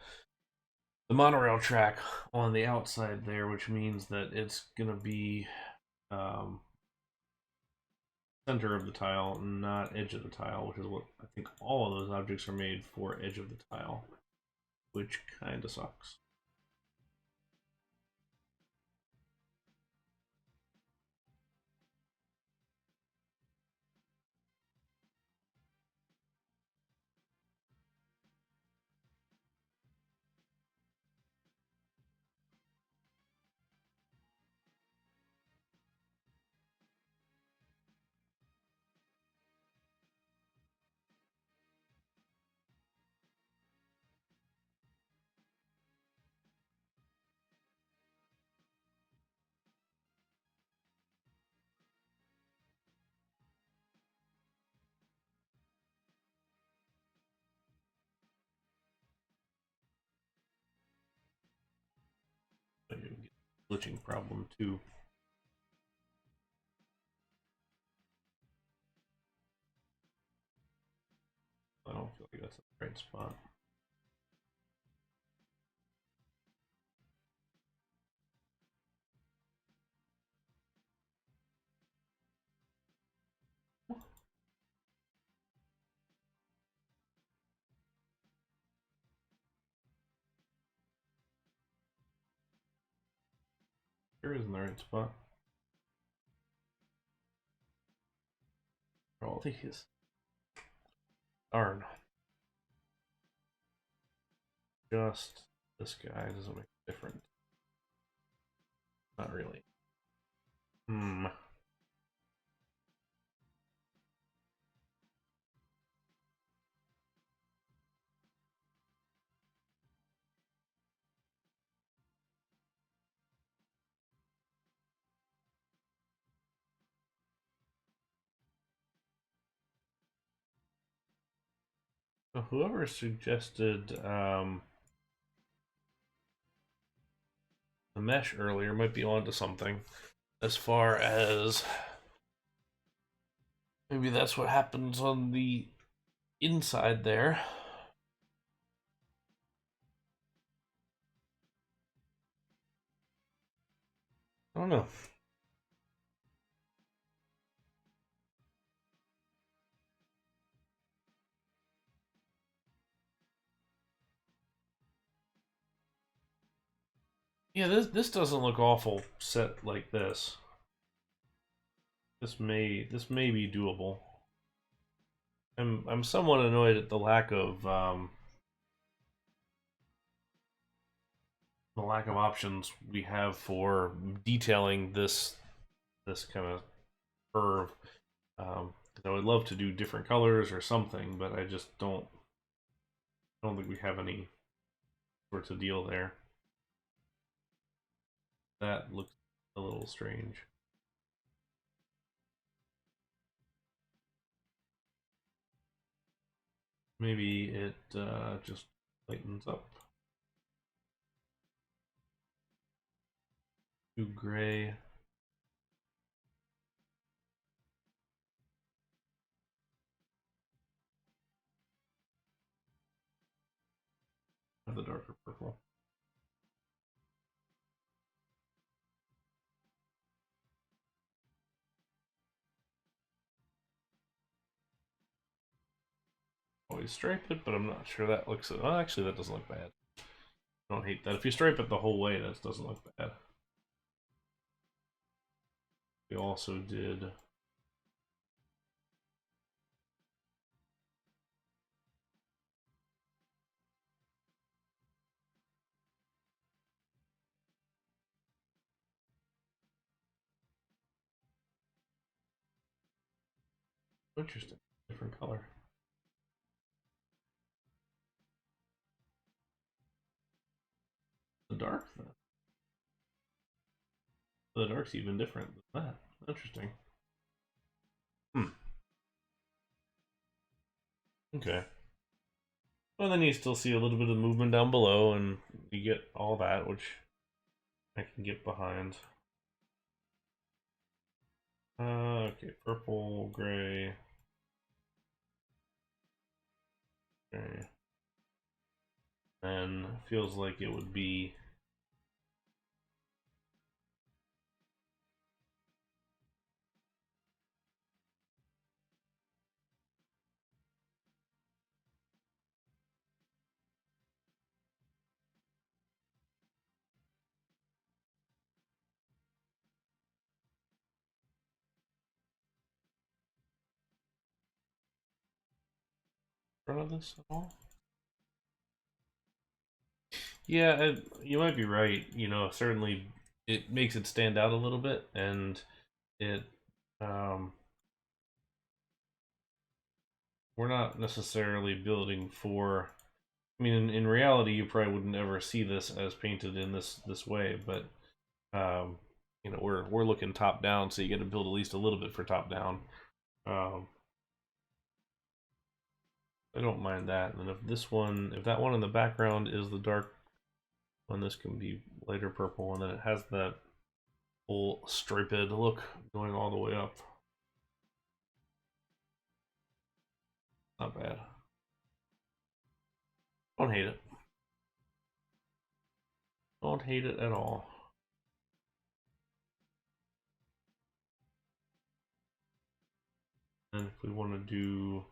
monorail track on the outside there, which means that it's gonna be center of the tile, not edge of the tile, which is what I think all of those objects are made for, edge of the tile, which kind of sucks. Glitching problem too. I don't feel like that's the right spot. Here isn't the right spot for all these. Darn. Just this guy doesn't make a difference. Not really. Hmm. So whoever suggested the mesh earlier might be onto something as far as maybe that's what happens on the inside there. I don't know. Yeah, this doesn't look awful set like this. This may be doable. I'm somewhat annoyed at the lack of options we have for detailing this kind of curve. I would love to do different colors or something, but I just don't think we have any sorts of deal there. That looks a little strange. Maybe it just lightens up. Too gray. Have the darker purple. Always stripe it, but I'm not sure that looks. Well, actually, that doesn't look bad. I don't hate that. If you stripe it the whole way, that doesn't look bad. We also did interesting, different color. The dark, then. The dark's even different than that. Interesting. Okay. Well, then you still see a little bit of movement down below, and you get all that, which I can get behind. Okay, purple, gray. Okay. And feels like it would be in front of this at all. Yeah, you might be right. Certainly it makes it stand out a little bit, and it um, we're not necessarily building for. I mean, in reality, you probably wouldn't ever see this as painted in this way, but um, we're looking top down, so you get to build at least a little bit for top down. Um, I don't mind that. And then if that one in the background is the dark one, this can be lighter purple, and then it has that whole striped look going all the way up. Not bad. Don't hate it. Don't hate it at all. And if we want to do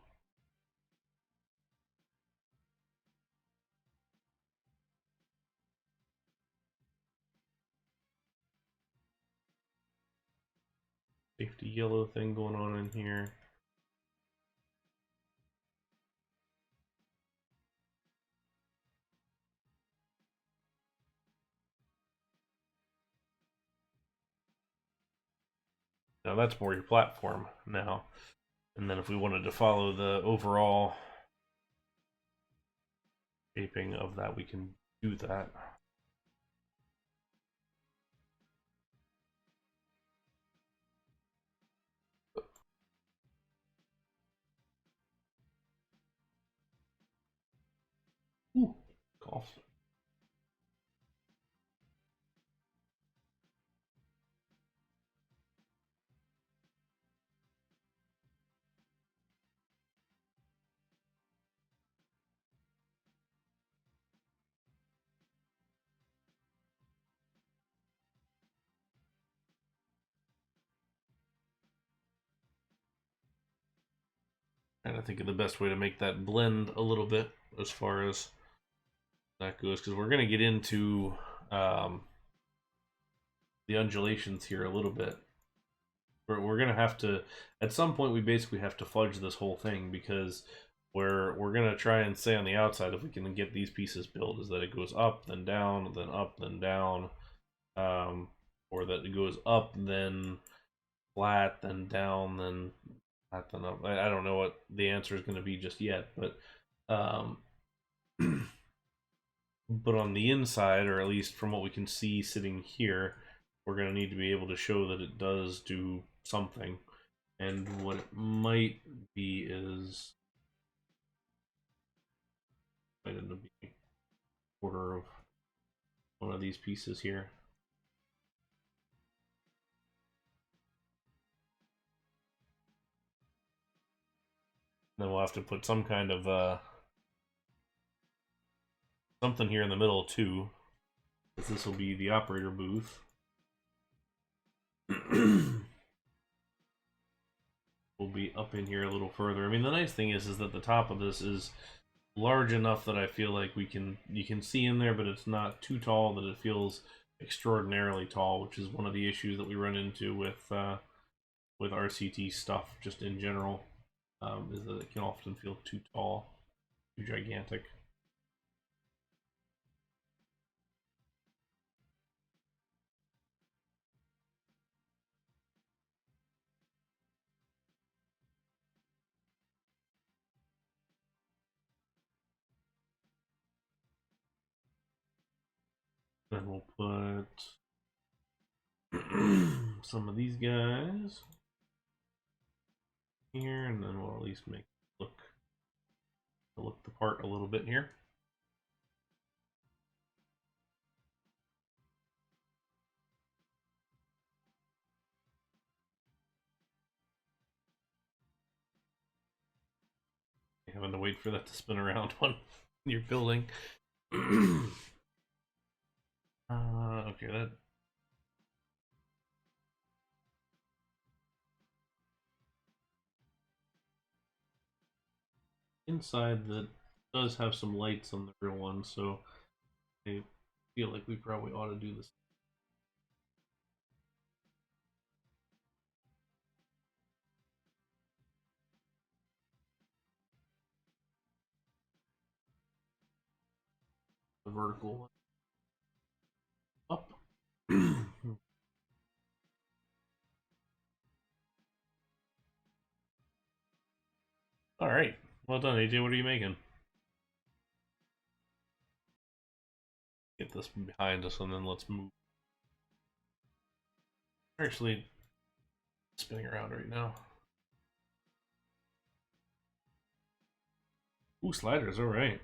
safety yellow thing going on in here. Now that's more your platform now. And then if we wanted to follow the overall shaping of that, we can do that. Ooh, golf. And I think of the best way to make that blend a little bit as far as that goes, because we're going to get into the undulations here a little bit. We're gonna have to, at some point we basically have to fudge this whole thing, because we're gonna try and say on the outside, if we can get these pieces built, is that it goes up then down then up then down, or that it goes up then flat then down then flat then up. I don't know what the answer is going to be just yet, but um, but on the inside, or at least from what we can see sitting here, we're going to need to be able to show that it does do something. And what it might be is, might end up being a quarter of one of these pieces here. Then we'll have to put some kind of something here in the middle too, because this will be the operator booth. Will be up in here a little further. I mean, the nice thing is that the top of this is large enough that I feel like you can see in there, but it's not too tall that it feels extraordinarily tall, which is one of the issues that we run into with RCT stuff just in general, is that it can often feel too tall, too gigantic. Then we'll put some of these guys here, and then we'll at least make it look the part a little bit here. Having to wait for that to spin around when you're building. Okay, that. Inside that does have some lights on the real one, so I feel like we probably ought to do this. The vertical one up. All right, well done, AJ. What are you making? Get this behind us, and then let's move. Actually, spinning around right now. Ooh, sliders. All right.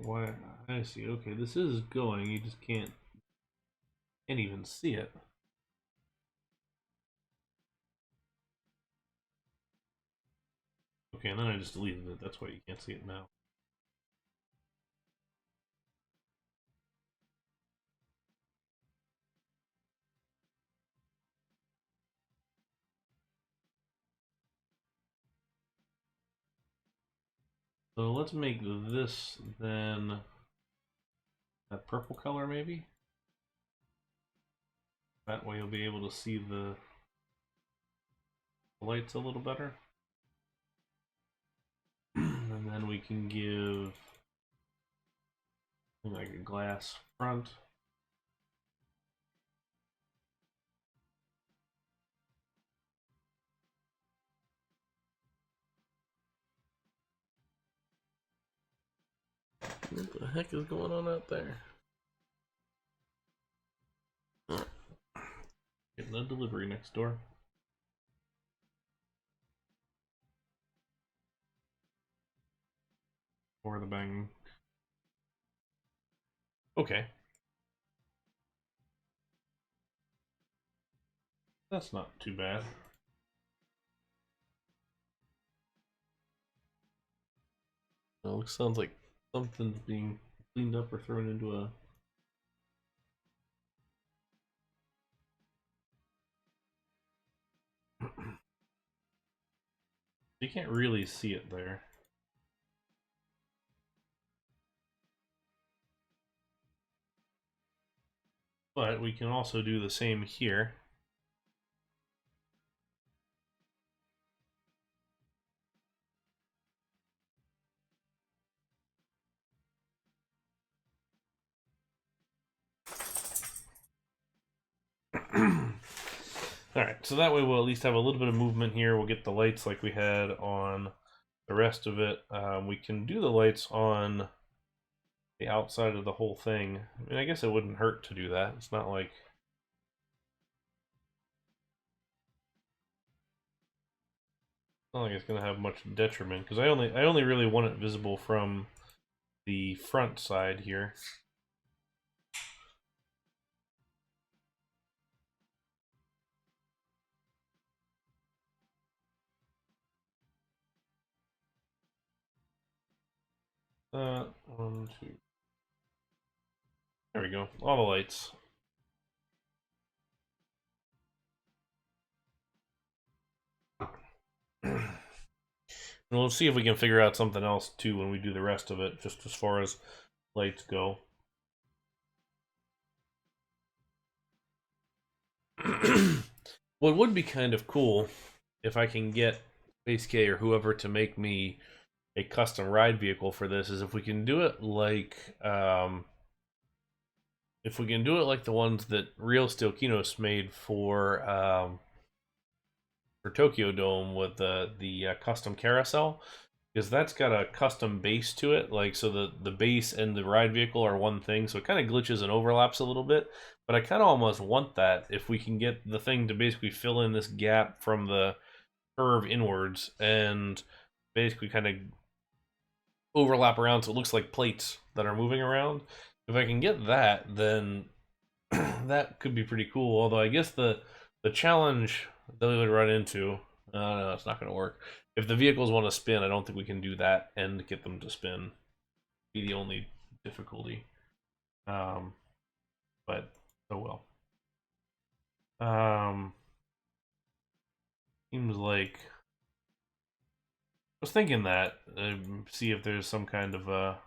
Why? I see. Okay, this is going. You just can't even see it. Okay, and then I just deleted it. That's why you can't see it now. So let's make this then that purple color, maybe. That way you'll be able to see the lights a little better. And then we can give like a glass front. What the heck is going on out there? Getting a delivery next door. Or the bang. Okay. That's not too bad. Well, it sounds like something's being cleaned up or thrown into a You can't really see it there. But we can also do the same here. Alright, so that way we'll at least have a little bit of movement here. We'll get the lights like we had on the rest of it. We can do the lights on the outside of the whole thing. I mean, I guess it wouldn't hurt to do that. It's not like... It's not like it's going to have much detriment, because I only really want it visible from the front side here. One, two. There we go. All the lights. And we'll see if we can figure out something else too when we do the rest of it, just as far as lights go. What would be kind of cool if I can get Space K or whoever to make me a custom ride vehicle for this is if we can do it like the ones that Real Steel Kinos made for Tokyo Dome with the custom carousel, because that's got a custom base to it, like, so the base and the ride vehicle are one thing, so it kind of glitches and overlaps a little bit. But I kind of almost want that if we can get the thing to basically fill in this gap from the curve inwards and basically kind of overlap around so it looks like plates that are moving around. If I can get that, then that could be pretty cool. Although I guess the challenge that we would run into, no, it's not going to work. If the vehicles want to spin, I don't think we can do that and get them to spin. Be the only difficulty. But oh well. Seems like I was thinking that see if there's some kind of a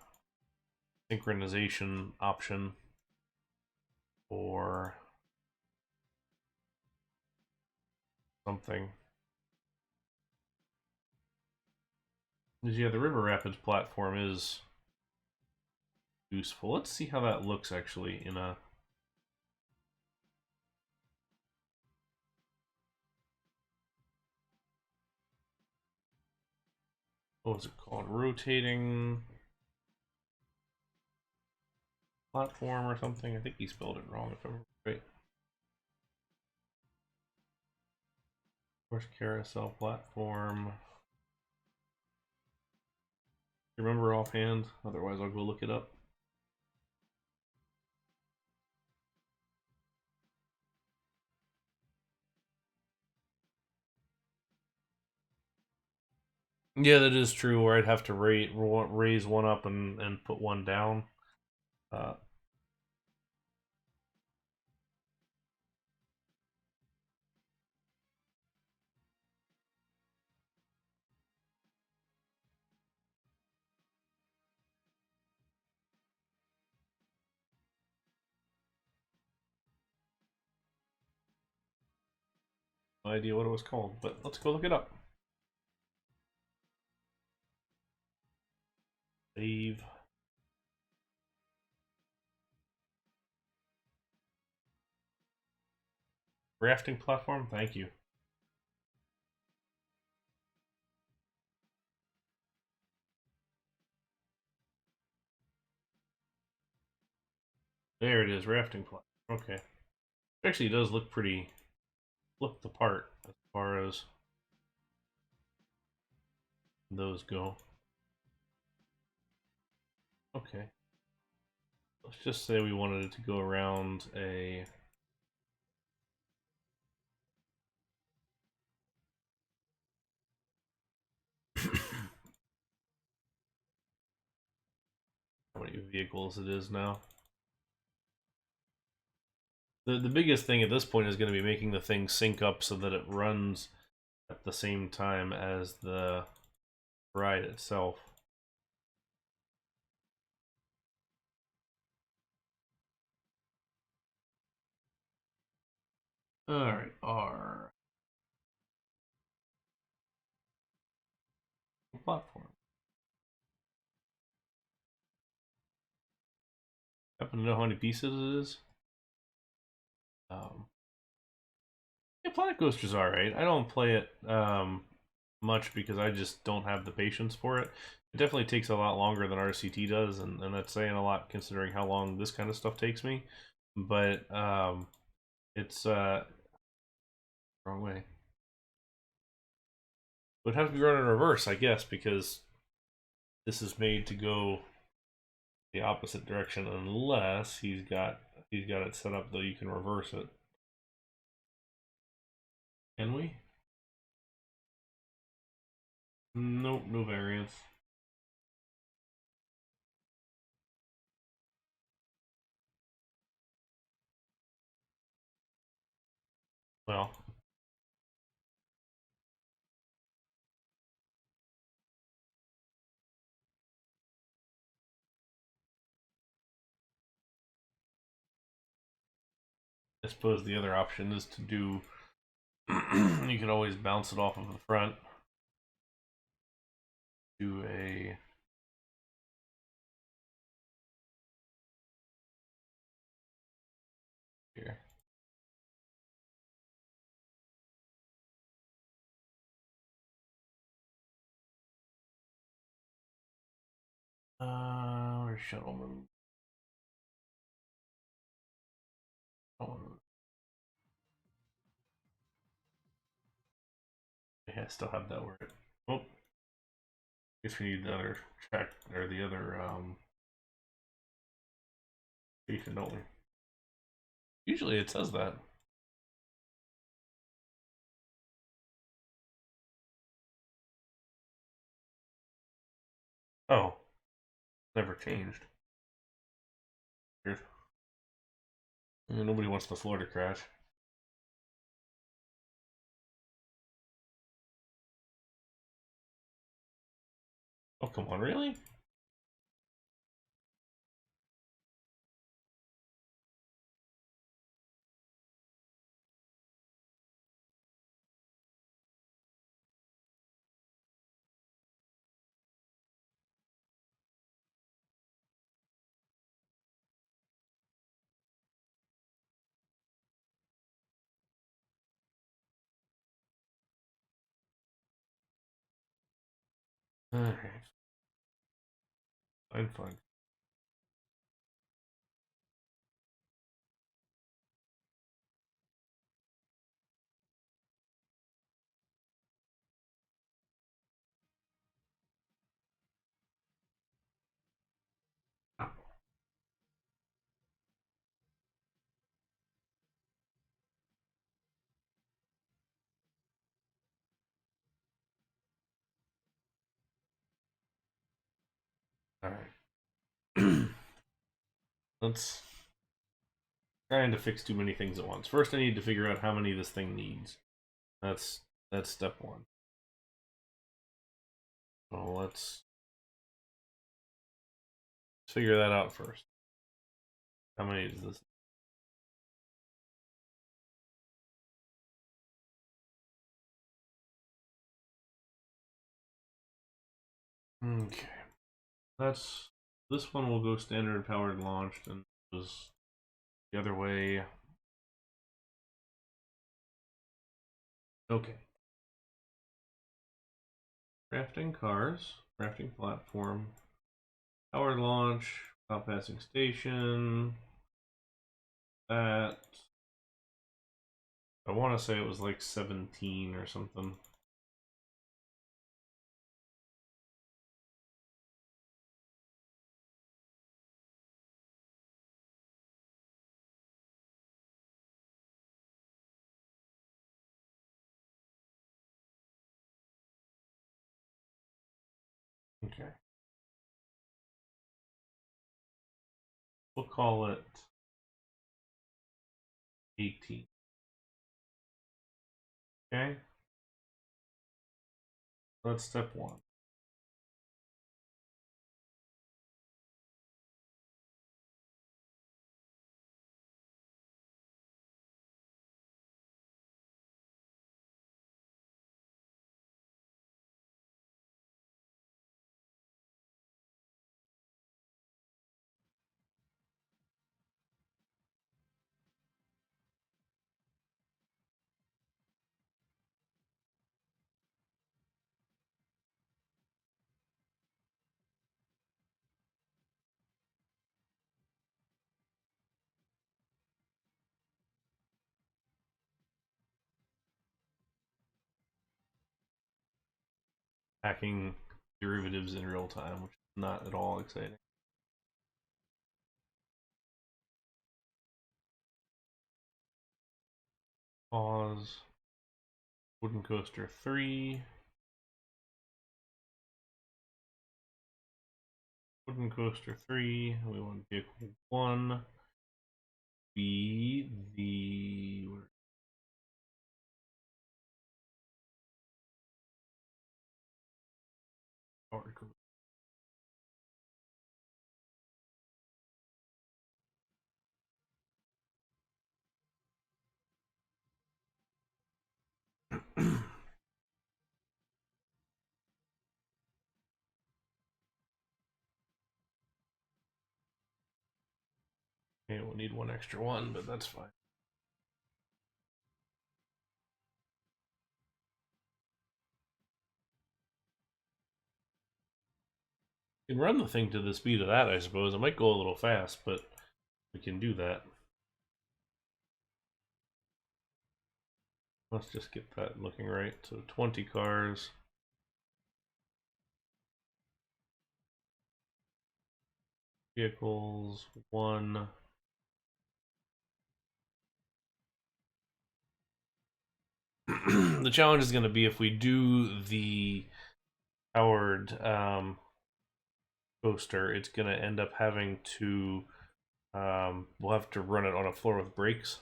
synchronization option or something. Because yeah, the River Rapids platform is useful. Let's see how that looks actually in a... What was it called? Rotating platform or something? I think he spelled it wrong if I'm right. Horse carousel platform. Remember offhand? Otherwise I'll go look it up. Yeah, that is true, or I'd have to raise one up and put one down. Uh, no idea what it was called, but let's go look it up. Save. Rafting platform, thank you. There it is, rafting platform. Okay. Actually, it does look the part as far as those go. Okay. Let's just say we wanted it to go around a... how many vehicles it is now. The biggest thing at this point is going to be making the thing sync up so that it runs at the same time as the ride itself. Alright, R. Platform. Happen to know how many pieces it is? Yeah, Planet Coaster's alright. I don't play it much because I just don't have the patience for it. It definitely takes a lot longer than RCT does, and that's saying a lot considering how long this kind of stuff takes me. But it's wrong way. Would have to be run in reverse, I guess, because this is made to go the opposite direction unless he's got it set up though you can reverse it. Can we? Nope, no variance. Well, I suppose the other option is to do you can always bounce it off of the front. Do a here. Where's shuttle move? Oh, yeah, I still have that word. Oh, guess we need the other track or the other station, don't we? Usually it says that. Oh, never changed. Weird. Yeah, nobody wants the floor to crash. Oh, come on, really? Alright, fine, fine. Alright. Let's trying to fix too many things at once. First I need to figure out how many this thing needs. That's step one. Well, let's figure that out first. How many is this? Okay. That's this one will go standard powered launched and goes the other way. Okay. Crafting cars, crafting platform, powered launch, top passing station. That I want to say it was like 17 or something. Okay. We'll call it 18. Okay. That's step one. Hacking derivatives in real time, which is not at all exciting. Pause. Wooden coaster 3. Wooden coaster 3. We want vehicle 1 be the power coaster. Okay, we'll need one extra one, but that's fine. We can run the thing to the speed of that, I suppose. It might go a little fast, but we can do that. Let's just get that looking right. So 20 cars. Vehicles, 1. The challenge is going to be if we do the powered coaster, it's going to end up having to, we'll have to run it on a floor with brakes.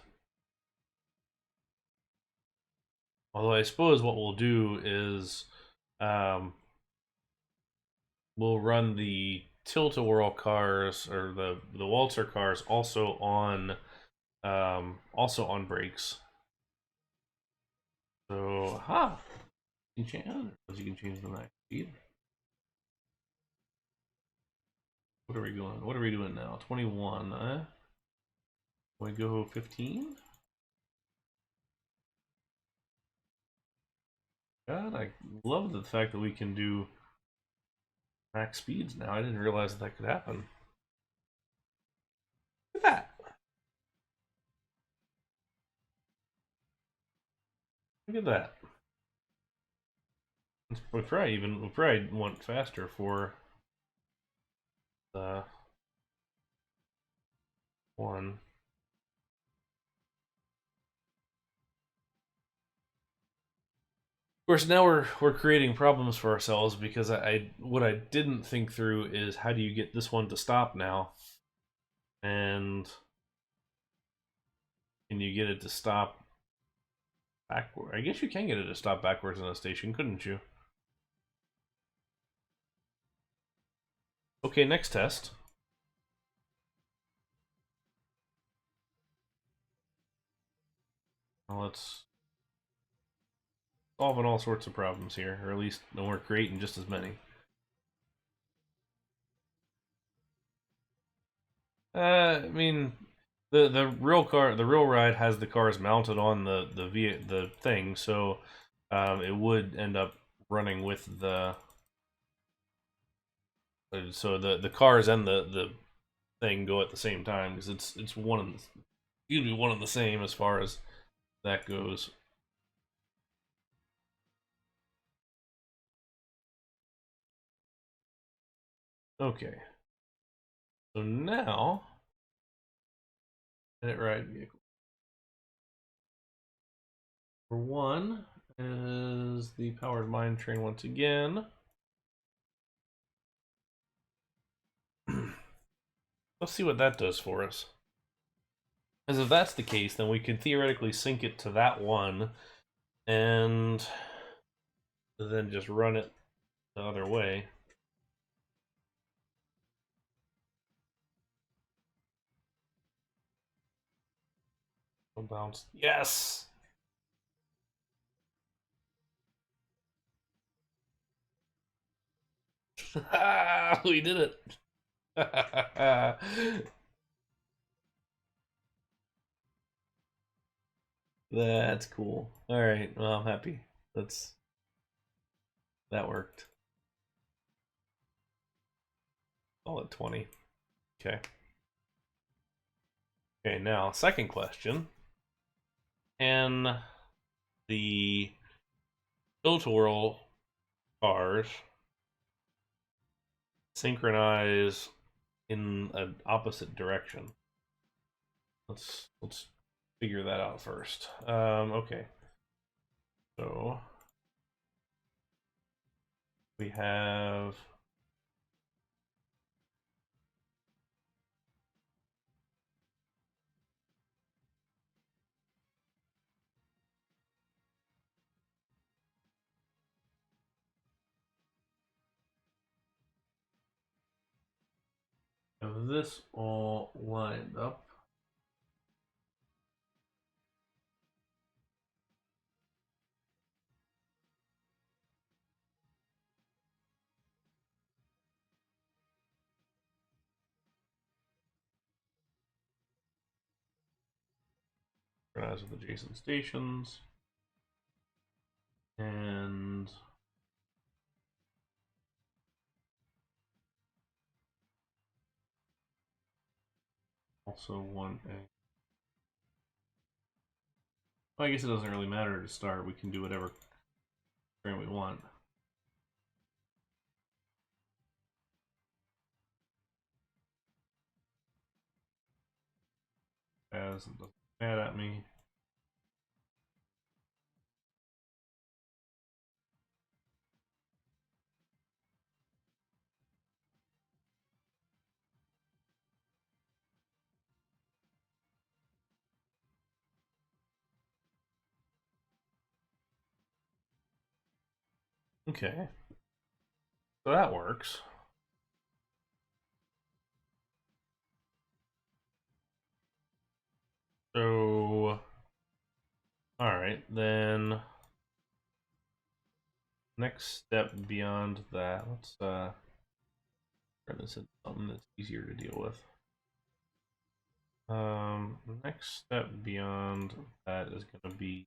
Although I suppose what we'll do is we'll run the Tilt-a-whirl cars or the Waltzer cars also on brakes. So you can change the max speed. What are we going? What are we doing now? 21, huh? We go 15? God, I love the fact that we can do max speeds now. I didn't realize that that could happen. Look at that. Look at that. We probably want faster for the one. Of course, now we're creating problems for ourselves because what I didn't think through is how do you get this one to stop now, and can you get it to stop backward? I guess you can get it to stop backwards in a station, couldn't you? Okay, next test. Well, let's solving all sorts of problems here, or at least we're creating just as many. I mean, the real ride has the cars mounted on the thing, so it would end up running with the. So the cars and the thing go at the same time because it's one and usually one and the same as far as that goes. Okay, so now edit ride vehicle. For one is the powered mine train once again. Let's see what that does for us. Because if that's the case, then we can theoretically sync it to that one, and and then just run it the other way. Don't bounce. Yes! We did it. That's cool. All right. Well, I'm happy. That worked. Call it 20. Okay. Okay. Now, second question. Can the Tilt-a-whirl cars synchronize in an opposite direction? Let's figure that out first. Okay. So we have this all lined up. Synchronize with adjacent stations. And also one A. Well, I guess it doesn't really matter to start. We can do whatever train we want. As it doesn't mad at me. Okay. So that works. So, all right, then next step beyond that, let's turn this into something that's easier to deal with. Next step beyond that is going to be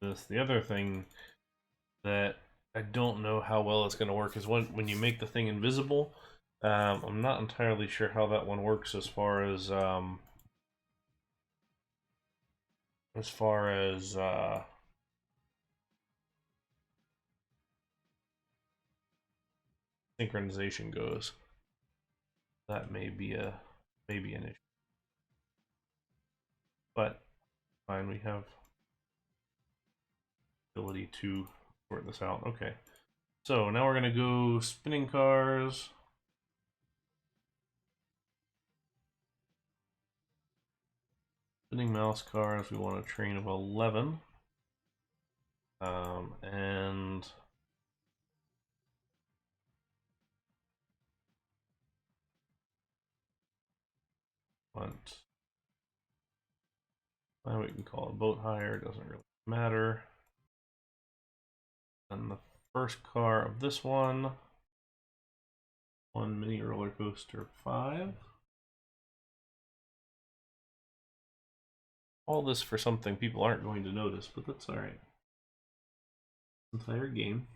this. The other thing that I don't know how well it's going to work is when you make the thing invisible. I'm not entirely sure how that one works as far as synchronization goes. That may be an issue, but fine. We have ability to sort this out. Okay, so now we're gonna go spinning cars. Spinning mouse cars. We want a train of 11. And want, well, we can call it boat hire. Doesn't really matter. And the first car of this one mini roller coaster 5. All this for something people aren't going to notice, but that's all right. Entire game.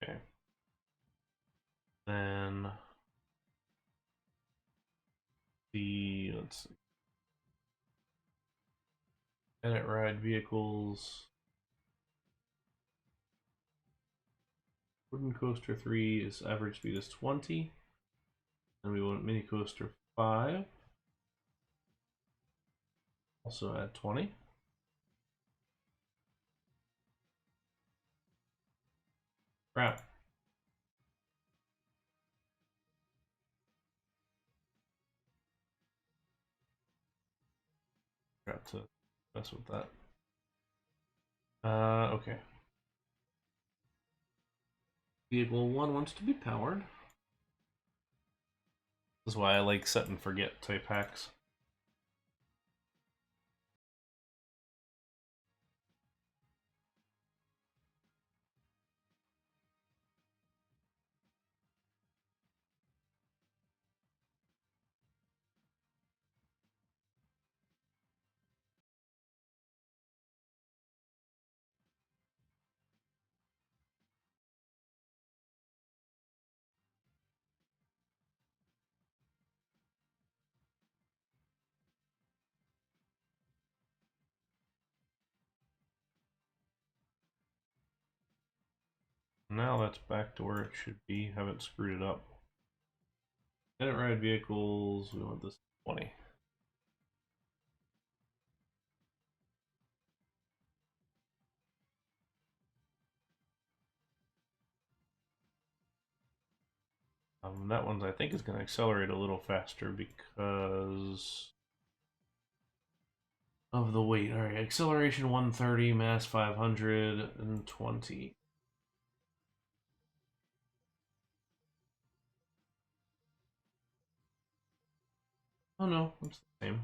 Okay. Then let's see. Edit ride vehicles. Wooden coaster 3 is average speed is 20. And we want mini coaster 5. Also add 20. Crap. Forgot to mess with that. Okay. Vehicle 1 wants to be powered. This is why I like set and forget type hacks. Now that's back to where it should be. Haven't screwed it up. Edit ride vehicles. We want this 20. That one I think is going to accelerate a little faster because of the weight. All right, acceleration 130, mass 520. Oh no, it's the same.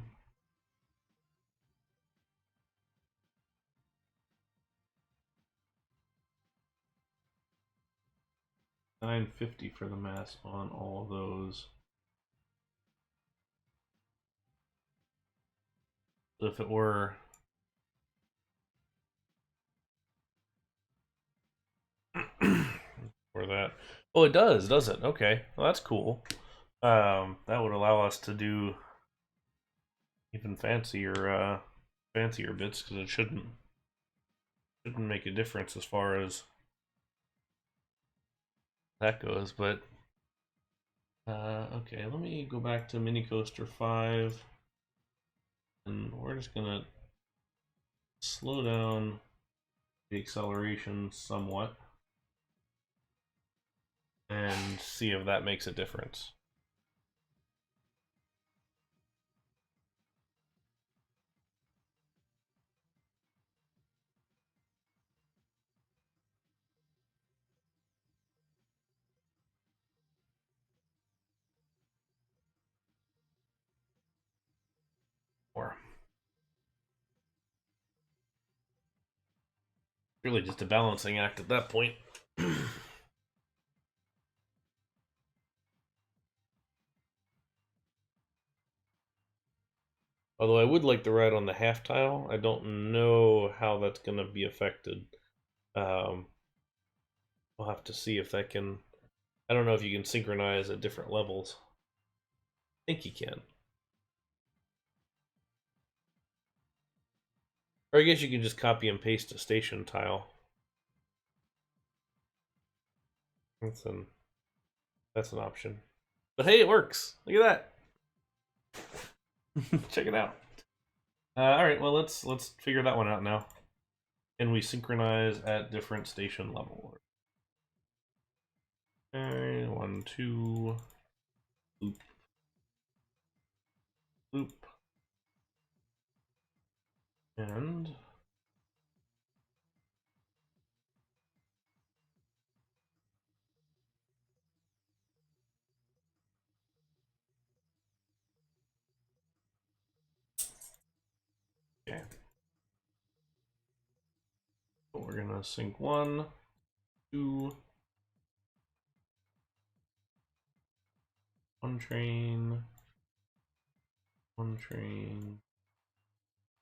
$950 for the mass on all of those. So if it were for that, oh, it does it? Okay, well that's cool. That would allow us to do even fancier bits because it shouldn't make a difference as far as that goes. But okay, let me go back to Mini Coaster 5, and we're just gonna slow down the acceleration somewhat and see if that makes a difference. Or really just a balancing act at that point. Although I would like to ride on the half tile, I don't know how that's going to be affected. We'll have to see if that can. I don't know if you can synchronize at different levels. I think you can. Or I guess you can just copy and paste a station tile. That's an option. But hey, it works. Look at that. Check it out. All right, well let's figure that one out now. Can we synchronize at different station level? Okay, 1, 2, loop, loop, and okay. We're gonna sync 1, 2, one train,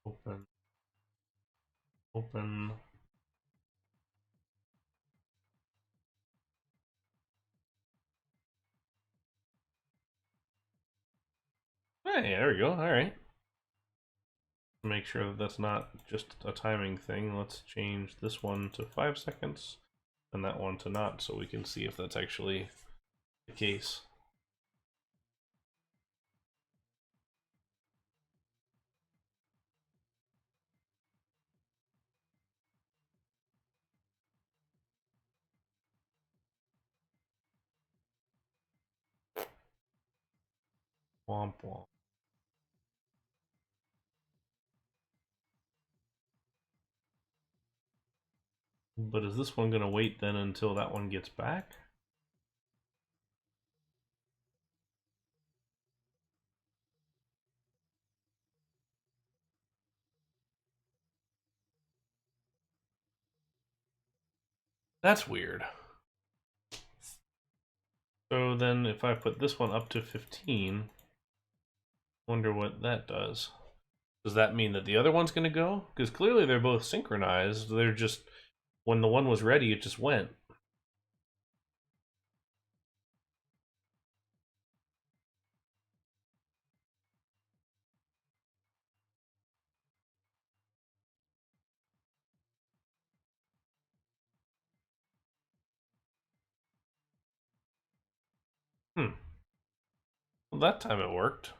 open, open, Hey, there we go. All right. Make sure that that's not just a timing thing. Let's change this one to 5 seconds and that one to not, so we can see if that's actually the case. Womp womp. But is this one going to wait then until that one gets back? That's weird. So then if I put this one up to 15, wonder what that does. Does that mean that the other one's going to go? Because clearly they're both synchronized. They're just, when the one was ready, it just went. Hmm. Well, that time it worked.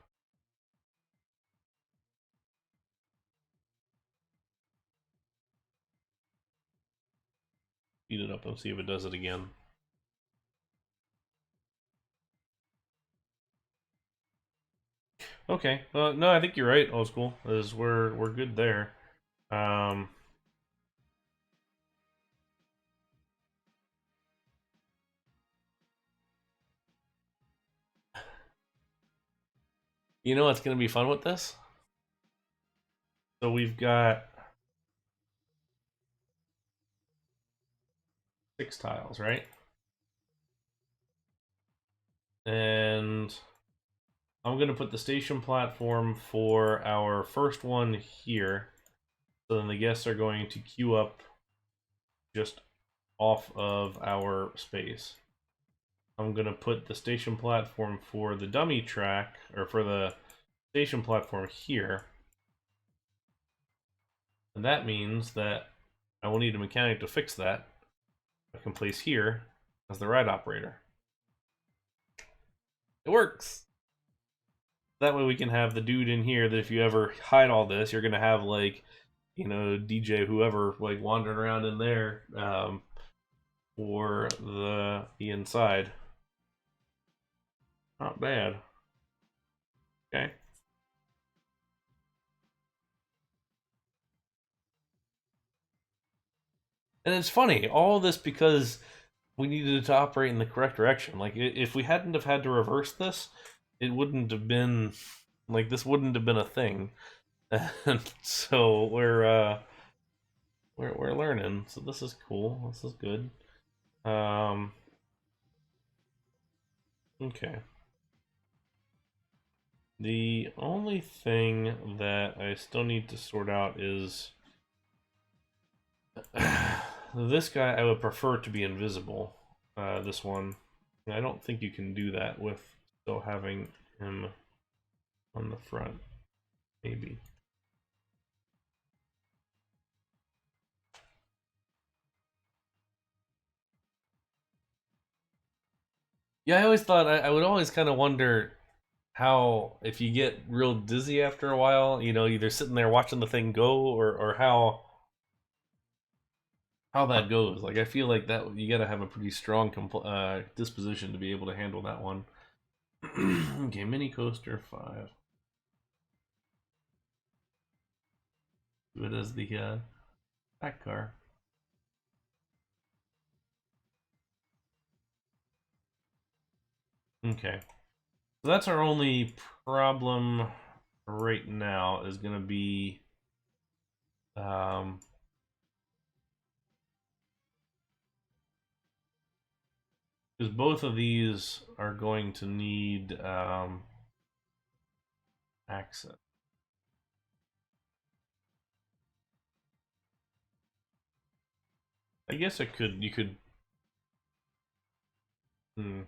Speed it up and see if it does it again. Okay. No, I think you're right, old school. We're good there. Um, you know what's going to be fun with this? So we've got 6 tiles, right? And I'm going to put the station platform for our first one here. So then the guests are going to queue up just off of our space. I'm going to put the station platform for the dummy track, or for the station platform here. And that means that I will need a mechanic to fix that. I can place here as the ride operator. It works! That way we can have the dude in here that if you ever hide all this, you're going to have, like, you know, DJ whoever, like, wandering around in there for the inside. Not bad. Okay. And it's funny, all this because we needed it to operate in the correct direction. Like, if we hadn't have had to reverse this, it wouldn't have been, like, this wouldn't have been a thing. And so we're learning. So this is cool. This is good. Okay. The only thing that I still need to sort out is this guy. I would prefer to be invisible. This one. I don't think you can do that with still having him on the front. Maybe. Yeah, I always thought I would always kind of wonder how, if you get real dizzy after a while, you know, either sitting there watching the thing go, or how that goes. Like, I feel like that you got to have a pretty strong disposition to be able to handle that one. Okay, mini coaster 5. Do it as the back car. Okay, so that's our only problem right now, is gonna be because both of these are going to need access. I guess you could. Hmm.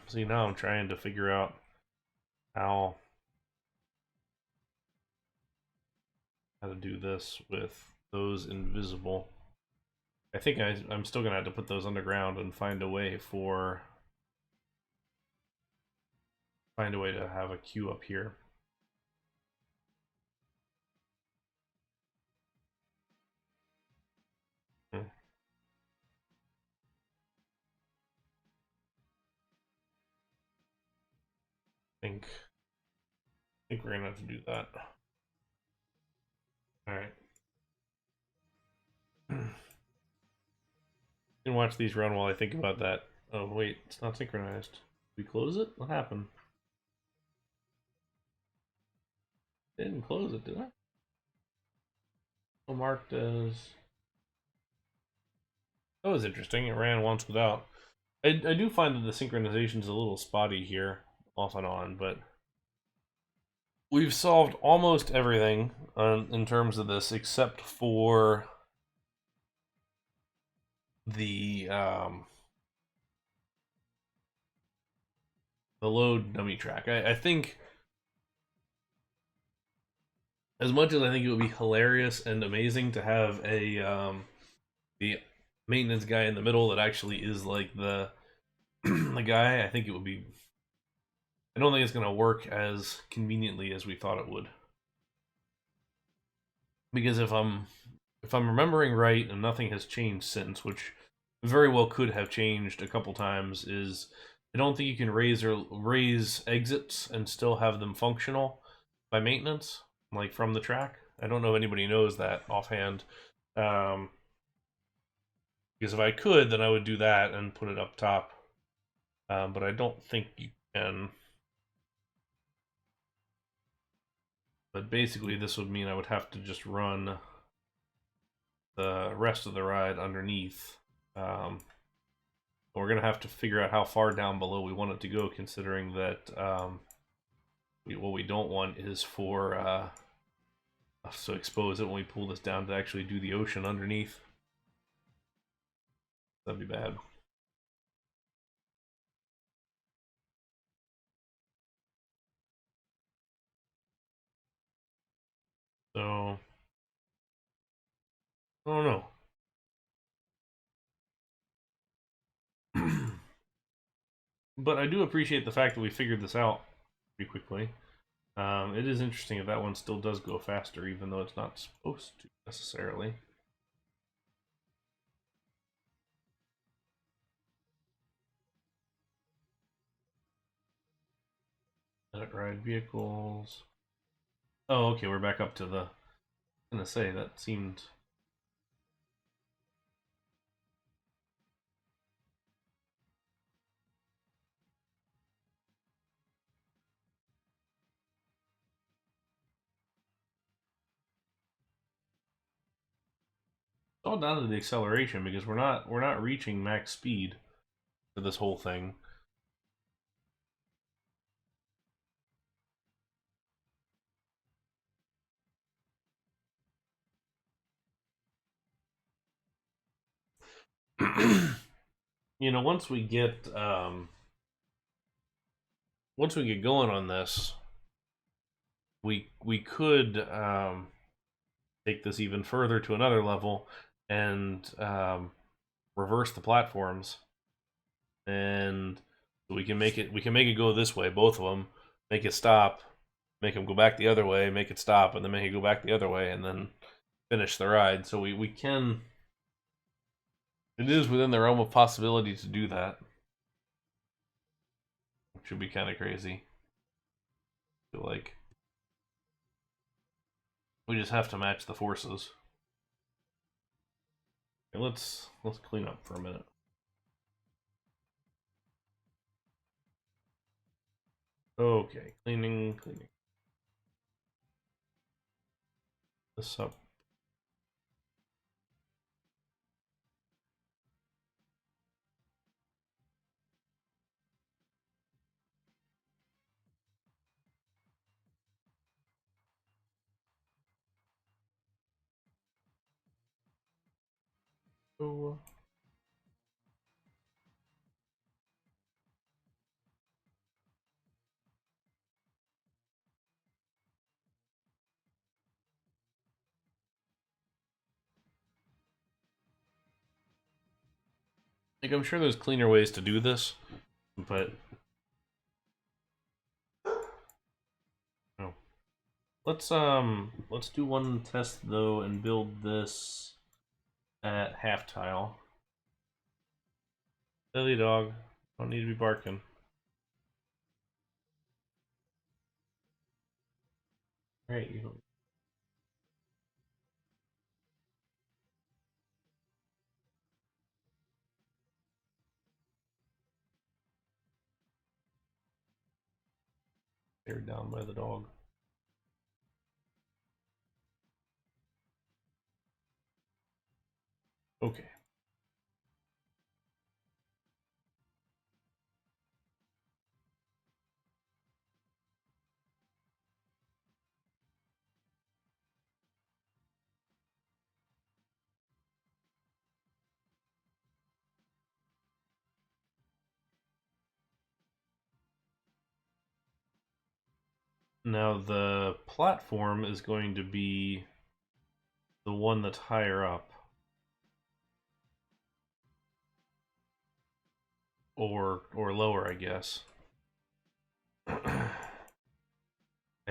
See, now I'm trying to figure out how to do this with those invisible. I think I'm still gonna have to put those underground and find a way to have a queue up here. Hmm. I think we're gonna have to do that. All right. And watch these run while I think about that. Oh wait, it's not synchronized. Did we close it? What happened? I didn't close it, did I? Oh, marked as. That was interesting. It ran once without. I do find that the synchronization is a little spotty here, off and on, but we've solved almost everything in terms of this, except for the load dummy track. I think, as much as I think it would be hilarious and amazing to have the maintenance guy in the middle that actually is like the the guy, I think it would be. I don't think it's going to work as conveniently as we thought it would. Because if I'm remembering right, and nothing has changed since, which very well could have changed a couple times, is I don't think you can raise exits and still have them functional by maintenance, like from the track. I don't know if anybody knows that offhand. Um, because if I could, then I would do that and put it up top. But I don't think you can. But basically, this would mean I would have to just run the rest of the ride underneath. We're going to have to figure out how far down below we want it to go, considering that what we don't want is for us to expose it when we pull this down to actually do the ocean underneath. That'd be bad. So, I don't know. But I do appreciate the fact that we figured this out pretty quickly. It is interesting if that one still does go faster, even though it's not supposed to necessarily. Let ride vehicles. Oh, okay, we're back up to the. I'm gonna say that seemed. It's all down to the acceleration because we're not reaching max speed for this whole thing. Once we get going on this, we could take this even further to another level and reverse the platforms, and we can make it go this way, both of them, make it stop, make them go back the other way, make it stop, and then make it go back the other way, and then finish the ride. So we can. It is within the realm of possibility to do that, which would be kind of crazy. I feel like we just have to match the forces. Okay, let's clean up for a minute. Okay, cleaning this up. So, Like, I'm sure there's cleaner ways to do this, but no. Let's do one test though and build this at half tile. Silly dog, don't need to be barking. All right, you don't. Stared down by the dog. Okay. Now the platform is going to be the one that's higher up, or lower, I guess. I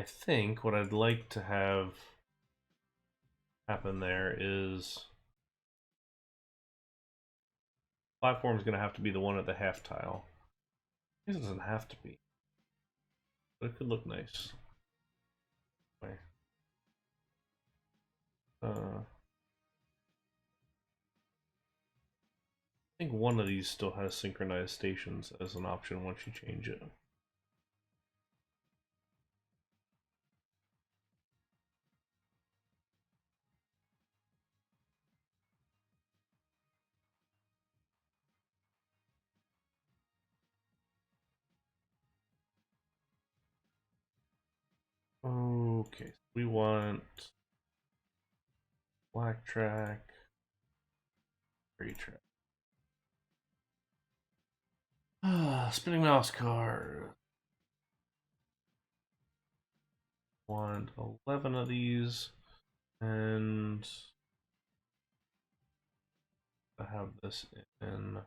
think what I'd like to have happen there is platform's going to have to be the one at the half tile. I guess it doesn't have to be, but it could look nice. I think one of these still has synchronized stations as an option once you change it. Okay, so we want black track, gray track. Spinning mouse card. Want 11 of these, and I have this in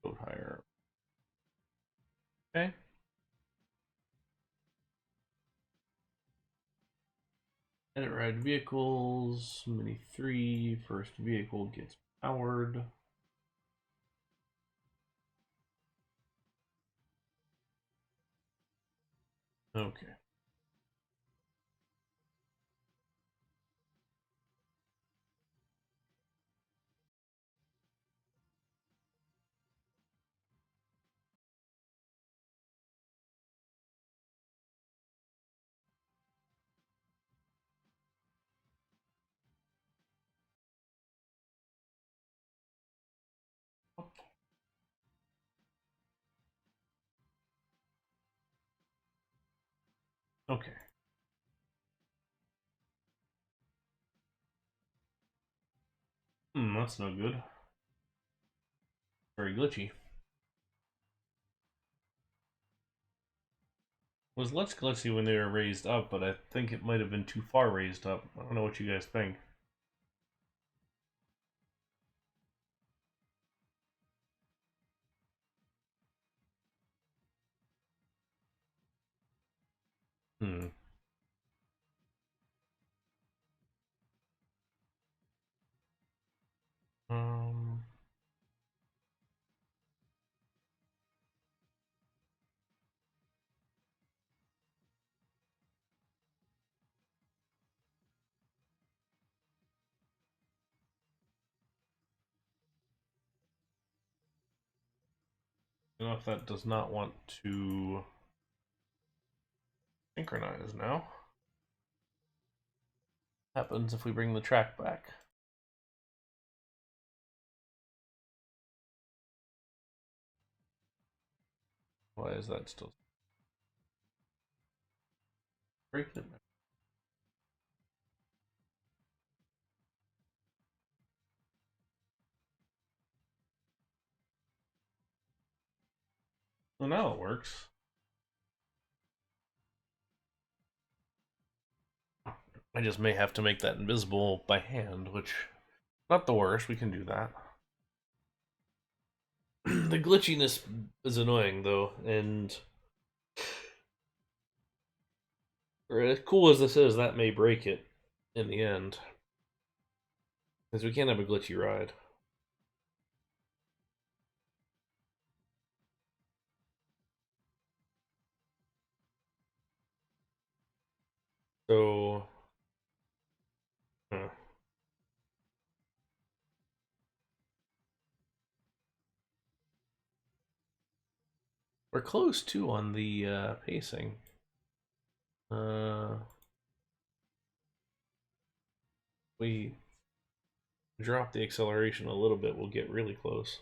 boat hire. Okay. Edit ride vehicles, mini 3, first vehicle gets powered. Okay. Okay. That's no good. Very glitchy. It was less glitchy when they were raised up, but I think it might have been too far raised up. I don't know what you guys think. Hmm. Um. You know, if that does not want to synchronize now. Happens if we bring the track back. Why is that still breaking it? Well, now it works. I just may have to make that invisible by hand, which not the worst. We can do that. The glitchiness is annoying though, and as cool as this is, that may break it in the end, because we can't have a glitchy ride. So, huh. We're close too on the pacing. Uh, we drop the acceleration a little bit, we'll get really close.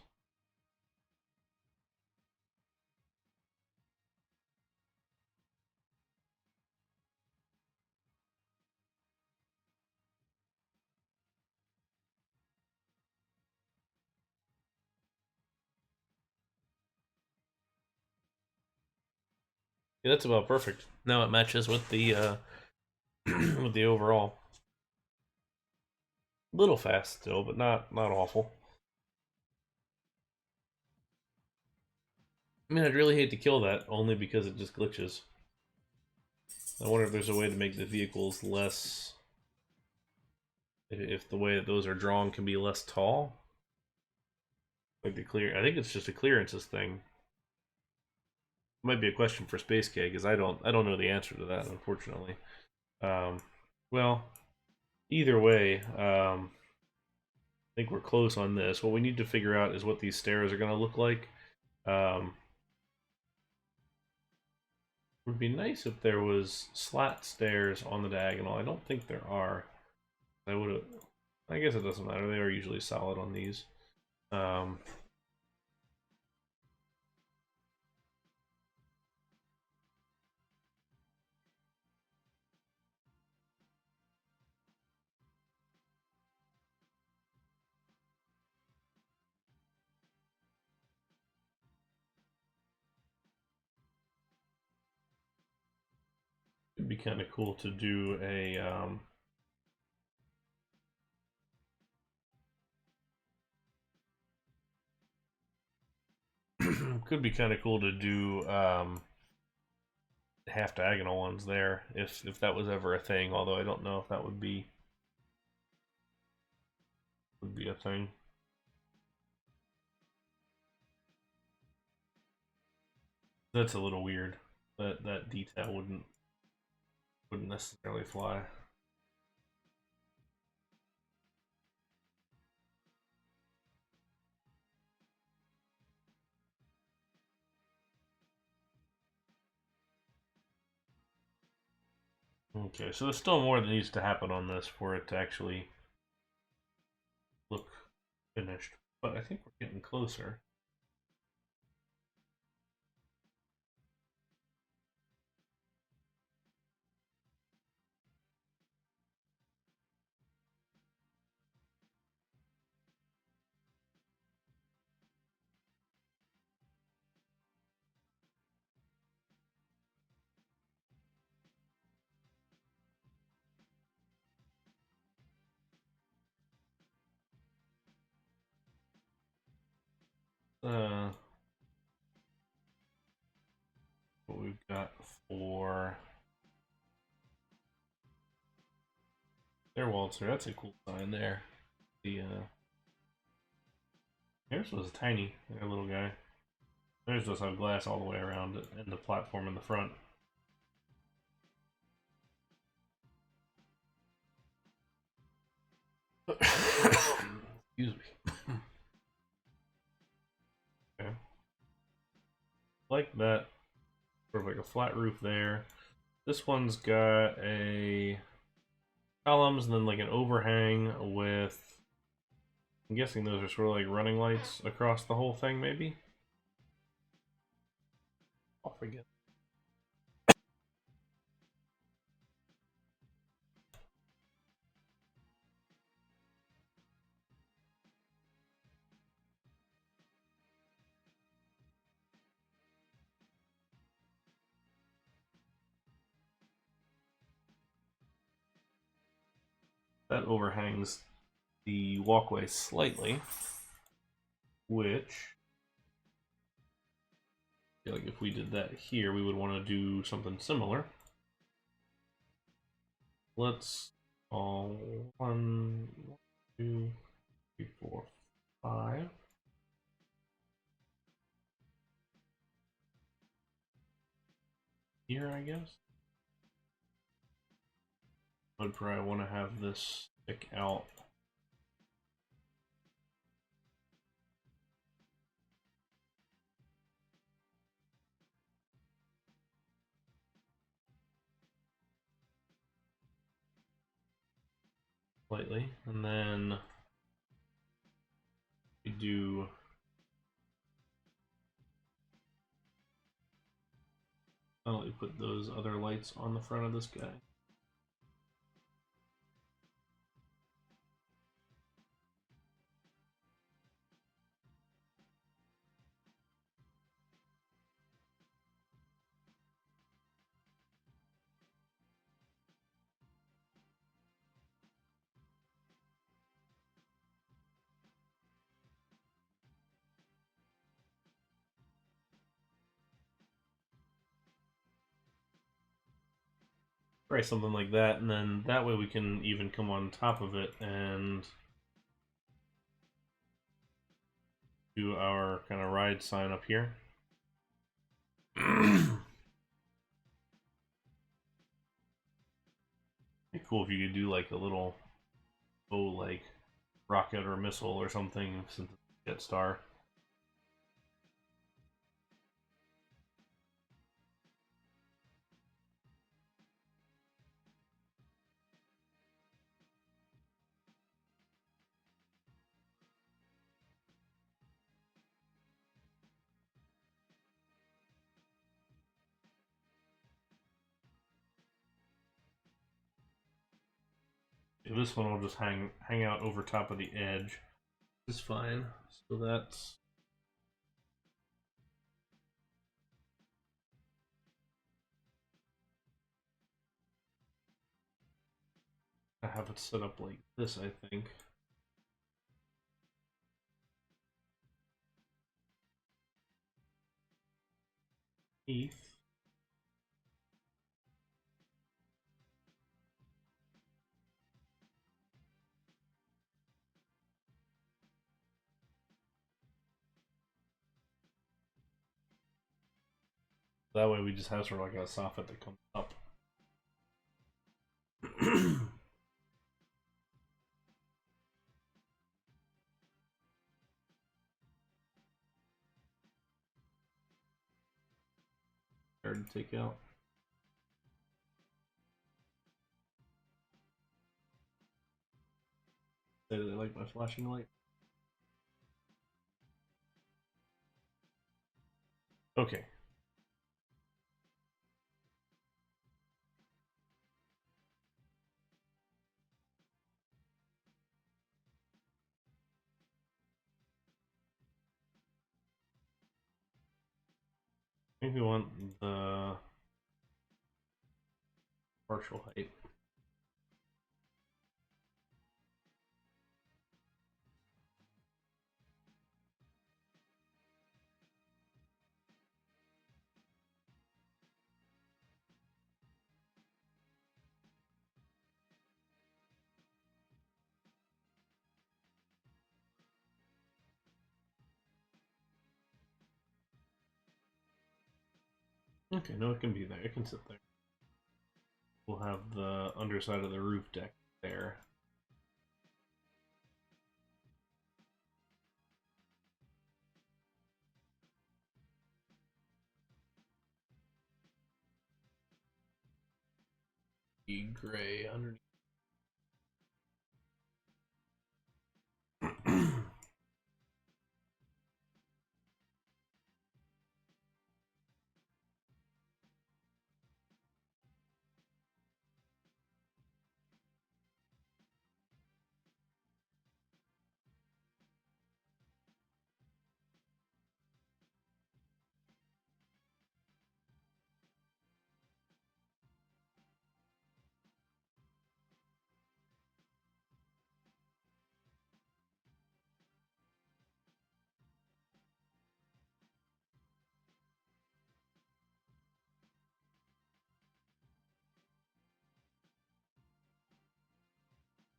Yeah, that's about perfect. Now it matches with the with the overall. Little fast still, but not awful. I mean, I'd really hate to kill that only because it just glitches. I wonder if there's a way to make the vehicles less. If the way that those are drawn can be less tall. Like the clear. I think it's just a clearances thing. Might be a question for Space K because I don't know the answer to that, unfortunately. Um, well, either way, I think we're close on this. What we need to figure out is what these stairs are going to look like. Um, would be nice if there was slat stairs on the diagonal. I don't think there are. I would have. I guess it doesn't matter. They are usually solid on these. Um, it'd be kind of cool to do a. Could be kind of cool to do half diagonal ones there if that was ever a thing. Although I don't know if that would be a thing. That's a little weird. That detail wouldn't necessarily fly. Okay, so there's still more that needs to happen on this for it to actually look finished. But I think we're getting closer. Uh, what we've got for their Waltzer, that's a cool sign there. The theirs was tiny, their little guy. Theirs does have glass all the way around it and the platform in the front. Excuse me. Okay. Like that. Sort of like a flat roof there. This one's got a columns and then like an overhang with. I'm guessing those are sort of like running lights across the whole thing, maybe? I'll forget. That overhangs the walkway slightly, which, I feel like if we did that here, we would want to do something similar. Let's all 1, 2, 3, 4, 5. Here, I guess. I'd probably want to have this stick out. Slightly, and then we do finally put those other lights on the front of this guy. Try something like that, and then that way we can even come on top of it and do our kind of ride sign up here. It'd be cool if you could do like a little like rocket or missile or something since it's a jet star. This one will just hang out over top of the edge. It's fine. So that's I have it set up like this, I think. Heath. That way we just have sort of like a soffit that comes up. Hard to take out. Say that I like my flashing light. Okay. I think we want the partial height. Okay, no, it can be there. It can sit there. We'll have the underside of the roof deck there. Be gray underneath.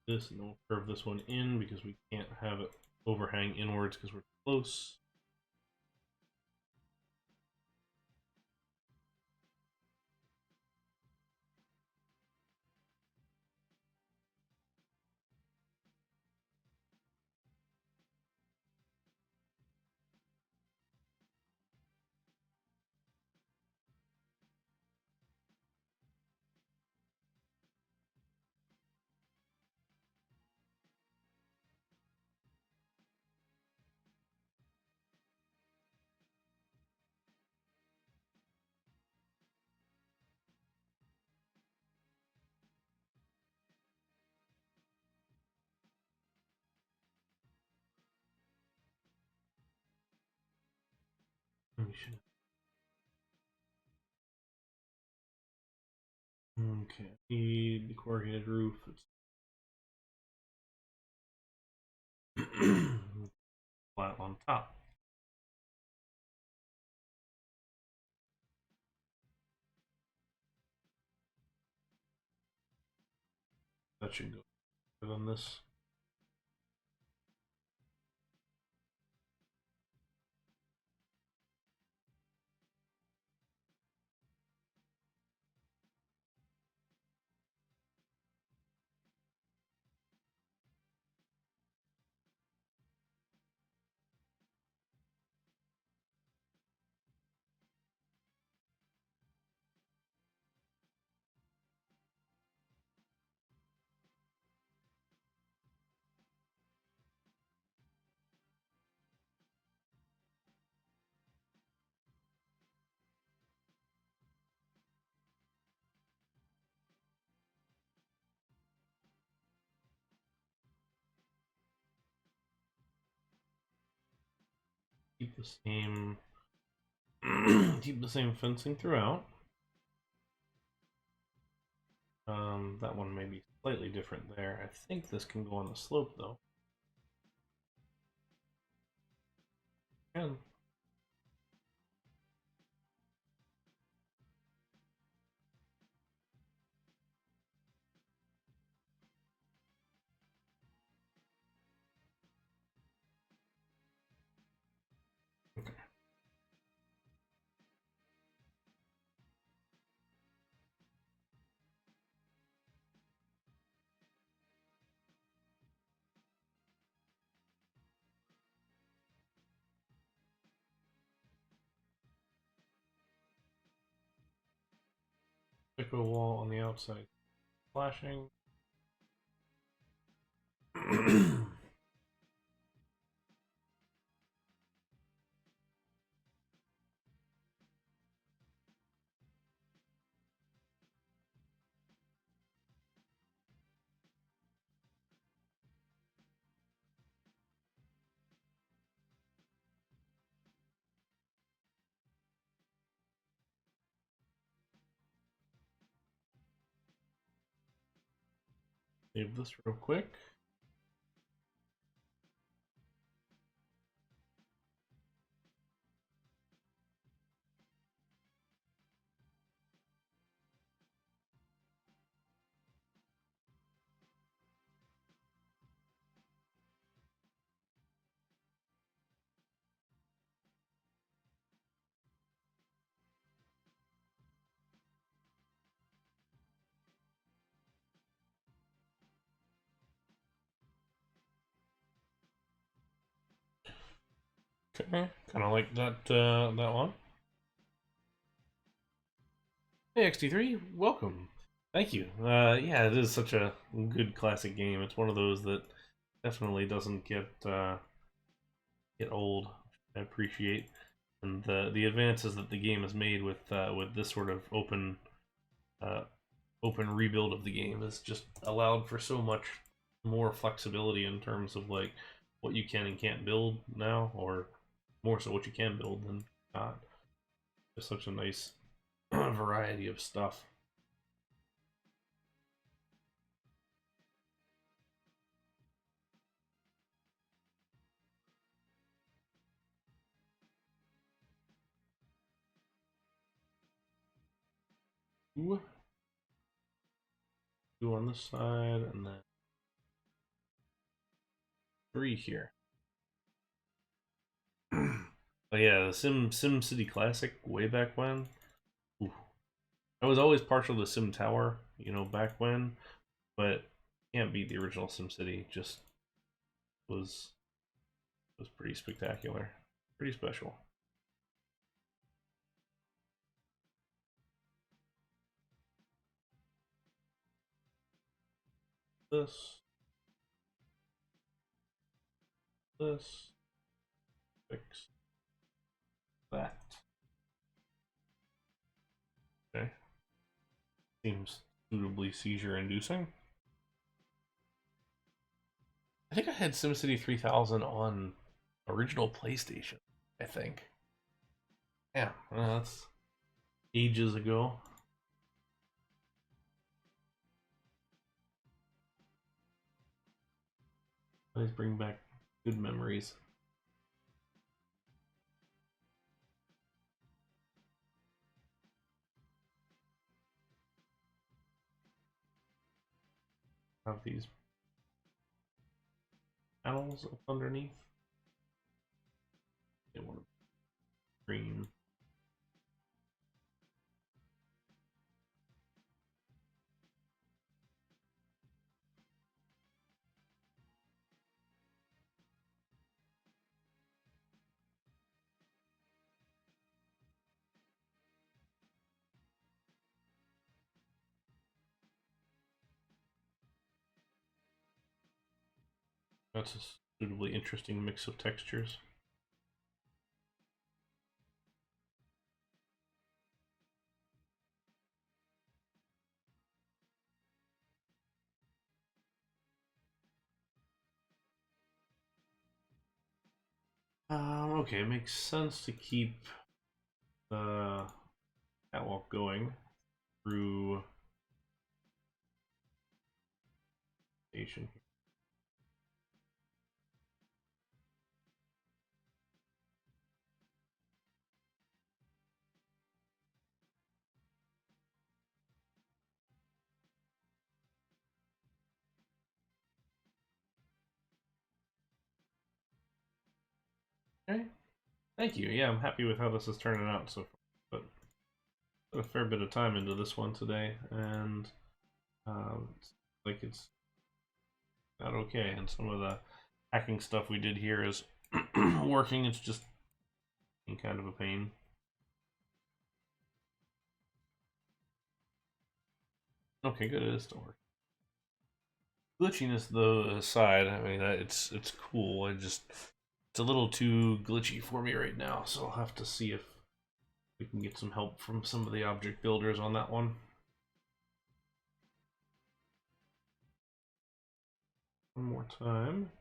this, and then we'll curve this one in because we can't have it overhang inwards because we're close. We should. Okay, need the corrugated roof. It's flat on top. That should go better than this. Keep the same keep the same fencing throughout. That one may be slightly different there. I think this can go on the slope though. And Pico wall on the outside flashing. Save this real quick. Okay, kind of like that one. Hey XT3, welcome. Thank you. Yeah, it is such a good classic game. It's one of those that definitely doesn't get old. I appreciate, and the advances that the game has made with this sort of uh, open rebuild of the game has just allowed for so much more flexibility in terms of like what you can and can't build now, or more so what you can build than not. Just such a nice variety of stuff. Ooh. Two on this side, and then 3 here. But yeah, the Sim City Classic way back when. Ooh. I was always partial to Sim Tower, back when, but can't beat the original Sim City. Just was pretty spectacular, pretty special. This, fix that. Okay, seems suitably seizure-inducing. I think I had SimCity 3000 on original PlayStation. I think. Yeah, that's ages ago. Always bring back good memories. Have these panels up underneath. They want to green. That's a suitably interesting mix of textures. Okay, it makes sense to keep the catwalk going through station. Okay, thank you. Yeah, I'm happy with how this is turning out so far. But put a fair bit of time into this one today, and like it's not okay. And some of the hacking stuff we did here is working. It's just kind of a pain. Okay, good. It is still working. Glitchiness though aside, I mean it's cool. It's a little too glitchy for me right now, so I'll have to see if we can get some help from some of the object builders on that one. One more time.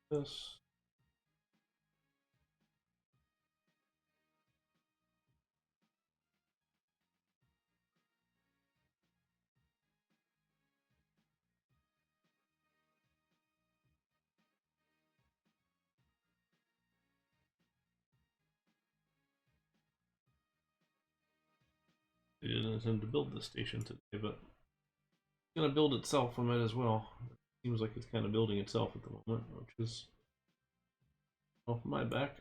This. I didn't intend to build this station today, but it's gonna build itself. I might as well. It seems like it's kind of building itself at the moment, which is off my back.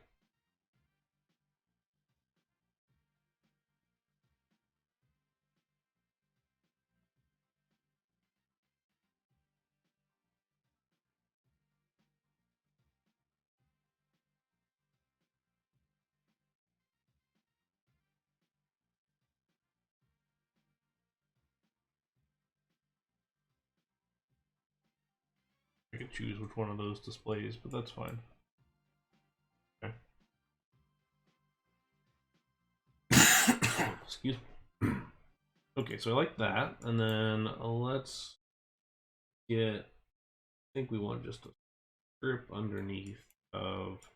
I could choose which one of those displays, but that's fine. Okay. Excuse me. Okay, so I like that, and then let's get. I think we want just a strip underneath of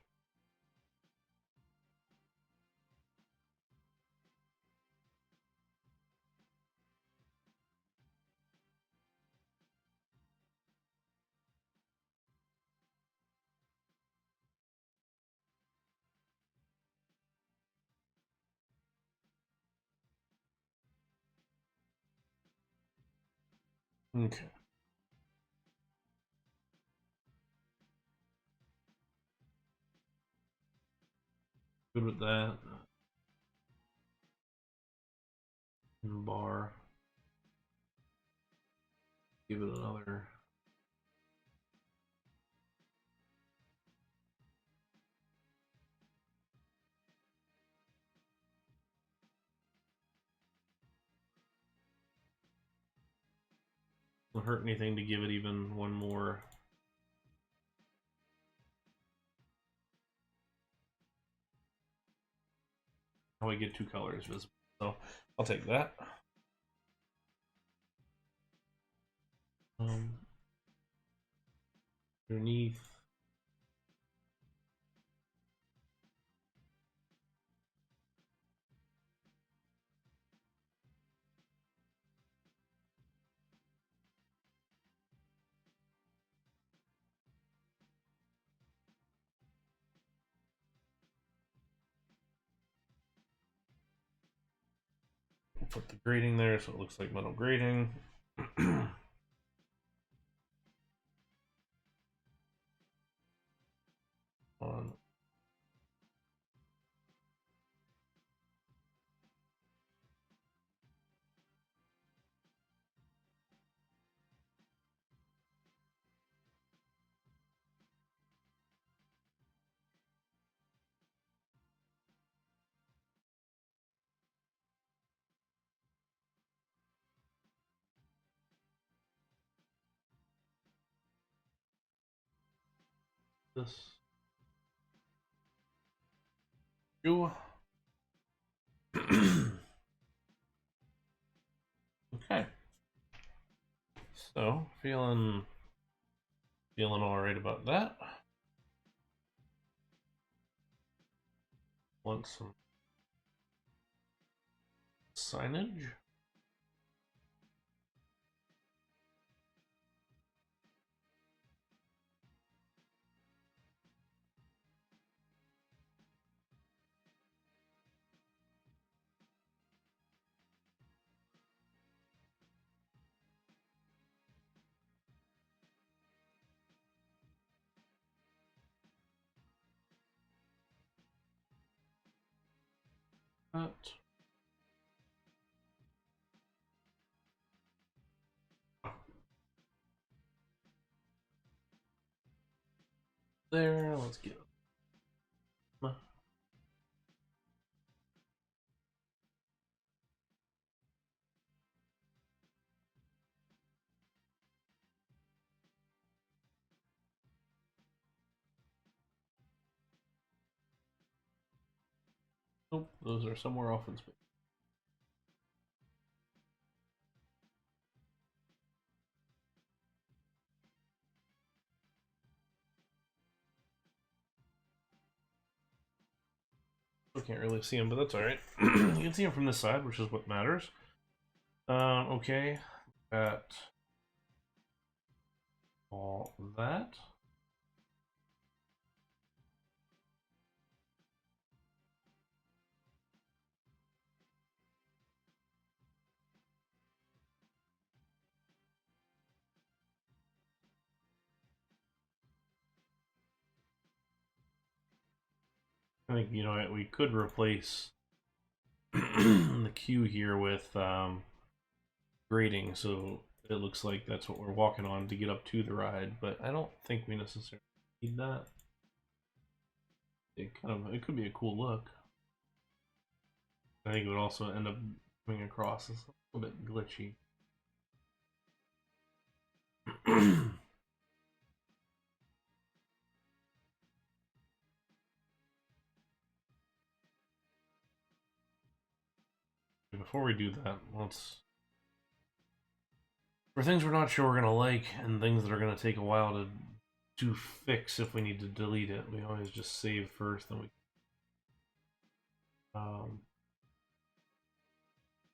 Okay. Good with that. Bar. Give it another. Won't hurt anything to give it even one more. How we get two colors visible. So I'll take that. Underneath. We'll put the grating there so it looks like metal grating. On. This. Okay. So feeling all right about that. Want some signage? That. There. Let's get. Nope, those are somewhere off in space. I can't really see them, but that's alright. You can see them from this side, which is what matters. Okay. Got all that. I think, you know, we could replace the queue here with grading, so it looks like that's what we're walking on to get up to the ride, but I don't think we necessarily need that. It could be a cool look. I think it would also end up coming across as a little bit glitchy. Before we do that, for things we're not sure we're gonna like and things that are gonna take a while to fix if we need to delete it, we always just save first, then we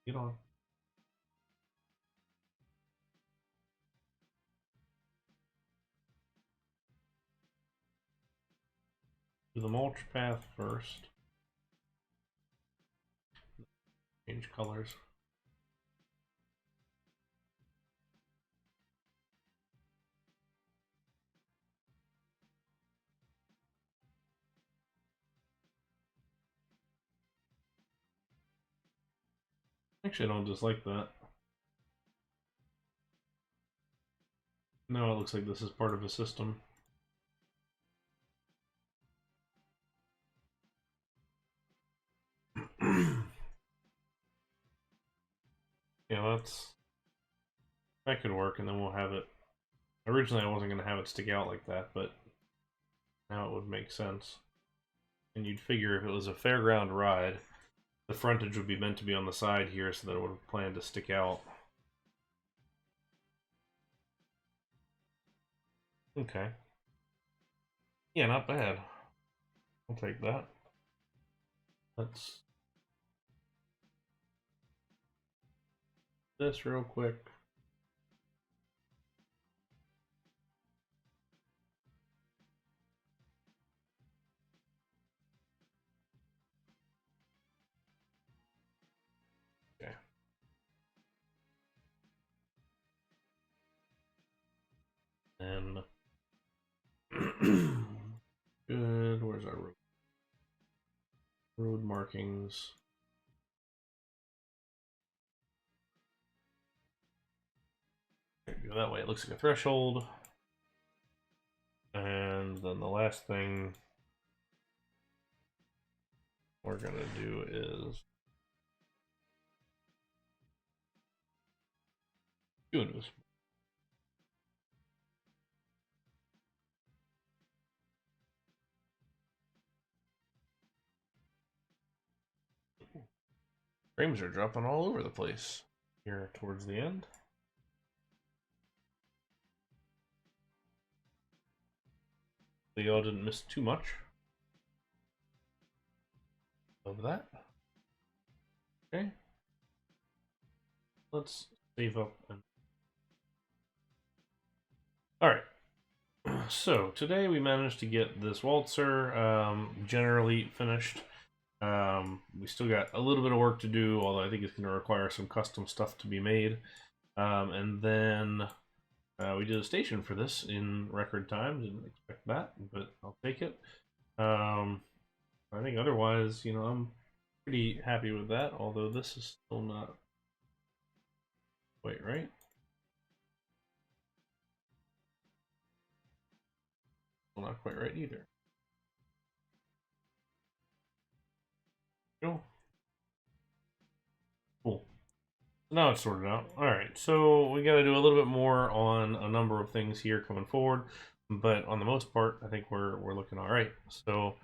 get on. Do the mulch path first. Change colors. Actually, I don't dislike that. No, it looks like this is part of a system. Yeah, that could work, and then we'll have it. Originally, I wasn't going to have it stick out like that, but now it would make sense. And you'd figure if it was a fairground ride, the frontage would be meant to be on the side here, so that it would have planned to stick out. Okay. Yeah, not bad. I'll take that. Let's this real quick. Okay. And good. Where's our road markings? Go that way. It looks like a threshold. And then the last thing we're gonna do is doing this. Frames are dropping all over the place here towards the end. Y'all didn't miss too much of that. Okay. Let's save up. Alright. So, today we managed to get this Waltzer generally finished. We still got a little bit of work to do, although I think it's going to require some custom stuff to be made. And then we did a station for this in record time. Didn't expect that, but I'll take it. I think otherwise, you know, I'm pretty happy with that, although this is still not quite right. Still not quite right either. Cool. Now it's sorted out. Alright, so we got to do a little bit more on a number of things here coming forward, but on the most part, I think we're looking all right. So,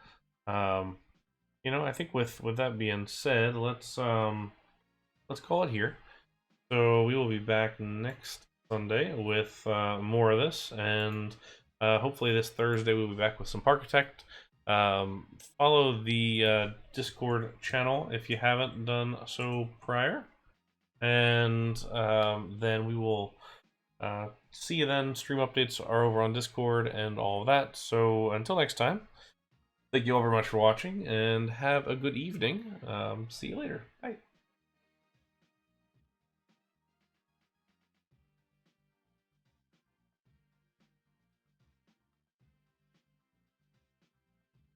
you know, I think with that being said, let's call it here. So we will be back next Sunday with more of this, and hopefully this Thursday we'll be back with some Parkitect. Follow the Discord channel if you haven't done so prior. And then we will see you then. Stream updates are over on Discord and all of that. So until next time, thank you all very much for watching and have a good evening. See you later. Bye.